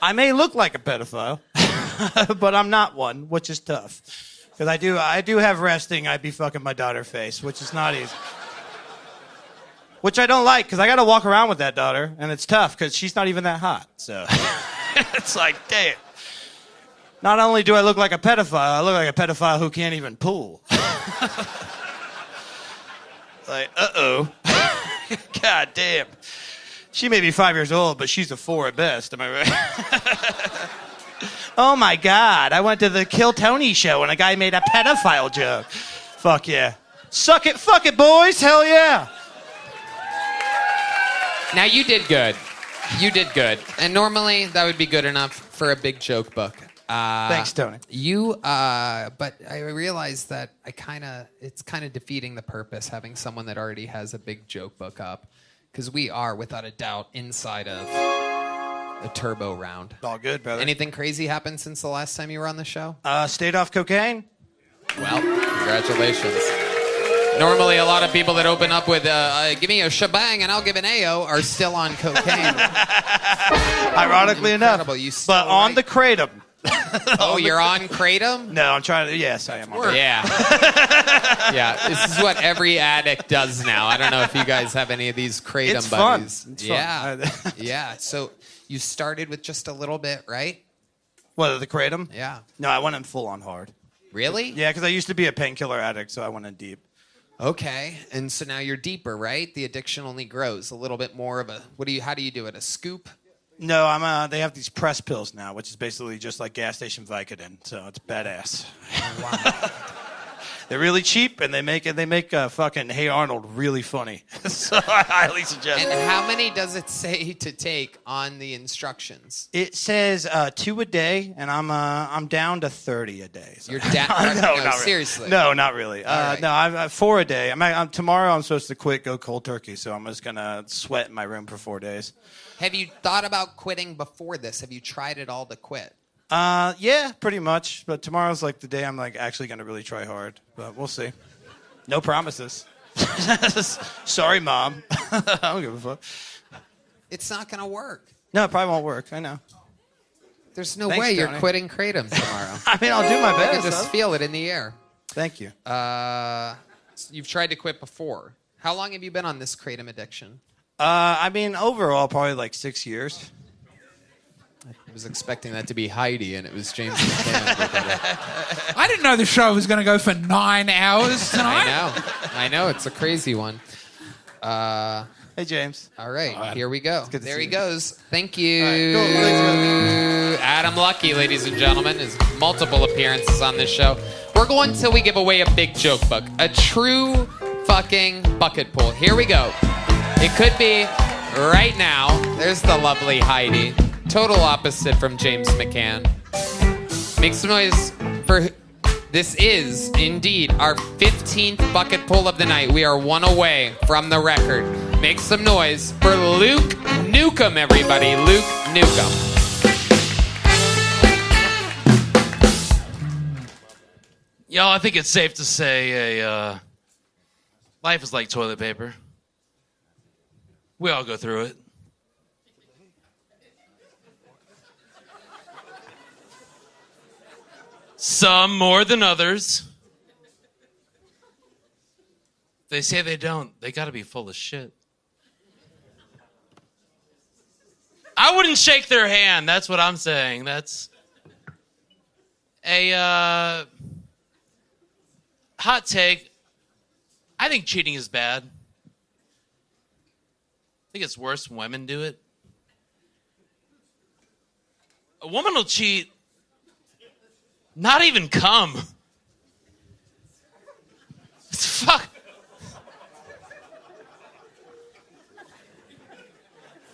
I may look like a pedophile, but I'm not one, which is tough. Because I do have resting, I'd be fucking my daughter face, which is not easy. Which I don't like, because I got to walk around with that daughter, and it's tough, because she's not even that hot. So it's like, damn. Not only do I look like a pedophile, I look like a pedophile who can't even pool. Like, uh-oh. God damn. She may be 5 years old, but she's a 4 at best. Am I right? Oh, my God. I went to the Kill Tony show, and a guy made a pedophile joke. Fuck yeah. Suck it, fuck it, boys. Hell yeah. Now, you did good. You did good. And normally, that would be good enough for a big joke book. Thanks, Tony. But I realized that it's kind of defeating the purpose having someone that already has a big joke book up. Because we are, without a doubt, inside of a turbo round. All good, brother. Anything crazy happened since the last time you were on the show? Stayed off cocaine. Well, congratulations. Normally, a lot of people that open up with, give me a shebang and I'll give an Ayo, are still on cocaine. Ironically enough. But on the Kratom. Oh, you're on Kratom? No, I'm trying to. Yes, I am on Kratom. Yeah. Yeah, this is what every addict does now. I don't know if you guys have any of these Kratom buddies. Fun. It's yeah. fun. Yeah. So you started with just a little bit, right? What, the Kratom? Yeah. No, I went in full on hard. Really? Yeah, because I used to be a painkiller addict, so I went in deep. Okay, and so now you're deeper, right? The addiction only grows a little bit more of a. How do you do it? A scoop? No, they have these press pills now, which is basically just like gas station Vicodin, so it's badass. Wow. They're really cheap, and they make fucking Hey Arnold really funny. So I highly suggest. And how many does it say to take on the instructions? It says 2 a day, and I'm down to 30 a day. So. You're down? No, not seriously. No, not really. Right. No, I'm 4 a day. Tomorrow I'm supposed to quit, go cold turkey, so I'm just gonna sweat in my room for 4 days. Have you thought about quitting before this? Have you tried it all to quit? Yeah, pretty much. But tomorrow's like the day I'm like actually gonna really try hard. But we'll see. No promises. Sorry, Mom. I don't give a fuck. It's not gonna work. No, it probably won't work. I know. There's no Thanks, way you're Tony. quitting Kratom tomorrow. I mean, I'll do my I best. can just huh? feel it in the air. Thank you. You've tried to quit before. How long have you been on this Kratom addiction? I mean, overall, probably like 6 years. I was expecting that to be Heidi, and it was James McCann. I didn't know the show was going to go for 9 hours tonight. I know. It's a crazy one. Hey, James. All right, here we go. good to There see he you. goes. Thank you. All right, cool. Thanks, Adam Lucky, ladies and gentlemen, has multiple appearances on this show. We're going till we give away a big joke book. A true fucking bucket pool. Here we go. It could be right now. There's the lovely Heidi. Total opposite from James McCann. Make some noise for... This is, indeed, our 15th bucket pull of the night. We are one away from the record. Make some noise for Luke Newcomb, everybody. Luke Newcomb. Y'all, I think it's safe to say life is like toilet paper. We all go through it. Some more than others. They say they don't. They gotta be full of shit. I wouldn't shake their hand. That's what I'm saying. That's a hot take. I think cheating is bad. I think it's worse when women do it. A woman will cheat, not even come. It's fuck.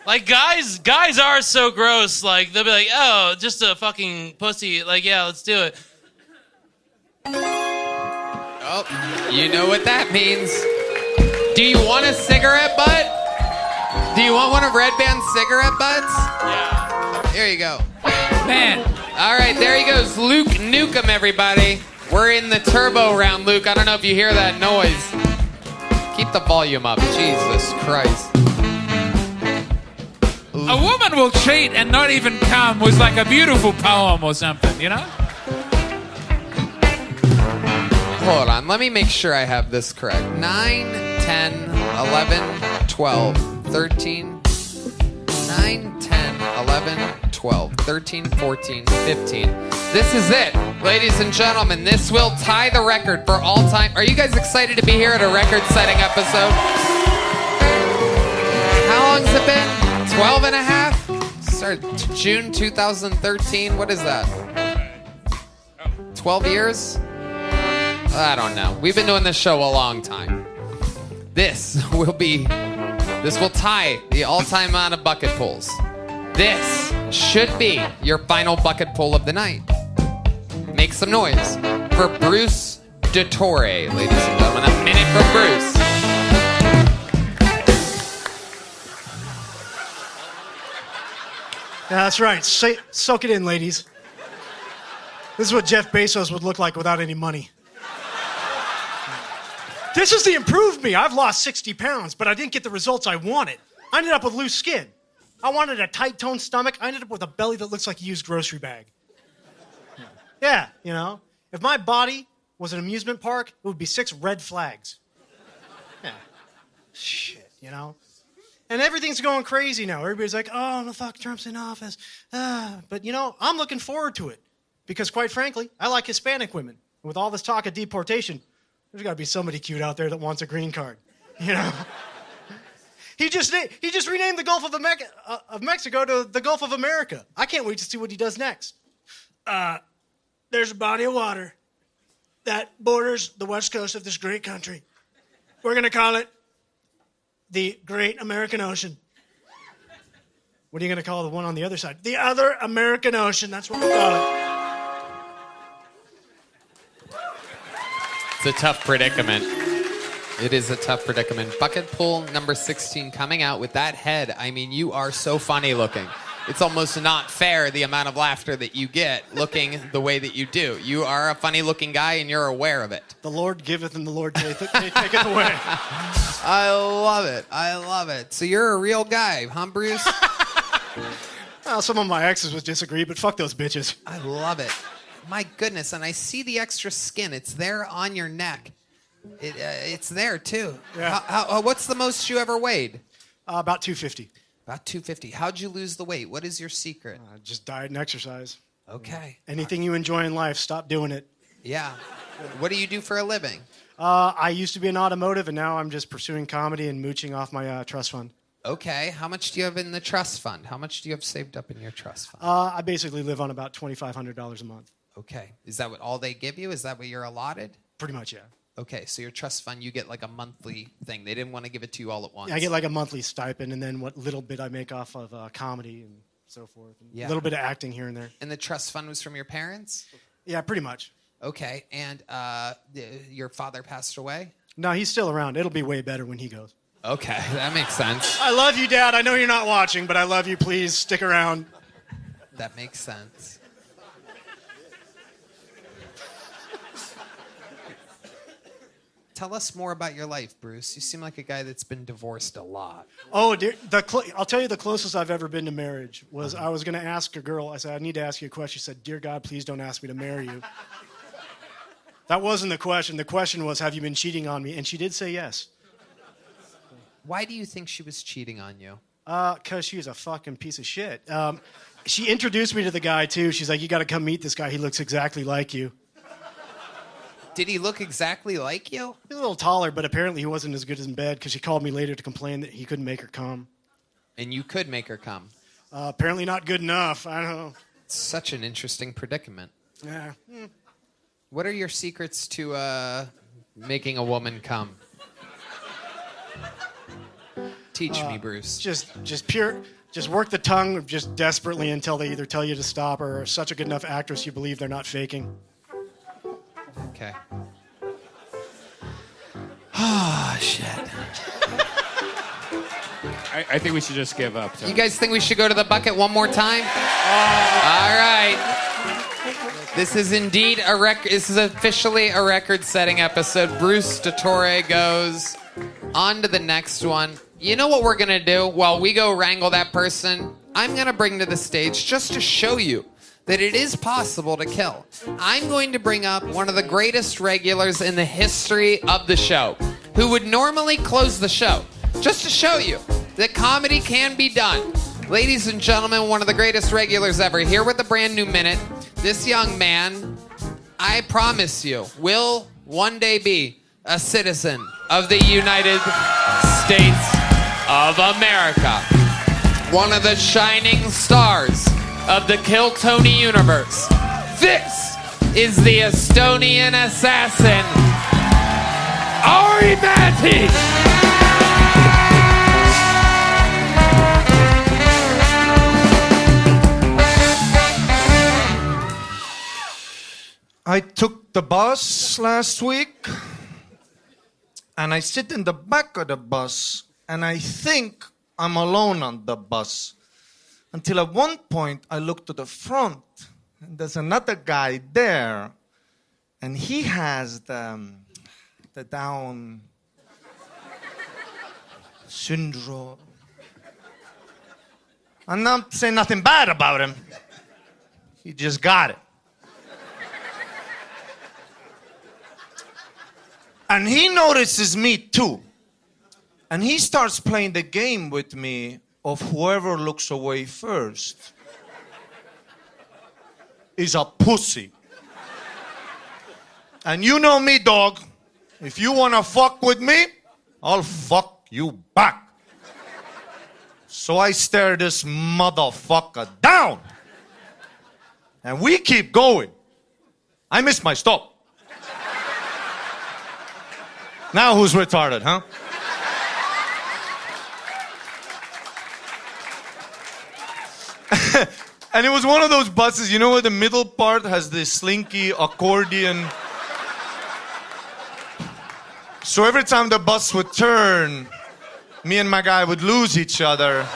Like guys are so gross. Like they'll be like, "Oh, just a fucking pussy." Like, yeah, let's do it. Oh, you know what that means. Do you want a cigarette butt? Do you want one of Red Band's cigarette butts? Yeah. Here you go. Man. All right, there he goes. Luke Newcomb, everybody. We're in the turbo round, Luke. I don't know if you hear that noise. Keep the volume up. Jesus Christ. A woman will cheat and not even come was like a beautiful poem or something, you know? Hold on, let me make sure I have this correct. 9, 10, 11, 12, 13, 9, 10, 11, 12, 13, 14, 15. This is it, ladies and gentlemen. This will tie the record for all time. Are you guys excited to be here at a record-setting episode? How long's it been? 12 and a half? Started June 2013. What is that? 12 years? I don't know. We've been doing this show a long time. This will tie the all-time amount of bucket pulls. This should be your final bucket pull of the night. Make some noise for Bruce DeTore, ladies and gentlemen. A minute for Bruce. Yeah, that's right. Soak it in, ladies. This is what Jeff Bezos would look like without any money. This is the improved me. I've lost 60 pounds, but I didn't get the results I wanted. I ended up with loose skin. I wanted a tight-toned stomach. I ended up with a belly that looks like a used grocery bag. Yeah, you know. If my body was an amusement park, it would be 6 red flags. Yeah. Shit, you know. And everything's going crazy now. Everybody's like, oh, the fuck, Trump's in office. But, you know, I'm looking forward to it. Because, quite frankly, I like Hispanic women. And with all this talk of deportation, there's got to be somebody cute out there that wants a green card. You know? He just renamed the Gulf of Mexico to the Gulf of America. I can't wait to see what he does next. There's a body of water that borders the west coast of this great country. We're going to call it the Great American Ocean. What are you going to call the one on the other side? The Other American Ocean. That's what we'll call it. It's a tough predicament. It is a tough predicament. Bucket pull number 16 coming out with that head. I mean, you are so funny looking. It's almost not fair the amount of laughter that you get looking the way that you do. You are a funny looking guy and you're aware of it. The Lord giveth and the Lord taketh away. I love it. I love it. So you're a real guy, huh, Bruce? Well, some of my exes would disagree, but fuck those bitches. I love it. My goodness, and I see the extra skin. It's there on your neck. It's there, too. Yeah. What's the most you ever weighed? About 250. About 250. How'd you lose the weight? What is your secret? Just diet and exercise. Okay. Anything you enjoy in life, stop doing it. Yeah. What do you do for a living? I used to be in automotive, and now I'm just pursuing comedy and mooching off my trust fund. Okay. How much do you have in the trust fund? How much do you have saved up in your trust fund? I basically live on about $2,500 a month. Okay. Is that what all they give you? Is that what you're allotted? Pretty much, yeah. Okay, so your trust fund, you get like a monthly thing. They didn't want to give it to you all at once. I get like a monthly stipend, and then what little bit I make off of comedy and so forth. And a little bit of acting here and there. And the trust fund was from your parents? Yeah, pretty much. Okay, and your father passed away? No, he's still around. It'll be way better when he goes. Okay, that makes sense. I love you, Dad. I know you're not watching, but I love you. Please stick around. That makes sense. Tell us more about your life, Bruce. You seem like a guy that's been divorced a lot. Oh, dear, I'll tell you the closest I've ever been to marriage was I was going to ask a girl. I said, I need to ask you a question. She said, dear God, please don't ask me to marry you. That wasn't the question. The question was, have you been cheating on me? And she did say yes. Why do you think she was cheating on you? Because she was a fucking piece of shit. She introduced me to the guy, too. She's like, you got to come meet this guy. He looks exactly like you. Did he look exactly like you? He's a little taller, but apparently he wasn't as good as in bed because she called me later to complain that he couldn't make her come. And you could make her come. Apparently not good enough. I don't know. It's such an interesting predicament. Yeah. What are your secrets to making a woman come? Teach me, Bruce. Just work the tongue just desperately until they either tell you to stop or are such a good enough actress you believe they're not faking. Okay. Ah, shit. I think we should just give up. You guys think we should go to the bucket one more time? All right. This is indeed a record. This is officially a record-setting episode. Bruce Dottore goes on to the next one. You know what we're going to do? While we go wrangle that person, I'm going to bring to the stage just to show you that it is possible to kill. I'm going to bring up one of the greatest regulars in the history of the show, who would normally close the show, just to show you that comedy can be done. Ladies and gentlemen, one of the greatest regulars ever, here with a brand new minute. This young man, I promise you, will one day be a citizen of the United States of America. One of the shining stars of the Kill Tony universe. This is the Estonian assassin, Ari Matti. I took the bus last week, and I sit in the back of the bus, and I think I'm alone on the bus. Until at one point, I look to the front, and there's another guy there, and he has the Down syndrome. I'm not saying nothing bad about him. He just got it. And he notices me too. And he starts playing the game with me of whoever looks away first is a pussy. And you know me, dog. If you want to fuck with me, I'll fuck you back. So I stare this motherfucker down. And we keep going. I missed my stop. Now who's retarded, huh? And it was one of those buses, you know where the middle part has this slinky accordion. So every time the bus would turn, me and my guy would lose each other.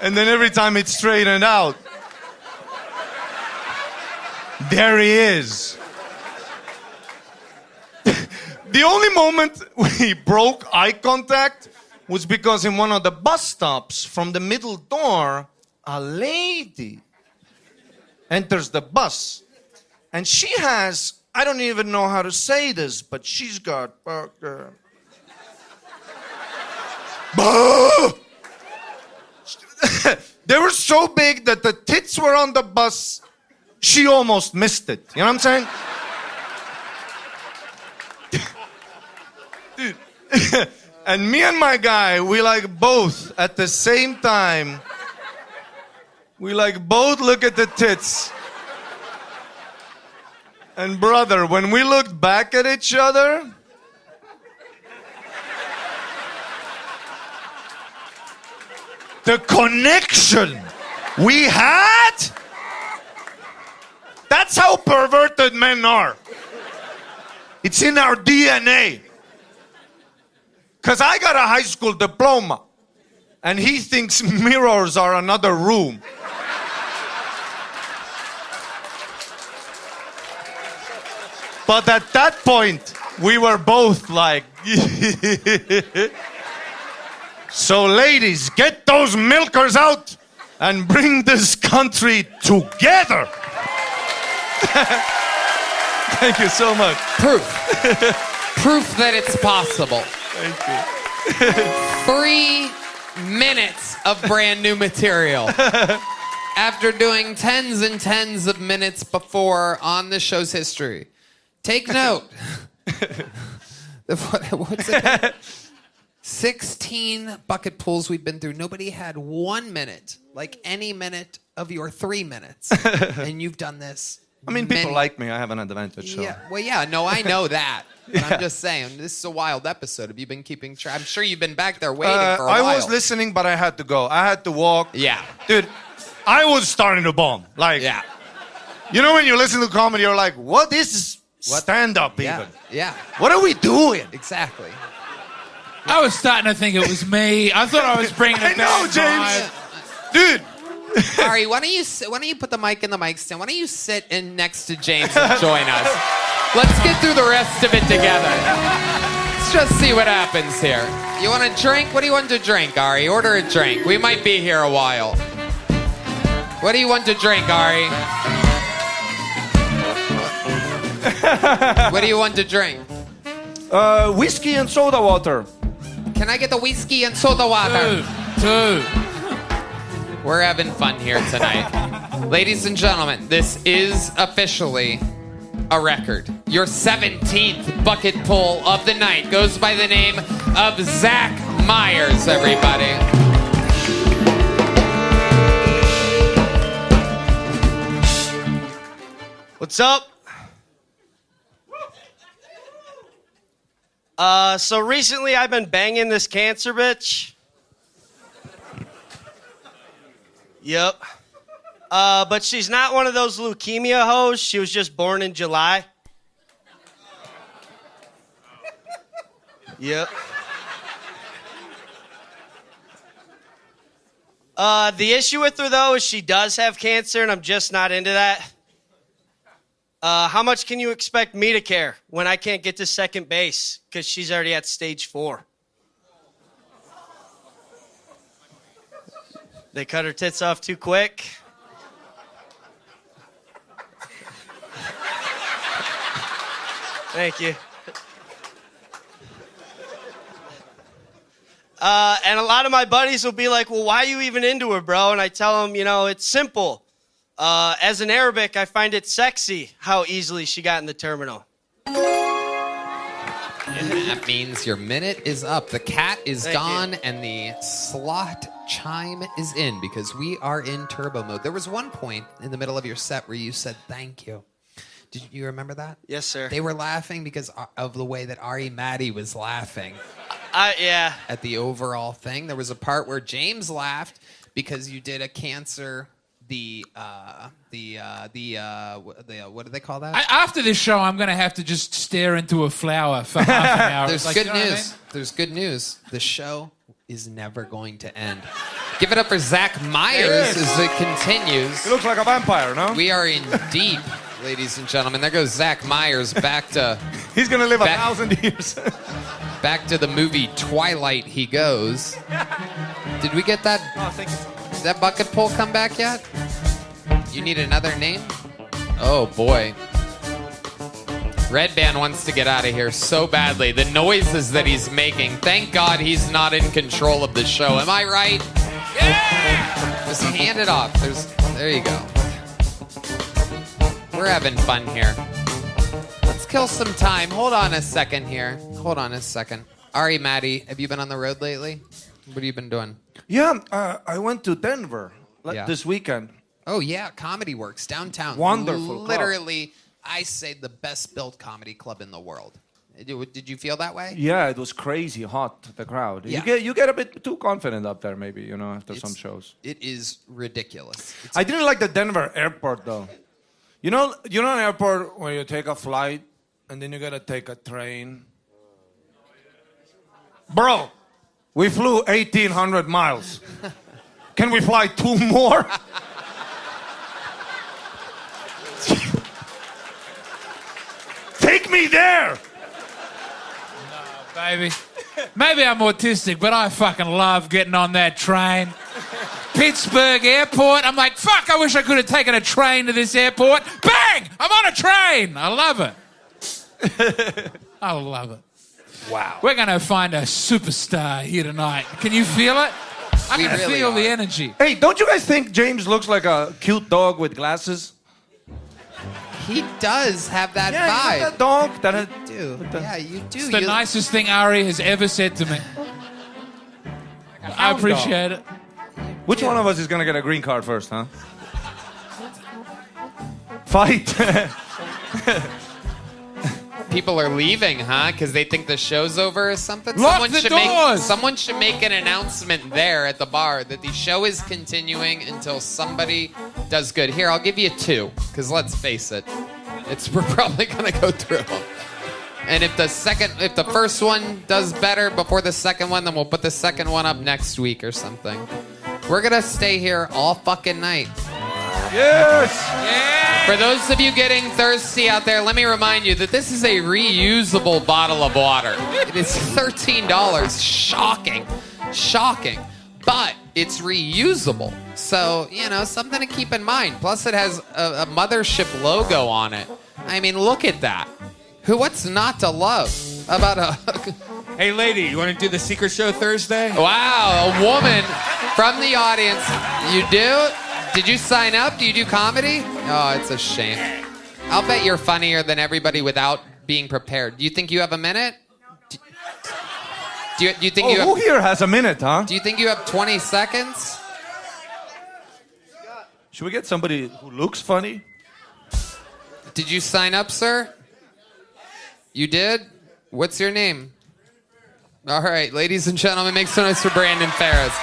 And then every time it straightened out, there he is. The only moment we broke eye contact was because in one of the bus stops from the middle door, a lady enters the bus. And she has, I don't even know how to say this, but she's got... They were so big that the tits were on the bus. She almost missed it. You know what I'm saying? Dude. And me and my guy, we like both at the same time. We like both look at the tits. And brother, when we looked back at each other, the connection we had, that's how perverted men are. It's in our DNA. Because I got a high school diploma, and he thinks mirrors are another room. But at that point, we were both like, so ladies, get those milkers out and bring this country together. Thank you so much. Proof. Proof that it's possible. Thank you. 3 minutes of brand new material. After doing tens and tens of minutes before on the show's history. Take note. What's it? 16 bucket pulls we've been through. Nobody had 1 minute, like any minute of your 3 minutes. And you've done this. I mean, people like me. I have an advantage. So. Yeah. Well, yeah. No, I know that. But I'm just saying, this is a wild episode. Have you been keeping track? I'm sure you've been back there waiting for a while. I was listening, but I had to go. I had to walk. Yeah. Dude, I was starting to bomb. Like, yeah. You know when you listen to comedy, you're like, what is stand-up even? Yeah. What are we doing? Exactly. I was starting to think it was me. I thought I was bringing it back. James. Dude. Ari, why don't you put the mic in the mic stand? Why don't you sit in next to James and join us? Let's get through the rest of it together. Let's just see what happens here. You want a drink? What do you want to drink, Ari? Order a drink. We might be here a while. What do you want to drink, Ari? What do you want to drink? Whiskey and soda water. Can I get the whiskey and soda water? Two. We're having fun here tonight. Ladies and gentlemen, this is officially a record. Your 17th bucket pull of the night goes by the name of Zach Myers, everybody. What's up? So recently I've been banging this cancer bitch. Yep. But she's not one of those leukemia hoes. She was just born in July. Yep. The issue with her, though, is she does have cancer, and I'm just not into that. How much can you expect me to care when I can't get to second base because she's already at stage 4? They cut her tits off too quick. Thank you. And a lot of my buddies will be like, well, why are you even into her, bro? And I tell them, it's simple. As an Arabic, I find it sexy how easily she got in the terminal. That means your minute is up. The cat is gone, and the slot chime is in because we are in turbo mode. There was one point in the middle of your set where you said thank you. Did you remember that? Yes, sir. They were laughing because of the way that Ari Maddie was laughing. Yeah. At the overall thing. There was a part where James laughed because you did a cancer... what do they call that? After this show, I'm going to have to just stare into a flower for half an hour. There's good news. There's good news. The show is never going to end. Give it up for Zach Myers as it continues. He looks like a vampire, no? We are in deep, ladies and gentlemen. There goes Zach Myers back to... He's going to live 1,000 years. Back to the movie Twilight he goes. Did we get that? Oh, thank you. Did that bucket pull come back yet? You need another name? Oh, boy. Red Band wants to get out of here so badly. The noises that he's making. Thank God he's not in control of the show. Am I right? Yeah! Just hand it off. There you go. We're having fun here. Let's kill some time. Hold on a second here. Hold on a second. Ari, Maddie, have you been on the road lately? What have you been doing? Yeah, I went to Denver this weekend. Oh, yeah. Comedy Works downtown. Wonderful Literally I say, the best built comedy club in the world. Did you feel that way? Yeah, it was crazy hot, the crowd. Yeah. You get a bit too confident up there, maybe, after some shows. It is ridiculous. I didn't like the Denver airport, though. You know an airport where you take a flight and then you gotta take a train? Bro, we flew 1,800 miles. Can we fly 2 more? Take me there! Baby. Maybe I'm autistic, but I fucking love getting on that train. Pittsburgh Airport. I'm like, fuck, I wish I could have taken a train to this airport. Bang! I'm on a train. I love it. I love it. Wow. We're going to find a superstar here tonight. Can you feel it? I can really feel are. the energy. Hey, don't you guys think James looks like a cute dog with glasses? He does have that Yeah, vibe. you know that dog? You do. Yeah, you do. It's the nicest thing Ari has ever said to me. I appreciate it. Which one of us is gonna get a green card first, huh? Fight. People are leaving, huh? Because they think the show's over or something? Lock the doors! Someone should make an announcement there at the bar that the show is continuing until somebody does good. Here, I'll give you 2, because let's face it, we're probably going to go through them. And if the first one does better before the second one, then we'll put the second one up next week or something. We're going to stay here all fucking night. Yes! For those of you getting thirsty out there, let me remind you that this is a reusable bottle of water. It is $13. Shocking. Shocking. But it's reusable. So, something to keep in mind. Plus, it has a mothership logo on it. I mean, look at that. What's not to love about a... Hey, lady, you want to do the secret show Thursday? Wow, a woman from the audience. You do? Did you sign up? Do you do comedy? Oh, it's a shame. I'll bet you're funnier than everybody without being prepared. Do you think you have a minute? Do you think you have... Who here has a minute, huh? Do you think you have 20 seconds? Should we get somebody who looks funny? Did you sign up, sir? You did? What's your name? All right, ladies and gentlemen, make some noise for Brandon Ferris.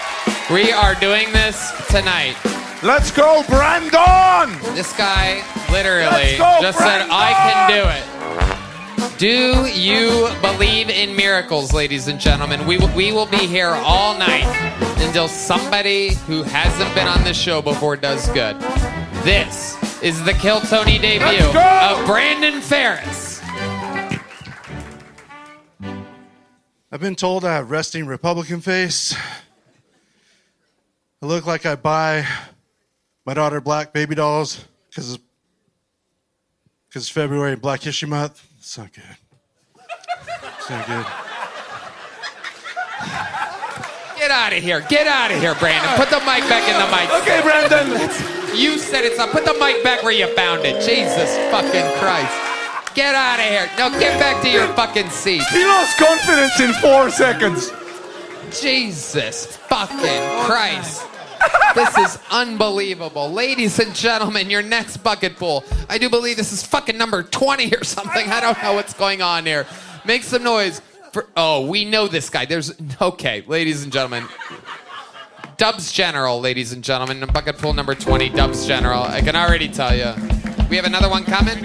We are doing this tonight. Let's go, Brandon! This guy literally just said, I can do it. Do you believe in miracles, ladies and gentlemen? We will be here all night until somebody who hasn't been on this show before does good. This is the Kill Tony debut of Brandon Ferris. I've been told I have resting Republican face. I look like I buy my daughter black baby dolls because it's February and Black History Month. It's not good. It's not good. Get out of here. Get out of here, Brandon. Put the mic back in the mic. Okay, Brandon. You said it's up. Put the mic back where you found it. Jesus fucking Christ. Get out of here. No, get back to your fucking seat. He lost confidence in 4 seconds. Jesus fucking Christ. This is unbelievable. Ladies and gentlemen, your next bucket pool. I do believe this is fucking number 20 or something. I don't know what's going on here. Make some noise. We know this guy. Okay, ladies and gentlemen. Dubs General, ladies and gentlemen. Bucket pool number 20, Dubs General. I can already tell you. We have another one coming.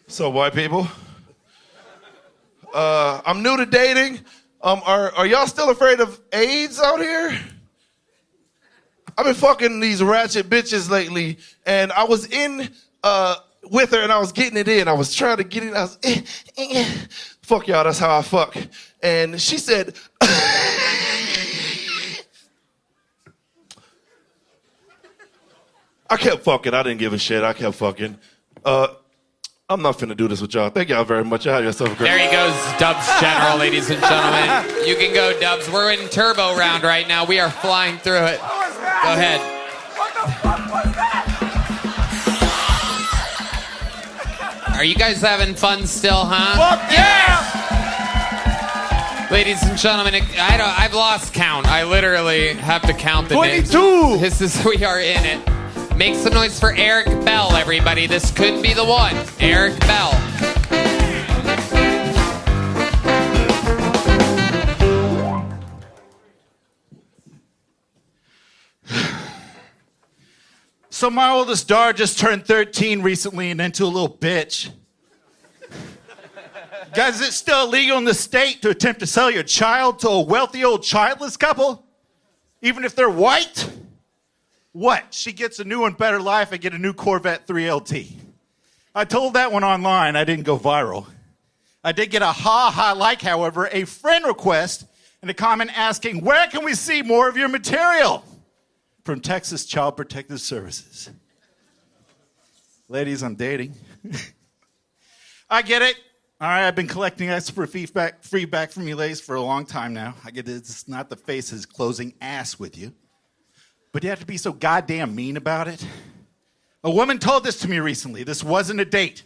So, white people, I'm new to dating. Are y'all still afraid of AIDS out here? I've been fucking these ratchet bitches lately, and I was in with her, and I was getting it in. I was trying to get it. I was, fuck y'all, that's how I fuck. And she said, I kept fucking. I didn't give a shit. I kept fucking. I'm not finna do this with y'all. Thank y'all very much. Y'all have yourself a great There he goes, Dubs General, ladies and gentlemen. You can go, Dubs. We're in turbo round right now. We are flying through it. Go ahead. Are you guys having fun still, huh? Fuck yeah! Ladies and gentlemen, I've lost count. I literally have to count the 22. names. We are in it. Make some noise for Eric Bell, everybody. This could be the one. Eric Bell. So my oldest daughter just turned 13 recently and into a little bitch. Guys, is it still illegal in the state to attempt to sell your child to a wealthy old childless couple? Even if they're white? What? She gets a new and better life, I get a new Corvette 3LT. I told that one online, I didn't go viral. I did get a like, however, a friend request and a comment asking, where can we see more of your material? From Texas Child Protective Services. Ladies, I'm dating. I get it. All right, I've been collecting extra feedback from you ladies for a long time now. I get it. It's not the faces closing ass with you. But you have to be so goddamn mean about it. A woman told this to me recently. This wasn't a date.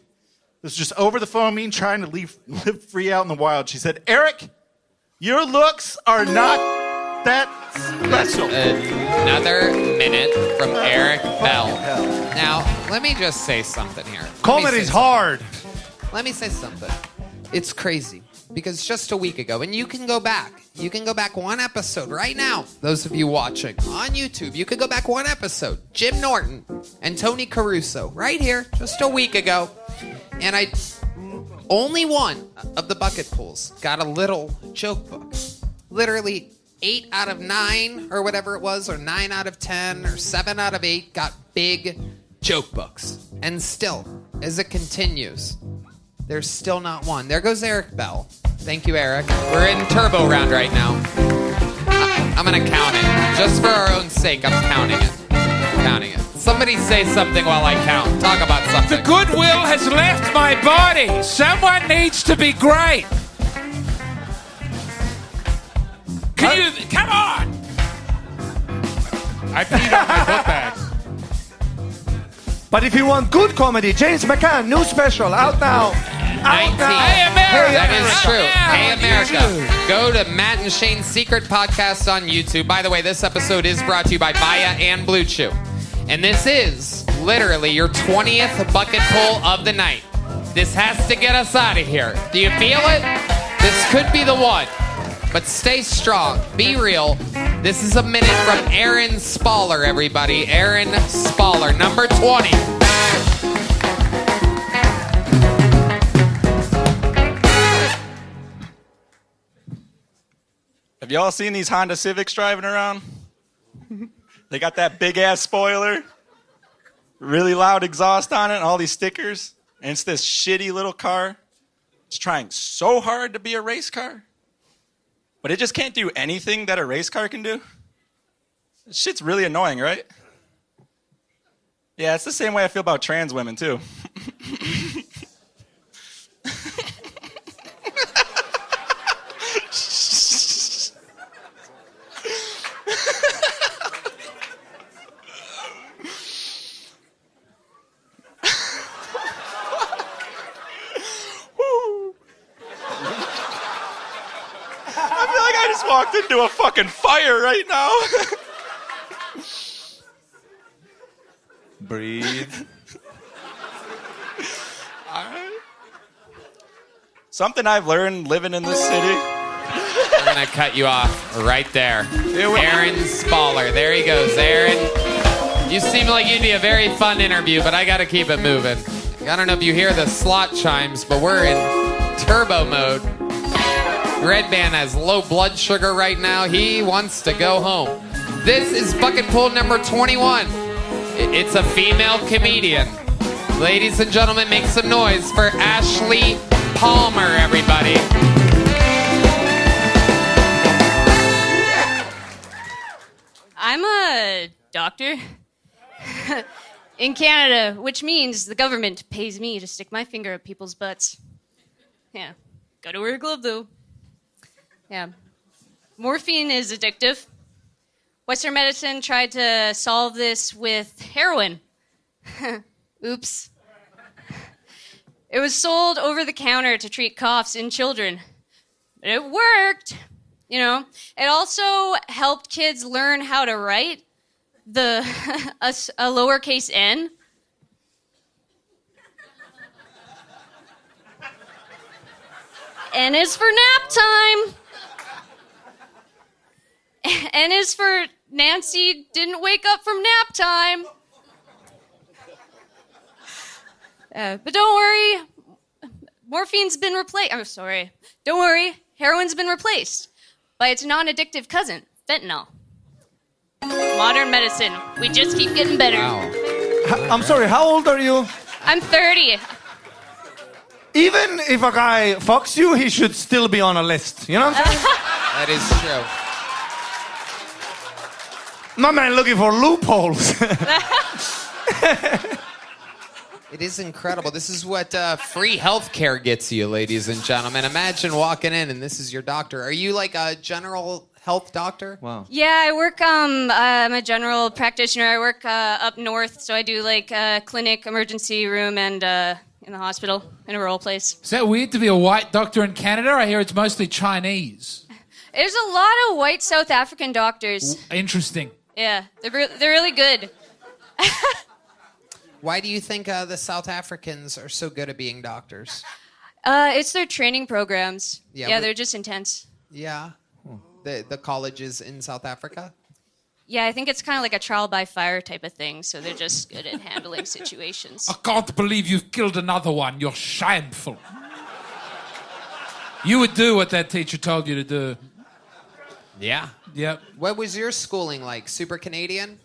This was just over the phone, me trying to live free out in the wild. She said, Eric, your looks are not that special. Another minute from Eric Bell. Now, let me just say something here. Comedy's hard. Let me say something. It's crazy because just a week ago, and you can go back. You can go back one episode right now. Those of you watching on YouTube, you could go back one episode. Jim Norton and Tony Caruso right here just a week ago. And only one of the bucket pools got a little joke book. Literally 8 out of 9 or whatever it was, or 9 out of 10 or 7 out of 8 got big joke books. And still, as it continues, there's still not one. There goes Eric Bell. Thank you, Eric. We're in turbo round right now. I'm going to count it. Just for our own sake, I'm counting it. Counting it. Somebody say something while I count. Talk about something. The goodwill has left my body. Someone needs to be great. Come on! I peed on my book bag. But if you want good comedy, James McCann, new special, out now. Out now. Hey, America! That Hey, is true. America. Hey, America. Go to Matt and Shane's Secret Podcast on YouTube. By the way, this episode is brought to you by Baya and Blue Chew. And this is literally your 20th bucket pull of the night. This has to get us out of here. Do you feel it? This could be the one. But stay strong. Be real. This is a minute from Aaron Spaller, everybody. Aaron Spaller, number 20. Have y'all seen these Honda Civics driving around? They got that big ass spoiler, really loud exhaust on it, and all these stickers. And it's this shitty little car. It's trying so hard to be a race car, but it just can't do anything that a race car can do. This shit's really annoying, right? Yeah, it's the same way I feel about trans women, too. I feel like I just walked into a fucking fire right now. Breathe. All right. Something I've learned living in this city. I'm going to cut you off right there. Aaron Spaller. There he goes. Aaron, you seem like you'd be a very fun interview, but I got to keep it moving. I don't know if you hear the slot chimes, but we're in turbo mode. Red Band has low blood sugar right now. He wants to go home. This is bucket pool number 21. It's a female comedian. Ladies and gentlemen, make some noise for Ashley Palmer, everybody. I'm a doctor in Canada, which means the government pays me to stick my finger up people's butts. Yeah. Gotta wear a glove, though. Yeah. Morphine is addictive. Western medicine tried to solve this with heroin. Oops. It was sold over the counter to treat coughs in children. But it worked. You know, it also helped kids learn how to write a lowercase n. N is for nap time. N is for Nancy didn't wake up from nap time. But don't worry, morphine's been replaced. I'm sorry. Don't worry, heroin's been replaced by its non-addictive cousin, fentanyl. Modern medicine. We just keep getting better. Wow. I'm sorry, how old are you? I'm 30. Even if a guy fucks you, he should still be on a list. You know what I'm saying? That is true. My man looking for loopholes. It is incredible. This is what free healthcare gets you, ladies and gentlemen. Imagine walking in and this is your doctor. Are you like a general health doctor? Wow. Yeah, I work, I'm a general practitioner. I work up north, so I do like clinic, emergency room, and in the hospital, in a rural place. Is that weird to be a white doctor in Canada? I hear it's mostly Chinese. There's a lot of white South African doctors. Interesting. Yeah, they're really good. Why do you think the South Africans are so good at being doctors? It's their training programs. Yeah, they're just intense. Yeah. The colleges in South Africa? Yeah, I think it's kind of like a trial by fire type of thing, so they're just good at handling situations. I can't believe you've killed another one. You're shameful. You would do what that teacher told you to do. Yeah. Yep. What was your schooling like? Super Canadian?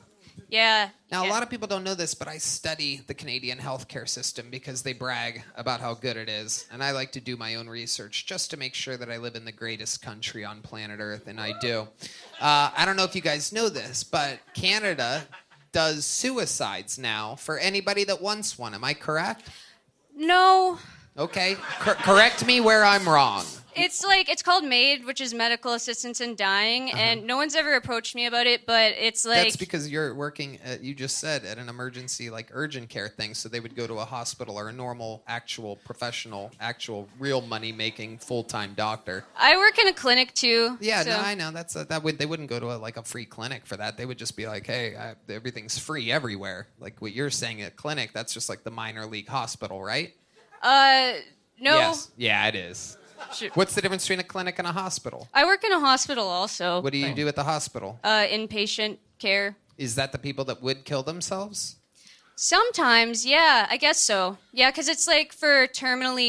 Yeah. Now, a lot of people don't know this, but I study the Canadian healthcare system because they brag about how good it is. And I like to do my own research just to make sure that I live in the greatest country on planet Earth, and I do. I don't know if you guys know this, but Canada does suicides now for anybody that wants one. Am I correct? No. Okay. Correct me where I'm wrong. It's called MAID, which is medical assistance in dying, and no one's ever approached me about it, but it's like... That's because you're working, you just said, at an emergency, like, urgent care thing, so they would go to a hospital or a normal, actual, professional, actual, real money-making, full-time doctor. I work in a clinic, too. Yeah, so. no, I know. They wouldn't go to a free clinic for that. They would just be like, hey, everything's free everywhere. Like what you're saying at clinic, that's just like the minor league hospital, right? No. Yes. Yeah, it is. Sure. What's the difference between a clinic and a hospital? I work in a hospital also. What do you do at the hospital? Inpatient care. Is that the people that would kill themselves? Sometimes, yeah, I guess so. Yeah, because it's like for terminal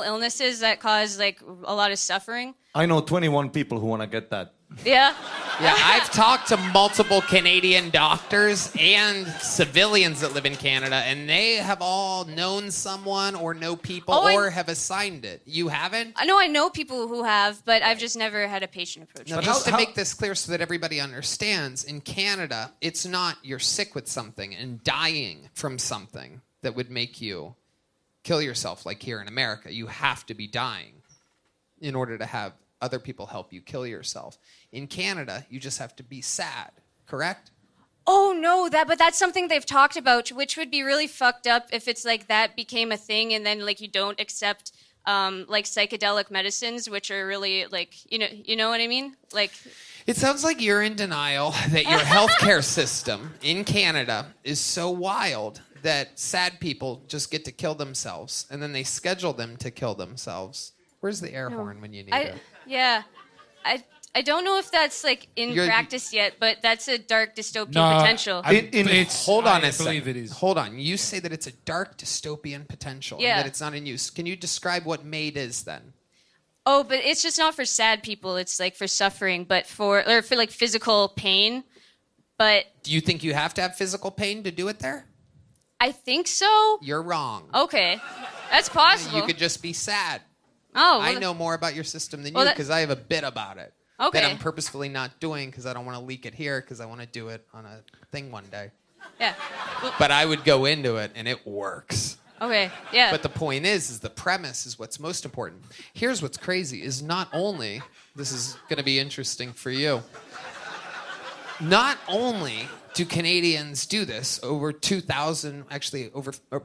illnesses that cause like a lot of suffering. I know 21 people who want to get that. Yeah. Yeah, I've talked to multiple Canadian doctors and civilians that live in Canada, and they have all known someone or know people or have assigned it. You haven't? I know people who have, but I've just never had a patient approach me. Now, just to make this clear so that everybody understands, in Canada, it's not you're sick with something and dying from something that would make you kill yourself like here in America. You have to be dying in order to have other people help you kill yourself. In Canada, you just have to be sad, correct? Oh no, but that's something they've talked about, which would be really fucked up if it's like that became a thing and then like you don't accept like psychedelic medicines, which are really like you know what I mean? Like it sounds like you're in denial that your healthcare system in Canada is so wild that sad people just get to kill themselves and then they schedule them to kill themselves. Where's the air horn when you need it? Yeah. I don't know if that's like in practice yet, but that's a dark dystopian potential. Hold on a second. believe it is. Hold on. You say that it's a dark dystopian potential Yeah. and that it's not in use. Can you describe what MAID is then? Oh, but it's just not for sad people. It's like for suffering, but for like physical pain. But Do you think you have to have physical pain to do it there? I think so. You're wrong. Okay, that's possible. You could just be sad. Oh, well, I know more about your system than well, you that- because I have a bit about it. Okay. That I'm purposefully not doing because I don't want to leak it here because I want to do it on a thing one day. Yeah. But I would go into it and it works. Okay. Yeah. But the point is the premise is what's most important. Here's what's crazy is not only, this is going to be interesting for you. not only do Canadians do this, over 2,000, actually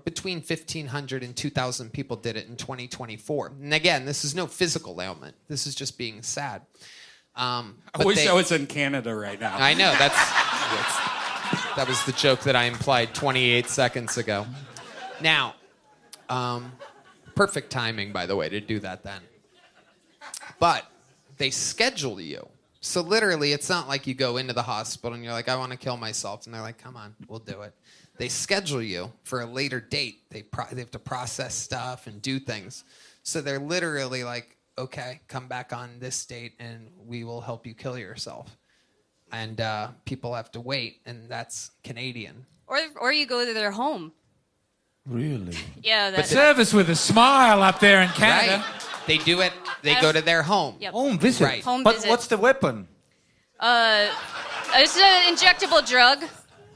between 1,500 and 2,000 people did it in 2024. And again, this is no physical ailment. This is just being sad. I wish I was in Canada right now. I know, that was the joke that I implied 28 seconds ago. Now, perfect timing, by the way, to do that then. But they schedule you. So literally, it's not like you go into the hospital and you're like, I want to kill myself. And they're like, come on, we'll do it. They schedule you for a later date. They have to process stuff and do things. So they're literally like, okay, come back on this date and we will help you kill yourself. And people have to wait, and that's Canadian. Or you go to their home. Really? Yeah, But service with a smile up there in Canada. Right. They do it. They go to their home. Yep. Home visit. Right. Home But visit. what's the weapon? It's an injectable drug.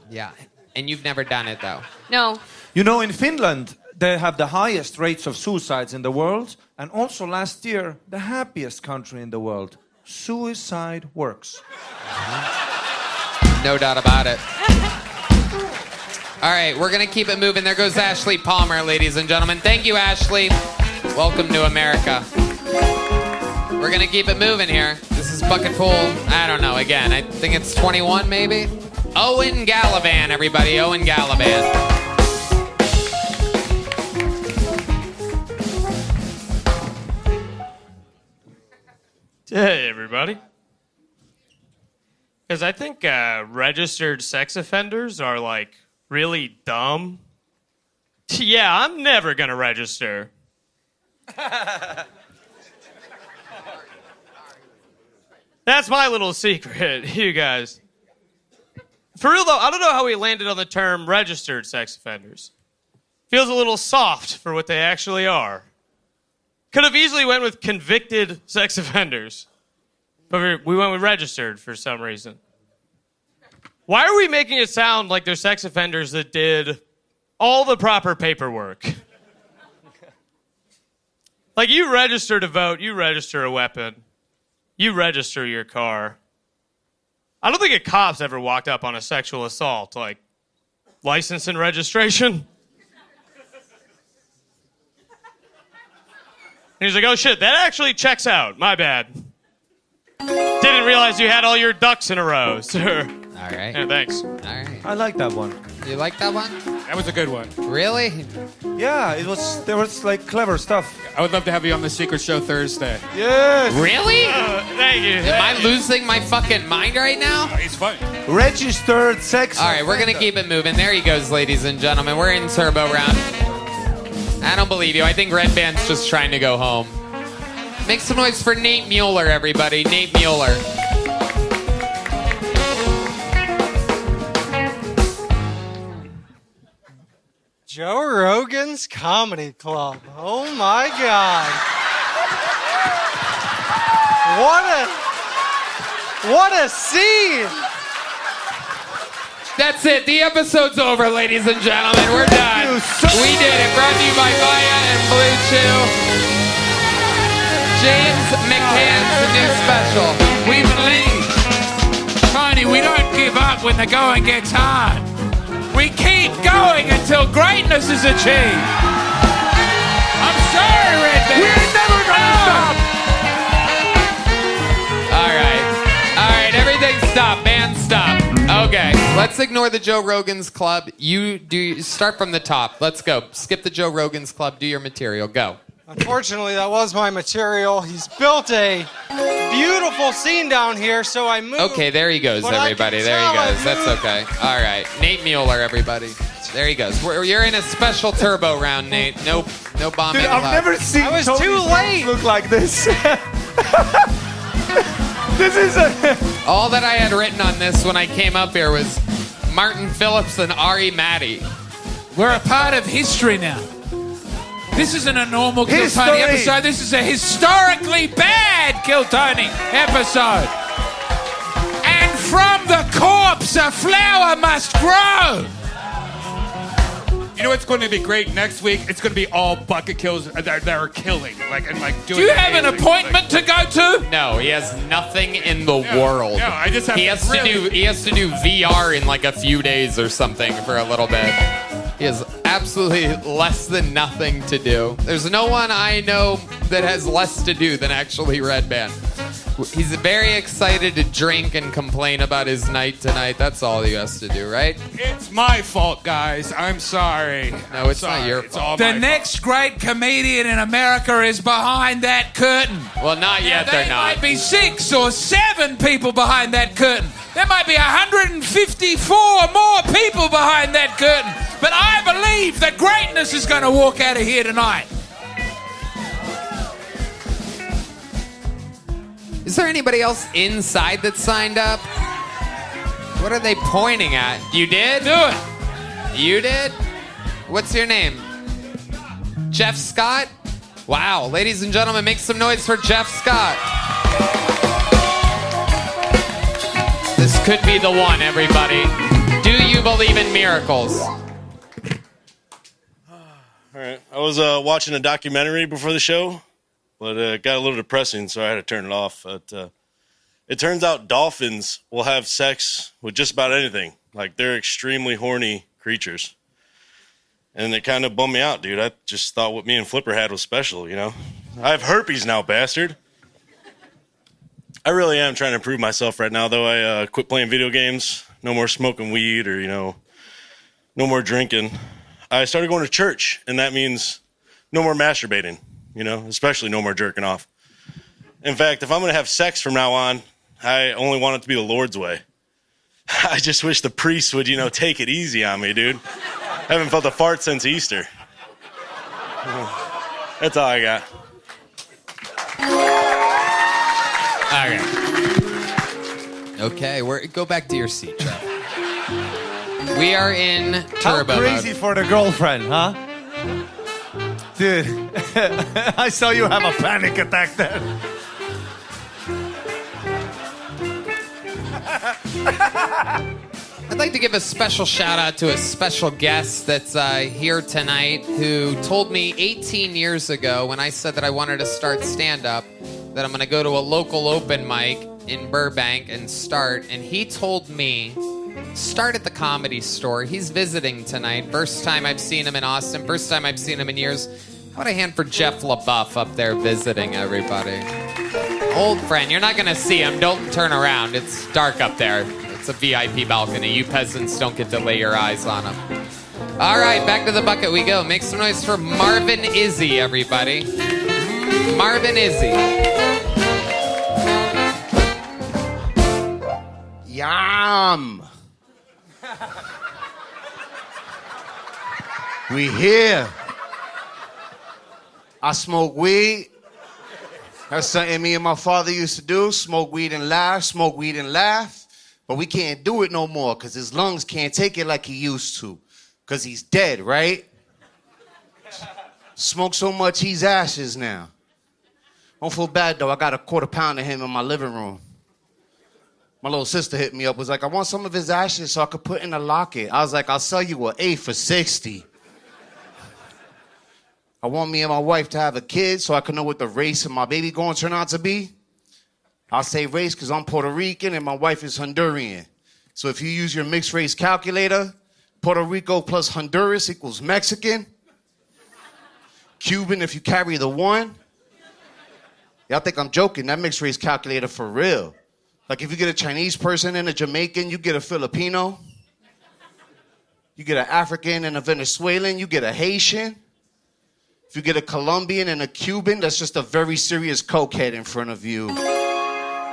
Yeah. And you've never done it, though. No. You know, in Finland, they have the highest rates of suicides in the world, and also last year, the happiest country in the world. Suicide works. No doubt about it. All right, we're going to keep it moving. There goes Ashley Palmer, ladies and gentlemen. Thank you, Ashley. Welcome to America. We're going to keep it moving here. This is Bucket Pool, I don't know, again, I think it's 21 maybe? Owen Gallivan, everybody. Owen Gallivan. Hey, everybody. Because I think registered sex offenders are, like, really dumb. Yeah, I'm never going to register. That's my little secret, you guys. For real, though, I don't know how we landed on the term registered sex offenders. Feels a little soft for what they actually are. Could have easily went with convicted sex offenders. But we went with registered for some reason. Why are we making it sound like they're sex offenders that did all the proper paperwork? Like, you register to vote, you register a weapon, you register your car. I don't think a cop's ever walked up on a sexual assault, like, license and registration. And he's like, oh shit, that actually checks out, my bad. Didn't realize you had all your ducks in a row, sir. All right. Yeah, thanks. All right. I like that one. You like that one? That was a good one. Really? Yeah, there was like clever stuff. I would love to have you on the Secret Show Thursday. Yes. Really? Thank you. Am I losing my fucking mind right now? He's funny. Registered sex. All right, we're going to keep it moving. There he goes, ladies and gentlemen. We're in Turbo Round. I don't believe you. I think Red Band's just trying to go home. Make some noise for Nate Mueller, everybody. Nate Mueller. Joe Rogan's Comedy Club. Oh my God. What a scene. That's it. The episode's over, ladies and gentlemen. We're done. We did it. Brought to you by Maya and Blue Chew. James McCann's new special. We believe. Tony, we don't give up when the going gets hard. We keep going until greatness is achieved. I'm sorry, Red Band. We're never gonna stop. All right, everything stop. Band stop. Okay, let's ignore the Joe Rogan's Club. You start from the top. Let's go. Skip the Joe Rogan's Club. Do your material. Go. Unfortunately, that was my material. He's built a beautiful scene down here, so I moved. Okay, there he goes, everybody. There he goes. That's okay. All right, Nate Mueller, everybody. There he goes. You're in a special turbo round, Nate. No bombing. Dude, I've never seen I was Tony's too late. look like this. This is All that I had written on this when I came up here was Martin Phillips and Ari Matty. We're a part of history now. This isn't a normal Kill Tony episode. This is a historically bad Kill Tony episode. And from the corpse, a flower must grow. You know what's going to be great next week? It's going to be all bucket kills that are killing, Do you have an appointment to go to? No, he has nothing in the world. No, I just have he has to do VR in like a few days or something for a little bit. He has absolutely less than nothing to do. There's no one I know that has less to do than actually Red Band. He's very excited to drink and complain about his night tonight. That's all he has to do, right? It's my fault, guys. I'm sorry. No, it's not your fault. The next great comedian in America is behind that curtain. Well, not yet, they're not. There might be 6 or 7 people behind that curtain. There might be 154 more people behind that curtain. But I believe that greatness is going to walk out of here tonight. Is there anybody else inside that signed up? What are they pointing at? You did? Do it. You did? What's your name? Jeff Scott? Wow. Ladies and gentlemen, make some noise for Jeff Scott. This could be the one, everybody. Do you believe in miracles? All right. I was watching a documentary before the show, but it got a little depressing, so I had to turn it off. But it turns out dolphins will have sex with just about anything. Like, they're extremely horny creatures. And it kind of bummed me out, dude. I just thought what me and Flipper had was special, you know? I have herpes now, bastard. I really am trying to improve myself right now, though. I quit playing video games. No more smoking weed or, no more drinking. I started going to church, and that means no more masturbating, especially no more jerking off. In fact, if I'm going to have sex from now on, I only want it to be the Lord's way. I just wish the priest would, take it easy on me, dude. I haven't felt a fart since Easter. That's all I got. Okay, go back to your seat, Jeff. We are in turbo How crazy mode. for the girlfriend, huh? Dude, I saw you have a panic attack then. I'd like to give a special shout out to a special guest that's here tonight who told me 18 years ago when I said that I wanted to start stand-up that I'm going to go to a local open mic in Burbank and start. And he told me, start at the Comedy Store. He's visiting tonight. First time I've seen him in Austin. First time I've seen him in years. How about a hand for Jeff LaBeouf up there visiting everybody? Old friend. You're not going to see him. Don't turn around. It's dark up there. It's a VIP balcony. You peasants don't get to lay your eyes on him. All right, back to the bucket we go. Make some noise for Marvin Izzy, everybody. Marvin Izzy. Yum. We here. I smoke weed. That's something me and my father used to do. Smoke weed and laugh, smoke weed and laugh. But we can't do it no more because his lungs can't take it like he used to. Because he's dead, right? Smoke so much, he's ashes now. Don't feel bad, though. I got a quarter pound of him in my living room. My little sister hit me up, was like, I want some of his ashes so I could put in a locket. I was like, I'll sell you an 8 for 60. I want me and my wife to have a kid so I can know what the race of my baby going to turn out to be. I'll say race because I'm Puerto Rican and my wife is Honduran. So if you use your mixed race calculator, Puerto Rico plus Honduras equals Mexican. Cuban if you carry the 1. Y'all think I'm joking. That mixed race calculator for real. Like if you get a Chinese person and a Jamaican, you get a Filipino. You get an African and a Venezuelan, you get a Haitian. If you get a Colombian and a Cuban, that's just a very serious cokehead in front of you.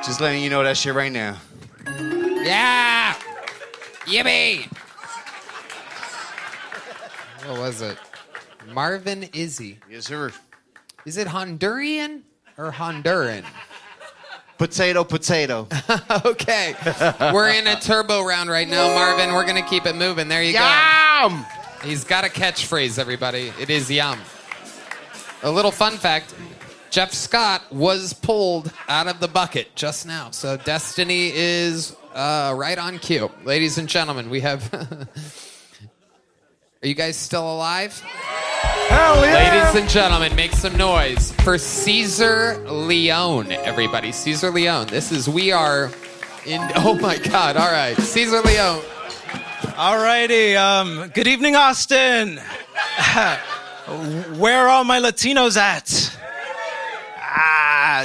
Just letting you know that shit right now. Yeah! Yippee! What was it? Marvin Izzy. Yes, sir. Is it Honduran or Honduran? Potato, potato. Okay. We're in a turbo round right now, Marvin. We're going to keep it moving. There you go. Yum! He's got a catchphrase, everybody. It is yum. A little fun fact. Jeff Scott was pulled out of the bucket just now. So destiny is right on cue. Ladies and gentlemen, we have... Are Are you guys still alive? Hell yeah! Ladies and gentlemen, make some noise for Caesar Leone, everybody. Caesar Leone. We are in, oh my God, all right. Caesar Leone. All righty. Good evening, Austin. Where are all my Latinos at?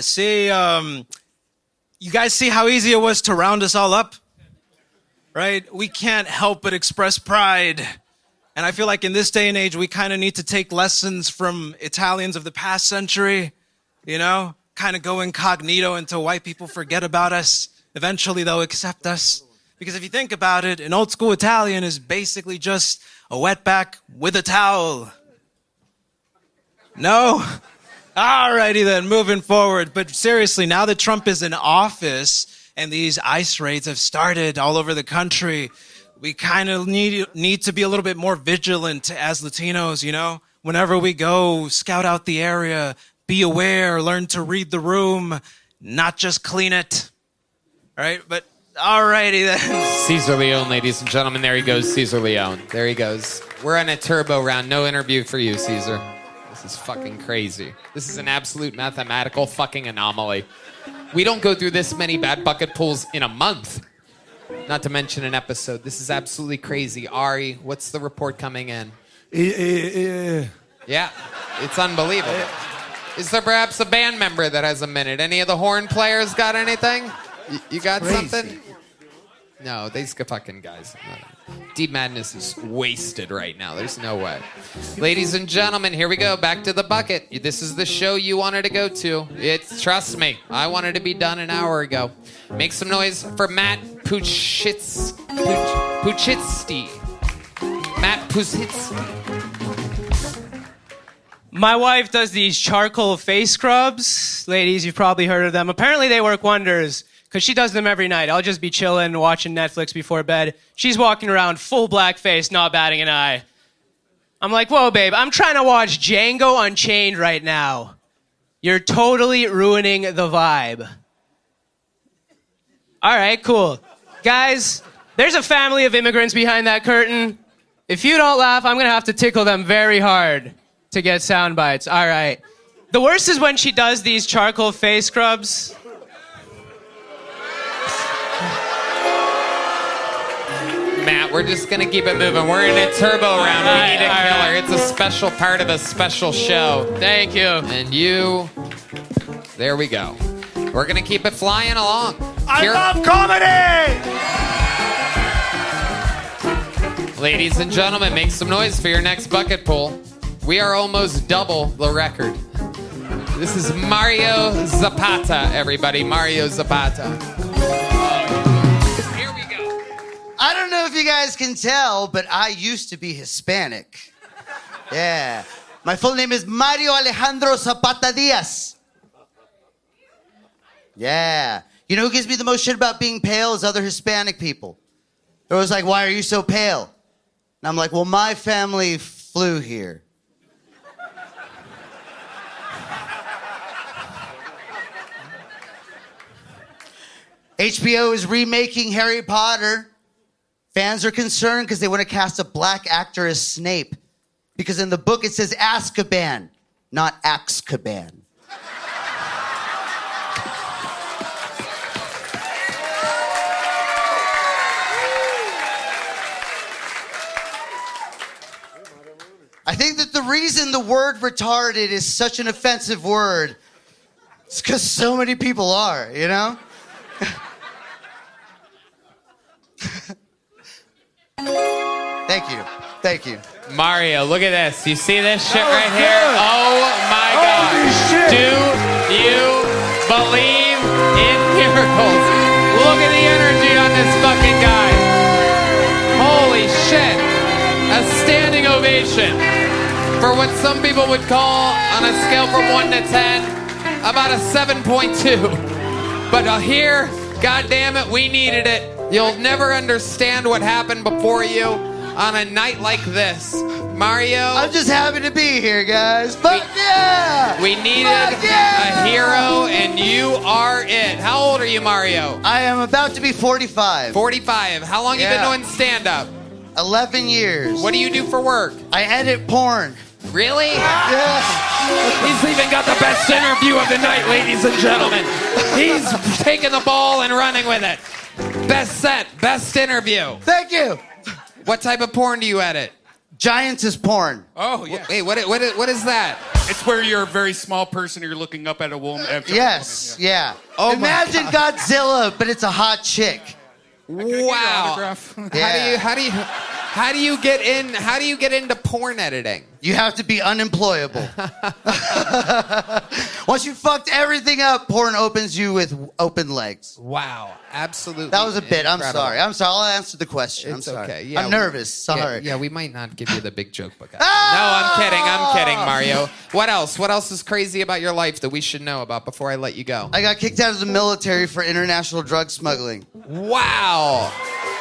See, you guys see how easy it was to round us all up? Right? We can't help but express pride. And I feel like in this day and age, we kind of need to take lessons from Italians of the past century, you know? Kind of go incognito until white people forget about us. Eventually, they'll accept us. Because if you think about it, an old school Italian is basically just a wetback with a towel. No? Alrighty then, moving forward. But seriously, now that Trump is in office and these ICE raids have started all over the country, we kind of need to be a little bit more vigilant as Latinos, you know? Whenever we go, scout out the area, be aware, learn to read the room, not just clean it. All right? But alrighty then. Caesar Leone, ladies and gentlemen. There he goes, Caesar Leone. There he goes. We're on a turbo round. No interview for you, Caesar. This is fucking crazy. This is an absolute mathematical fucking anomaly. We don't go through this many bad bucket pulls in a month. Not to mention an episode. This is absolutely crazy. Ari, what's the report coming in? Yeah, it's unbelievable. Is there perhaps a band member that has a minute? Any of the horn players got anything? You got Crazy. something? No, these fucking guys. Deep Madness is wasted right now. There's no way. Ladies and gentlemen, here we go. Back to the bucket. This is the show you wanted to go to. Trust me, I wanted to be done an hour ago. Make some noise for Matt Puchitsky. Matt Puchitsky. My wife does these charcoal face scrubs. Ladies, you've probably heard of them. Apparently they work wonders because she does them every night. I'll just be chilling, watching Netflix before bed. She's walking around full black face, not batting an eye. I'm like, whoa, babe, I'm trying to watch Django Unchained right now. You're totally ruining the vibe. All right, cool. Guys, there's a family of immigrants behind that curtain. If you don't laugh, I'm going to have to tickle them very hard to get sound bites. All right. The worst is when she does these charcoal face scrubs. Matt, we're just going to keep it moving. We're in a turbo round. We need a killer. It's a special part of a special show. Thank you. And you, there we go. We're going to keep it flying along. I love comedy! Ladies and gentlemen, make some noise for your next bucket pull. We are almost double the record. This is Mario Zapata, everybody. Mario Zapata. I don't know if you guys can tell, but I used to be Hispanic. Yeah. My full name is Mario Alejandro Zapata Diaz. Yeah. You know who gives me the most shit about being pale is other Hispanic people. They're always like, why are you so pale? And I'm like, well, my family flew here. HBO is remaking Harry Potter. Fans are concerned because they want to cast a black actor as Snape. Because in the book it says Azkaban, not Axkaban. I think that the reason the word retarded is such an offensive word is because so many people are, you know? Thank you. Thank you. Mario, look at this. You see this shit right here? Oh my God. Do you believe in miracles? Look at the energy on this fucking guy. Holy shit. A standing ovation for what some people would call, on a scale from 1 to 10, about a 7.2. But here, God damn it, we needed it. You'll never understand what happened before you on a night like this. Mario. I'm just happy to be here, guys. Fuck yeah! We needed a hero, and you are it. How old are you, Mario? I am about to be 45. 45. How long you been doing stand-up? 11 years. What do you do for work? I edit porn. Really? Yeah. He's even got the best interview of the night, ladies and gentlemen. He's taking the ball and running with it. Best set, best interview. Thank you. What type of porn do you edit? Giantess porn. Oh, yeah. Wait, what is that? It's where you're a very small person and you're looking up at a woman. Yes, yeah. Oh, Imagine my God. Godzilla, but it's a hot chick. Wow. Yeah. How do you get into porn editing? You have to be unemployable. Once you fucked everything up, porn opens you with open legs. Wow, absolutely. That was a bit. incredible. I'm sorry. I'll answer the question. It's I'm sorry. okay. Yeah, I'm nervous. Sorry. Yeah, we might not give you the big joke book. No, I'm kidding, Mario. What else? What else is crazy about your life that we should know about before I let you go? I got kicked out of the military for international drug smuggling. Wow.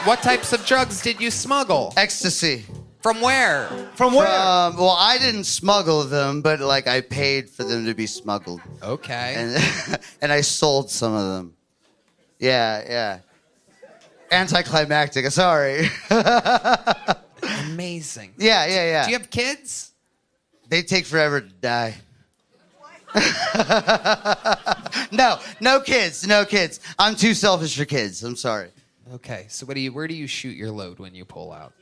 What types of drugs did you smuggle? Ecstasy. From where? Well, I didn't smuggle them, but like I paid for them to be smuggled. Okay. And I sold some of them. Yeah. Anticlimactic. Sorry. Amazing. Yeah. Do you have kids? They take forever to die. No kids. I'm too selfish for kids. I'm sorry. Okay. So where do you shoot your load when you pull out?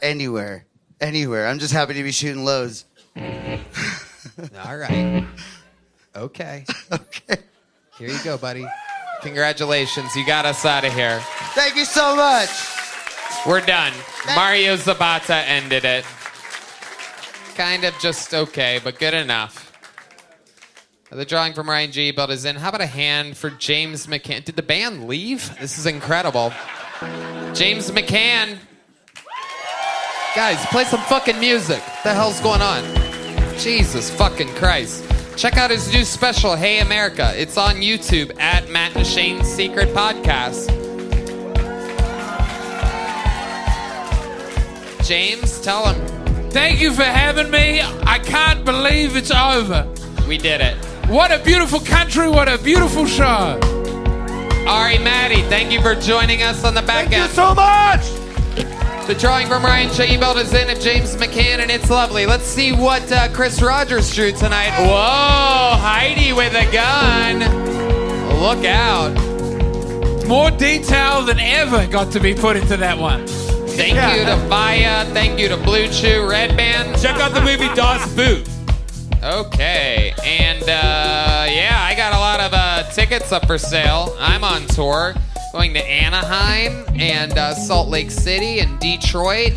Anywhere. I'm just happy to be shooting loads. All right. Okay. Here you go, buddy. Congratulations. You got us out of here. Thank you so much. We're done. Mario Zapata ended it. Kind of just okay, but good enough. The drawing from Ryan G. Belt is in. How about a hand for James McCann? Did the band leave? This is incredible. James McCann. Guys, play some fucking music. What the hell's going on? Jesus fucking Christ. Check out his new special, Hey America. It's on YouTube at Matt and Shane's Secret Podcast. James, tell him. Thank you for having me. I can't believe it's over. We did it. What a beautiful country. What a beautiful show. Ari Maddie, thank you for joining us on the back end. Thank you so much. The drawing from Ryan J. Belt is in at James McCann, and it's lovely. Let's see what Chris Rogers drew tonight. Whoa, Heidi with a gun. Look out. More detail than ever got to be put into that one. Thank you to Vaya. Thank you to Blue Chew Red Band. Check out the movie Das Boot. Okay, and I got a lot of tickets up for sale. I'm on tour, going to Anaheim and Salt Lake City and Detroit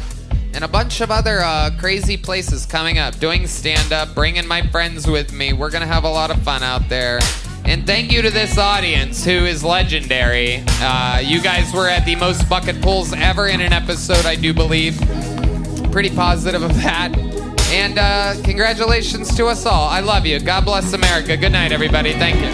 and a bunch of other crazy places coming up. Doing stand-up, bringing my friends with me. We're going to have a lot of fun out there. And thank you to this audience who is legendary. You guys were at the most bucket pulls ever in an episode, I do believe. Pretty positive of that. And congratulations to us all. I love you. God bless America. Good night, everybody. Thank you.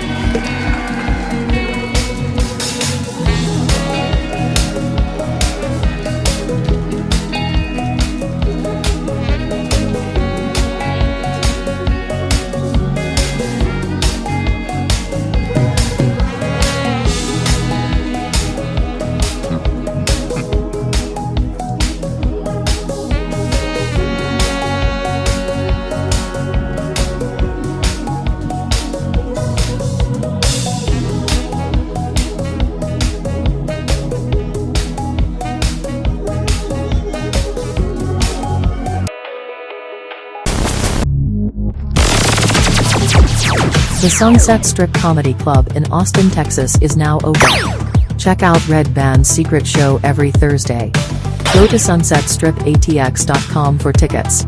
The Sunset Strip Comedy Club in Austin, Texas is now open. Check out Red Band's secret show every Thursday. Go to sunsetstripatx.com for tickets.